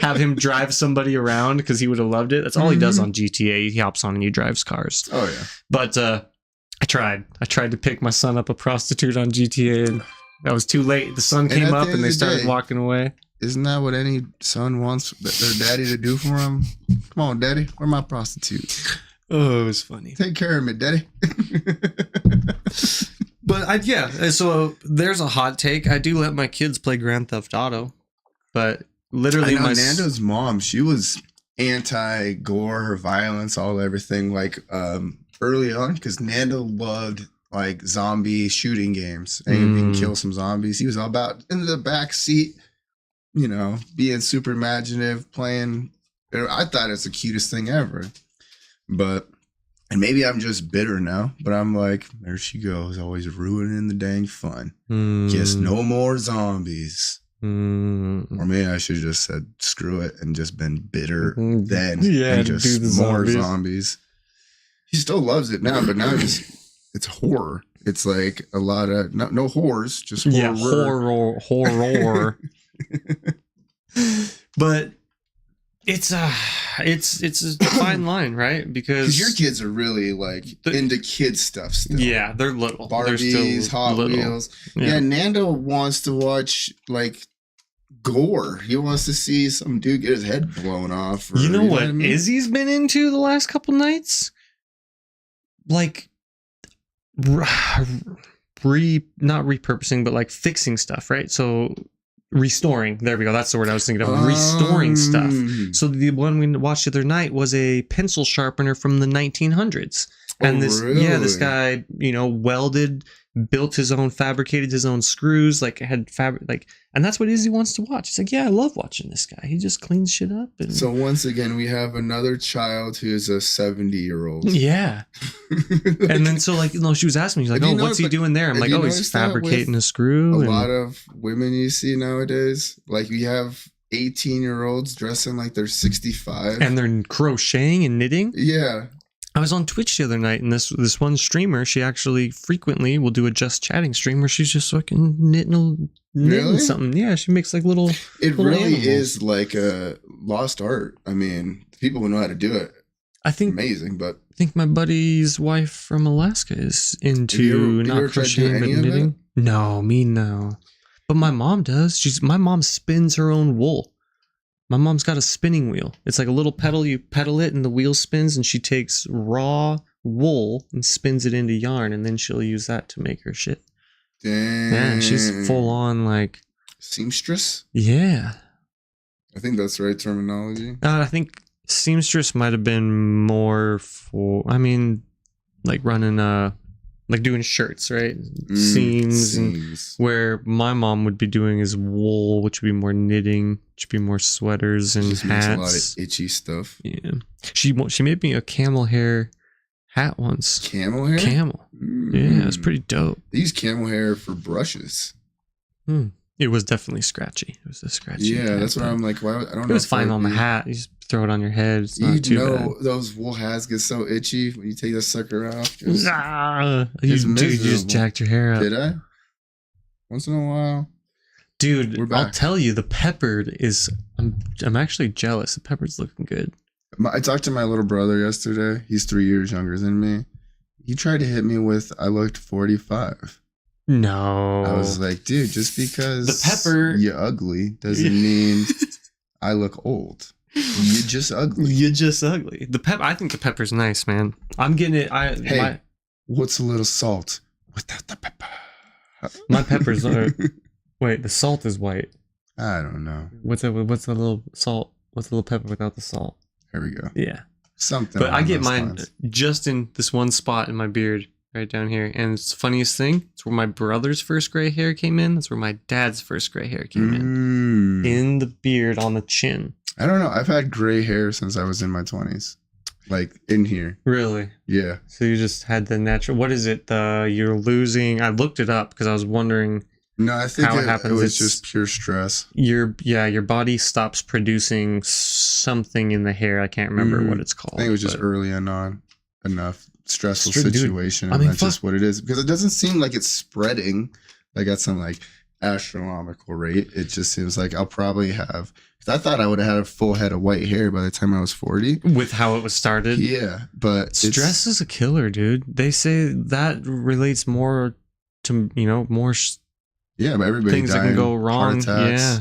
Speaker 2: have him drive somebody around, because he would have loved it. That's all he does on GTA. He hops on and he drives cars.
Speaker 1: Oh yeah.
Speaker 2: But I tried to pick my son up a prostitute on GTA, and that was too late. The sun came up and they started walking away.
Speaker 1: Isn't that what any son wants their daddy to do for him? Come on, daddy. Where's my prostitute?
Speaker 2: Oh, it was funny.
Speaker 1: Take care of me, daddy.
Speaker 2: But so there's a hot take. I do let my kids play Grand Theft Auto, but literally
Speaker 1: Nando's mom, she was anti-gore, violence, everything like early on, because Nando loved like zombie shooting games, and you can kill some zombies. He was all about in the back seat, being super imaginative, playing. I thought it's the cutest thing ever. And maybe I'm just bitter now, but I'm like, there she goes, always ruining the dang fun. Guess no more zombies. Or maybe I should have just said screw it and just been bitter then. Yeah, and just more zombies. He still loves it now, but now it's horror. It's like a lot of no horrors, just horror.
Speaker 2: Horror. But it's a fine line, right? Because
Speaker 1: your kids are really like into kid stuff still.
Speaker 2: Yeah, they're little.
Speaker 1: Barbies, Hot Wheels. Yeah, Nando wants to watch like gore. He wants to see some dude get his head blown off.
Speaker 2: You know what Izzy's been into the last couple nights? Like not repurposing, but like fixing stuff, right? So restoring. There we go. That's the word I was thinking of. Restoring stuff. So the one we watched the other night was a pencil sharpener from the 1900s. And
Speaker 1: Oh,
Speaker 2: this
Speaker 1: really?
Speaker 2: guy, built his own, fabricated his own screws, like had fabric, like, and that's what Izzy wants to watch. He's like, yeah, I love watching this guy. He just cleans shit up. And
Speaker 1: So once again, we have another child who is a 70-year-old.
Speaker 2: yeah. And then so she was asking me, she's like,
Speaker 1: Have you
Speaker 2: oh, what's he
Speaker 1: noticed-
Speaker 2: doing there? I'm
Speaker 1: have
Speaker 2: like,
Speaker 1: you
Speaker 2: oh, he's
Speaker 1: noticed that with
Speaker 2: fabricating a screw.
Speaker 1: a lot of women you see nowadays, like we have 18-year-olds dressing like they're 65.
Speaker 2: And they're crocheting and knitting.
Speaker 1: Yeah.
Speaker 2: I was on Twitch the other night, and this one streamer, she actually frequently will do a just chatting stream where she's just fucking knitting
Speaker 1: Really?
Speaker 2: something. Yeah, she makes like little.
Speaker 1: It
Speaker 2: little
Speaker 1: really
Speaker 2: animals.
Speaker 1: is like a lost art. I mean, people who know how to do it,
Speaker 2: I think
Speaker 1: amazing, but
Speaker 2: my buddy's wife from Alaska is into
Speaker 1: you
Speaker 2: not
Speaker 1: ever tried to do
Speaker 2: crocheting but
Speaker 1: any of it?
Speaker 2: knitting. No, me no. But my mom does. My mom spins her own wool. My mom's got a spinning wheel. It's like a little pedal. You pedal it and the wheel spins, and she takes raw wool and spins it into yarn, and then she'll use that to make her shit.
Speaker 1: Dang.
Speaker 2: Yeah, and she's full on like,
Speaker 1: seamstress.
Speaker 2: yeah.
Speaker 1: I think that's the right terminology.
Speaker 2: I think seamstress might have been more for, like running like doing shirts, right? Seams. And where my mom would be doing is wool, which would be more knitting, which would be more sweaters and
Speaker 1: Just makes
Speaker 2: hats.
Speaker 1: a lot of itchy stuff.
Speaker 2: Yeah, she made me a camel hair hat once.
Speaker 1: Camel hair.
Speaker 2: Camel. Yeah, it was pretty dope.
Speaker 1: They use camel hair for brushes.
Speaker 2: It was definitely scratchy. It was a scratchy.
Speaker 1: Yeah,
Speaker 2: hat,
Speaker 1: that's what
Speaker 2: but
Speaker 1: I'm like. Why? I don't know.
Speaker 2: It was
Speaker 1: if
Speaker 2: fine
Speaker 1: that
Speaker 2: on
Speaker 1: would
Speaker 2: the
Speaker 1: be-
Speaker 2: hat. You just throw it on your head. It's
Speaker 1: You
Speaker 2: not too
Speaker 1: know, those wool hats get so itchy when you take that sucker off. 'cause-
Speaker 2: bad.
Speaker 1: It's
Speaker 2: You just
Speaker 1: miserable.
Speaker 2: jacked your hair up.
Speaker 1: Did I? Once in a while.
Speaker 2: Dude,
Speaker 1: We're
Speaker 2: I'll
Speaker 1: back.
Speaker 2: tell you, the peppered is. I'm actually jealous. The peppered's looking good.
Speaker 1: I talked to my little brother yesterday. He's 3 years younger than me. He tried to hit me with, I looked 45.
Speaker 2: No,
Speaker 1: I was like, dude, just because
Speaker 2: The pepper-
Speaker 1: you're ugly doesn't mean I look old. You're just ugly.
Speaker 2: you're just ugly. I think the pepper's nice, man. I'm getting it.
Speaker 1: Hey. What's a little salt without the pepper?
Speaker 2: My peppers are. Wait, the salt is white.
Speaker 1: I don't know.
Speaker 2: What's the little salt? What's the little pepper without the salt?
Speaker 1: Here we go.
Speaker 2: Yeah.
Speaker 1: Something.
Speaker 2: But I
Speaker 1: along
Speaker 2: get
Speaker 1: those
Speaker 2: mine
Speaker 1: lines.
Speaker 2: just in this one spot in my beard right down here. And it's the funniest thing. It's where my brother's first gray hair came in. That's where my dad's first gray hair came in. In the beard on the chin.
Speaker 1: I don't know. I've had gray hair since I was in my 20s. Like in here.
Speaker 2: Really?
Speaker 1: Yeah.
Speaker 2: So you just had the natural. What is it? You're losing. I looked it up because I was wondering.
Speaker 1: No, I think
Speaker 2: How it
Speaker 1: it
Speaker 2: happens,
Speaker 1: was
Speaker 2: it's-
Speaker 1: just pure stress.
Speaker 2: Your body stops producing something in the hair. I can't remember what it's called.
Speaker 1: I think it was just
Speaker 2: but-
Speaker 1: early and on enough stressful
Speaker 2: Dude,
Speaker 1: situation.
Speaker 2: I
Speaker 1: And
Speaker 2: mean,
Speaker 1: that's just what it is. Because it doesn't seem like it's spreading like at some like astronomical rate. It just seems like I'll probably have. 'Cause I thought I would have had a full head of white hair by the time I was 40.
Speaker 2: with how it was started.
Speaker 1: Yeah, but
Speaker 2: Stress is a killer, dude. They say that relates more to
Speaker 1: yeah, but everybody
Speaker 2: things that can
Speaker 1: dying,
Speaker 2: go wrong.
Speaker 1: heart attacks.
Speaker 2: Yeah,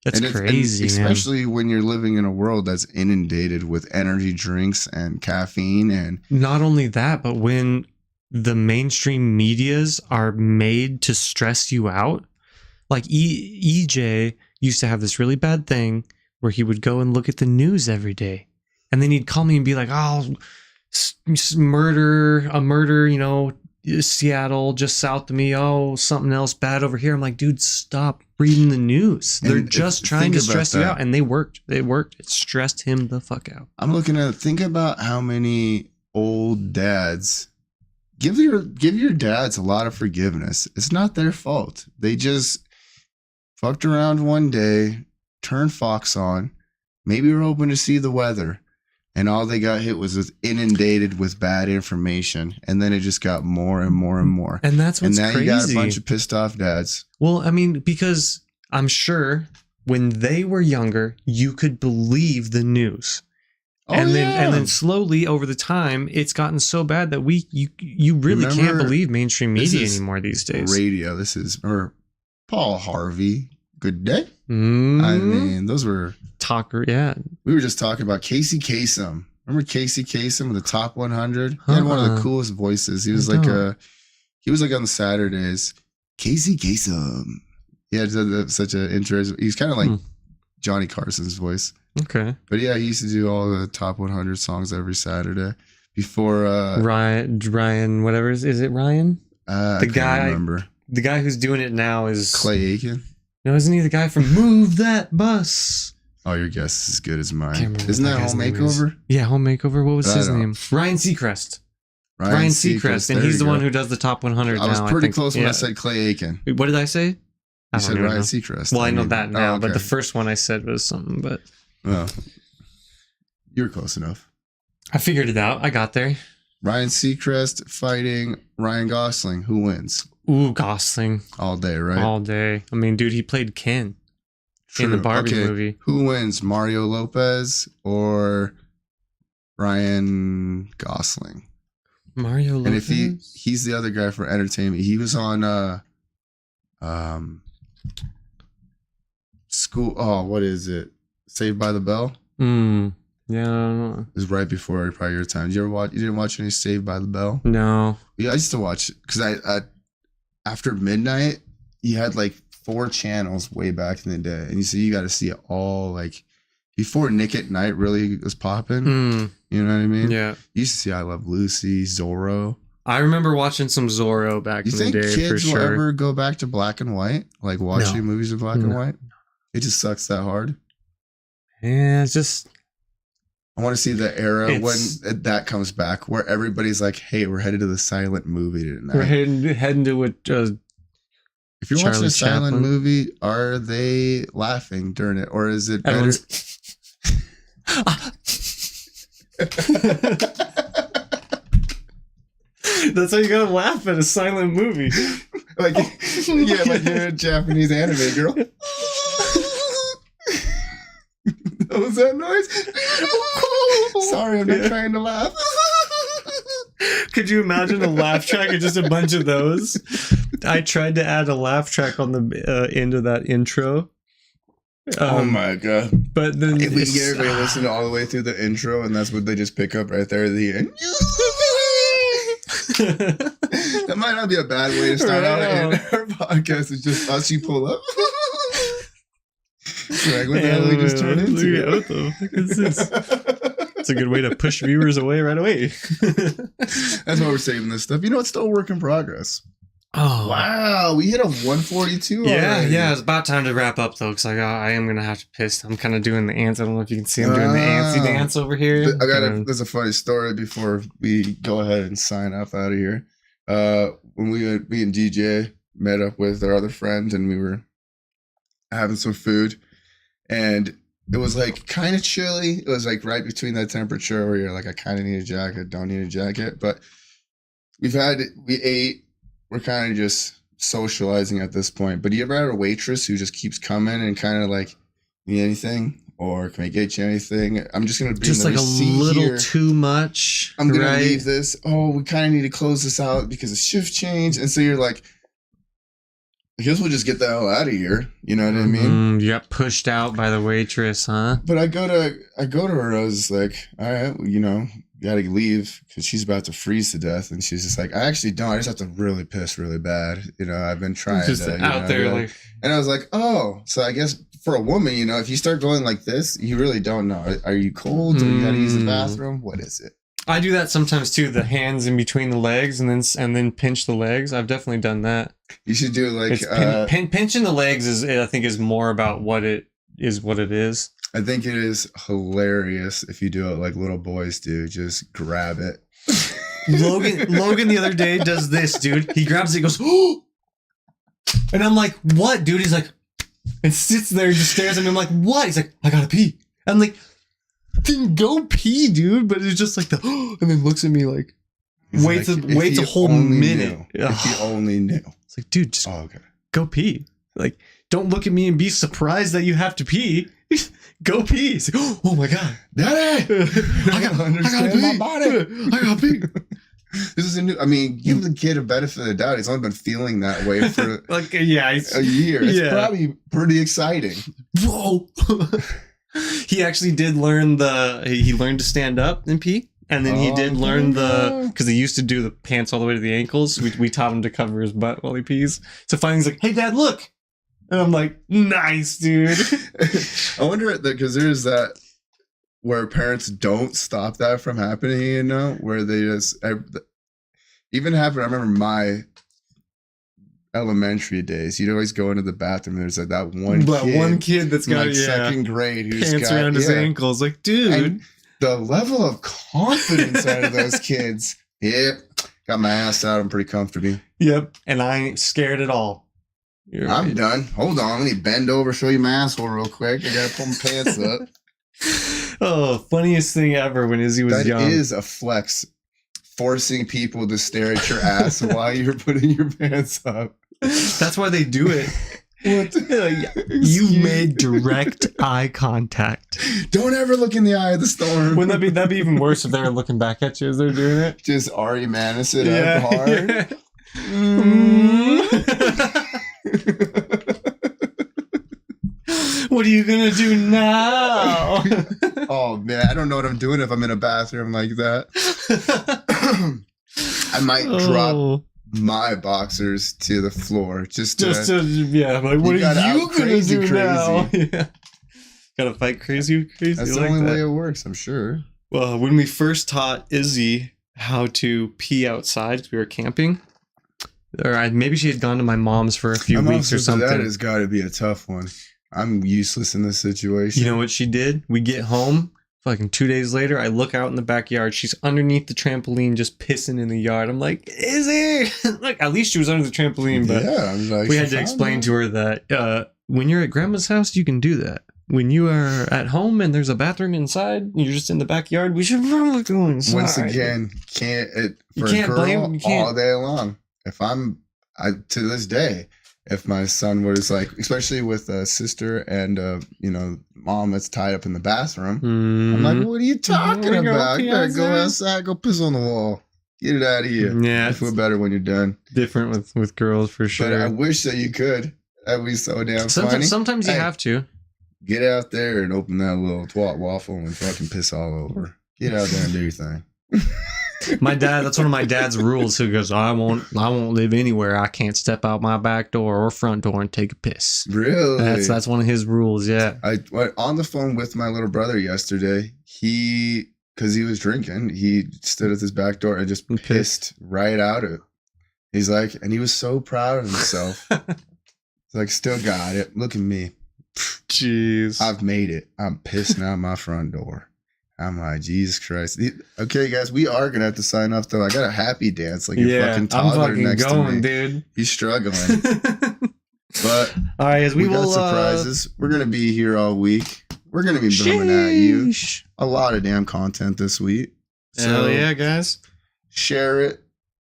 Speaker 2: that's
Speaker 1: And
Speaker 2: crazy, man.
Speaker 1: especially when you're living in a world that's inundated with energy drinks and caffeine and
Speaker 2: Not only that, but when the mainstream medias are made to stress you out, like EJ used to have this really bad thing where he would go and look at the news every day, and then he'd call me and be like, "Oh, murder, Seattle just south of me. Oh, something else bad over here." I'm like, dude, stop reading the news. They're
Speaker 1: And
Speaker 2: just
Speaker 1: think
Speaker 2: trying to
Speaker 1: about
Speaker 2: stress you
Speaker 1: that.
Speaker 2: out, and they worked. It stressed him the fuck out.
Speaker 1: I'm looking at think about how many old dads give your dads a lot of forgiveness. It's not their fault. They just fucked around one day, turned Fox on, maybe were hoping to see the weather, and all they got hit was inundated with bad information, and then it just got more and more and more.
Speaker 2: And that's
Speaker 1: And
Speaker 2: what's
Speaker 1: now
Speaker 2: crazy.
Speaker 1: you got a bunch of pissed off dads.
Speaker 2: Well, I mean, because I'm sure when they were younger, you could believe the news. and then slowly over the time, it's gotten so bad that you really can't
Speaker 1: Remember,
Speaker 2: believe mainstream media
Speaker 1: this is
Speaker 2: anymore these days.
Speaker 1: radio. This is or Paul Harvey. Good day.
Speaker 2: Mm,
Speaker 1: I mean, those were.
Speaker 2: talker, yeah.
Speaker 1: We were just talking about Casey Kasem. Remember Casey Kasem with the top 100? He had one of the coolest voices. He was he was like on the Saturdays. Casey Kasem. He had such an interest. He's kind of like Johnny Carson's voice.
Speaker 2: Okay.
Speaker 1: But yeah, he used to do all the top 100 songs every Saturday. before
Speaker 2: Ryan, whatever is it Ryan?
Speaker 1: I
Speaker 2: The
Speaker 1: can't
Speaker 2: guy-
Speaker 1: remember.
Speaker 2: The guy who's doing it now is
Speaker 1: Clay Aiken.
Speaker 2: No, isn't he the guy from Move That Bus?
Speaker 1: Oh, your guess is as good as
Speaker 2: Can't
Speaker 1: mine.
Speaker 2: remember
Speaker 1: Isn't
Speaker 2: what
Speaker 1: that
Speaker 2: that guy's
Speaker 1: Home
Speaker 2: name is.
Speaker 1: Makeover?
Speaker 2: Yeah, Home Makeover. What was
Speaker 1: I
Speaker 2: his
Speaker 1: don't-
Speaker 2: name? Ryan Seacrest.
Speaker 1: Ryan
Speaker 2: Ryan Seacrest, and
Speaker 1: there
Speaker 2: he's
Speaker 1: you
Speaker 2: the
Speaker 1: go.
Speaker 2: one who does the top 100
Speaker 1: I was
Speaker 2: now.
Speaker 1: pretty
Speaker 2: think.
Speaker 1: close when
Speaker 2: Yeah.
Speaker 1: I said Clay Aiken.
Speaker 2: Wait, what did I say? I
Speaker 1: You said
Speaker 2: don't even
Speaker 1: Ryan
Speaker 2: know.
Speaker 1: Seacrest.
Speaker 2: Well, I know
Speaker 1: mean-
Speaker 2: that now,
Speaker 1: oh,
Speaker 2: but the
Speaker 1: okay.
Speaker 2: first one I said was something, but
Speaker 1: Well, you were close enough.
Speaker 2: I figured it out. I got there.
Speaker 1: Ryan Seacrest fighting Ryan Gosling. Who wins?
Speaker 2: Ooh, Gosling.
Speaker 1: All day, right?
Speaker 2: All day. I mean, dude, he played Ken in the
Speaker 1: True.
Speaker 2: Barbie
Speaker 1: Okay,
Speaker 2: movie.
Speaker 1: Who wins? Mario Lopez or Ryan Gosling?
Speaker 2: Mario Lopez.
Speaker 1: And if he's the other guy for entertainment. He was on school. Oh, what is it? Saved by the Bell.
Speaker 2: Yeah, I don't know.
Speaker 1: It was right before probably your time. Did you ever watch? You didn't watch any Saved by the Bell?
Speaker 2: No.
Speaker 1: Yeah, I used to watch it because I after midnight you had like 4 channels way back in the day, and you got to see it all like before Nick at Night really was popping. You know what I mean?
Speaker 2: Yeah.
Speaker 1: You used to see I Love Lucy, Zorro.
Speaker 2: I remember watching some Zorro back
Speaker 1: You
Speaker 2: in the
Speaker 1: think
Speaker 2: day for
Speaker 1: kids will
Speaker 2: sure.
Speaker 1: ever go back to black and white, like watching
Speaker 2: No.
Speaker 1: movies in black and
Speaker 2: No.
Speaker 1: white? It just sucks that hard.
Speaker 2: Yeah, it's just
Speaker 1: I want to see the era
Speaker 2: It's-
Speaker 1: when that comes back, where everybody's like, "Hey, we're headed to the silent movie tonight."
Speaker 2: we're heading to it.
Speaker 1: If you're watching
Speaker 2: Charlie
Speaker 1: a silent
Speaker 2: Chaplin.
Speaker 1: movie, are they laughing during it, or is it better?
Speaker 2: Everyone's. That's how you gotta laugh at a silent movie.
Speaker 1: Like, yeah, like you're a Japanese anime girl. What was that noise? Sorry, I'm not
Speaker 2: Yeah.
Speaker 1: trying to laugh.
Speaker 2: Could you imagine a laugh track or just a bunch of those? I tried to add a laugh track on the end of that intro.
Speaker 1: Oh my god!
Speaker 2: But then
Speaker 1: If we
Speaker 2: it's-
Speaker 1: can get everybody listening all the way through the intro, and that's what they just pick up right there at the end. That might not be a bad way to start out
Speaker 2: Right.
Speaker 1: our podcast. It's just us. You pull up. Like, what the hell did we just turn into?
Speaker 2: Yeah, what the fuck is this? It's a good way to push viewers away right away.
Speaker 1: That's why we're saving this stuff. You know, it's still a work in progress.
Speaker 2: Oh
Speaker 1: Wow, we hit a 142.
Speaker 2: Yeah,
Speaker 1: already.
Speaker 2: yeah. It's about time to wrap up though, because I am gonna have to piss. I'm kind of doing the ants. I don't know if you can see. I'm doing the antsy dance over here.
Speaker 1: There's a funny story before we go ahead and sign off out of here. When me and DJ met up with our other friend, and we were having some food, and it was like kind of chilly. It was like right between that temperature where you're like, I kind of need a jacket, don't need a jacket. But we ate. We're kind of just socializing at this point. But you ever had a waitress who just keeps coming and kind of like, need anything? Or can I get you anything? I'm just going to be
Speaker 2: Just
Speaker 1: in the
Speaker 2: like a
Speaker 1: receipt
Speaker 2: little
Speaker 1: here.
Speaker 2: too much.
Speaker 1: I'm going
Speaker 2: right?
Speaker 1: to leave this. Oh, we kind of need to close this out because of shift change. And so you're like, I guess we'll just get the hell out of here. You know what I mean?
Speaker 2: You got pushed out by the waitress, huh?
Speaker 1: But I go to her. I was like, all right, well, you know, got to leave because she's about to freeze to death. And she's just like, I actually don't. I just have to really piss really bad. You know, I've been trying
Speaker 2: Just
Speaker 1: to. you
Speaker 2: out
Speaker 1: know,
Speaker 2: there,
Speaker 1: yeah.
Speaker 2: like
Speaker 1: And I was like, oh, so I guess for a woman, you know, if you start going like this, you really don't know. Are you cold? Or you got to use the bathroom? What is it?
Speaker 2: I do that sometimes too. The hands in between the legs, and then pinch the legs. I've definitely done that.
Speaker 1: You should do like,
Speaker 2: It's pinching the legs is I think is more about what it is.
Speaker 1: I think it is hilarious if you do it like little boys do. Just grab it.
Speaker 2: Logan the other day does this, dude. He grabs it, goes, oh, and I'm like, what, dude? He's like, and sits there and just stares at me. I'm like, what? He's like, I gotta pee. I'm like, then go pee, dude. But it's just like the, and then looks at me like,
Speaker 1: He's
Speaker 2: waits
Speaker 1: like, if
Speaker 2: a
Speaker 1: you
Speaker 2: whole
Speaker 1: only
Speaker 2: minute.
Speaker 1: knew. If you only knew.
Speaker 2: It's like, dude, just
Speaker 1: Oh, okay.
Speaker 2: go pee. Like, don't look at me and be surprised that you have to pee. Go pee. He's like, oh my god,
Speaker 1: Daddy!
Speaker 2: I gotta pee.
Speaker 1: my body.
Speaker 2: I gotta pee.
Speaker 1: This is a new, I mean, give the kid a benefit of the doubt. He's only been feeling that way for
Speaker 2: Like, yeah,
Speaker 1: a year. It's
Speaker 2: Yeah.
Speaker 1: probably pretty exciting.
Speaker 2: whoa. He actually did learn he learned to stand up and pee. And then he did
Speaker 1: Oh,
Speaker 2: learn
Speaker 1: yeah.
Speaker 2: because he used to do the pants all the way to the ankles. We taught him to cover his butt while he pees. So finally he's like, hey dad, look. And I'm like, nice, dude.
Speaker 1: I wonder because there's that where parents don't stop that from happening, you know, where they just even happened. I remember my elementary days. You'd always go into the bathroom. There's like that one kid
Speaker 2: that's
Speaker 1: in like second grade who's
Speaker 2: pants
Speaker 1: got
Speaker 2: around his ankles. Like, dude,
Speaker 1: and the level of confidence out of those kids. Yep, got my ass out. I'm pretty comfortable.
Speaker 2: Yep, and I ain't scared at all.
Speaker 1: I'm done. Hold on, let me bend over, show you my asshole real quick. I gotta pull my pants up.
Speaker 2: Oh, funniest thing ever when Izzy was young.
Speaker 1: That is a flex, forcing people to stare at your ass while you're putting your pants up.
Speaker 2: That's why they do it.
Speaker 1: What?
Speaker 2: You made direct eye contact.
Speaker 1: Don't ever look in the eye of the storm.
Speaker 2: Wouldn't that'd be even worse if they were looking back at you as they're doing it?
Speaker 1: Just Ari Manis it up hard.
Speaker 2: Yeah. What are you gonna do now?
Speaker 1: Oh man, I don't know what I'm doing if I'm in a bathroom like that. I might drop my boxers to the floor just to
Speaker 2: yeah. Like, what are you gonna do now? Yeah. Gotta fight crazy.
Speaker 1: That's the only way it works, I'm sure.
Speaker 2: Well, when we first taught Izzy how to pee outside, because we were camping, or maybe she had gone to my mom's for a few weeks or something.
Speaker 1: That has got to be a tough one. I'm useless in this situation.
Speaker 2: You know what she did? We get home, fucking 2 days later, I look out in the backyard. She's underneath the trampoline, just pissing in the yard. I'm like, Izzy! Like, at least she was under the trampoline, but
Speaker 1: yeah, I'm like,
Speaker 2: we had to explain to her that when you're at grandma's house, you can do that. When you are at home and there's a bathroom inside, you're just in the backyard, we should probably go inside.
Speaker 1: Once again, for a girl all day long. If to this day, if my son was like, especially with a sister and mom that's tied up in the bathroom, I'm like, what are you talking about? You better go outside, go piss on the wall. Get it out of here.
Speaker 2: Yeah,
Speaker 1: I feel better when you're done.
Speaker 2: Different with girls for sure.
Speaker 1: But I wish that you could. That'd be so damn funny.
Speaker 2: Sometimes you have to.
Speaker 1: Get out there and open that little twat waffle and fucking piss all over. Get out there and do your thing.
Speaker 2: That's one of my dad's rules. He goes, I won't live anywhere I can't step out my back door or front door and take a piss.
Speaker 1: Really?
Speaker 2: That's one of his rules. Yeah.
Speaker 1: I went on the phone with my little brother yesterday. Because he was drinking, he stood at his back door and just pissed right out of it. He's like, and he was so proud of himself. He's like, still got it. Look at me.
Speaker 2: Jeez.
Speaker 1: I've made it. I'm pissing out my front door. I'm like, Jesus Christ. Okay, guys, we are going to have to sign off, though. I got a happy dance like your fucking toddler next to me.
Speaker 2: Dude.
Speaker 1: He's struggling. But
Speaker 2: all right, we got
Speaker 1: surprises. We're going to be here all week. We're going to be booming at you. A lot of damn content this week.
Speaker 2: So hell yeah, guys.
Speaker 1: Share it.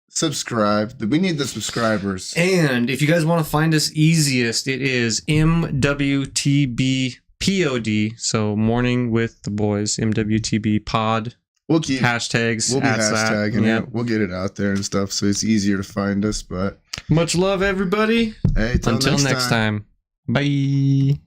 Speaker 1: Subscribe. We need the subscribers.
Speaker 2: And if you guys want to find us easiest, it is MWTBPOD. So Morning with the Boys, MWTB Pod.
Speaker 1: We'll keep
Speaker 2: hashtags.
Speaker 1: We'll be hashtagging it. We'll get it out there and stuff, so it's easier to find us. But
Speaker 2: much love, everybody.
Speaker 1: Hey, until next time.
Speaker 2: Bye.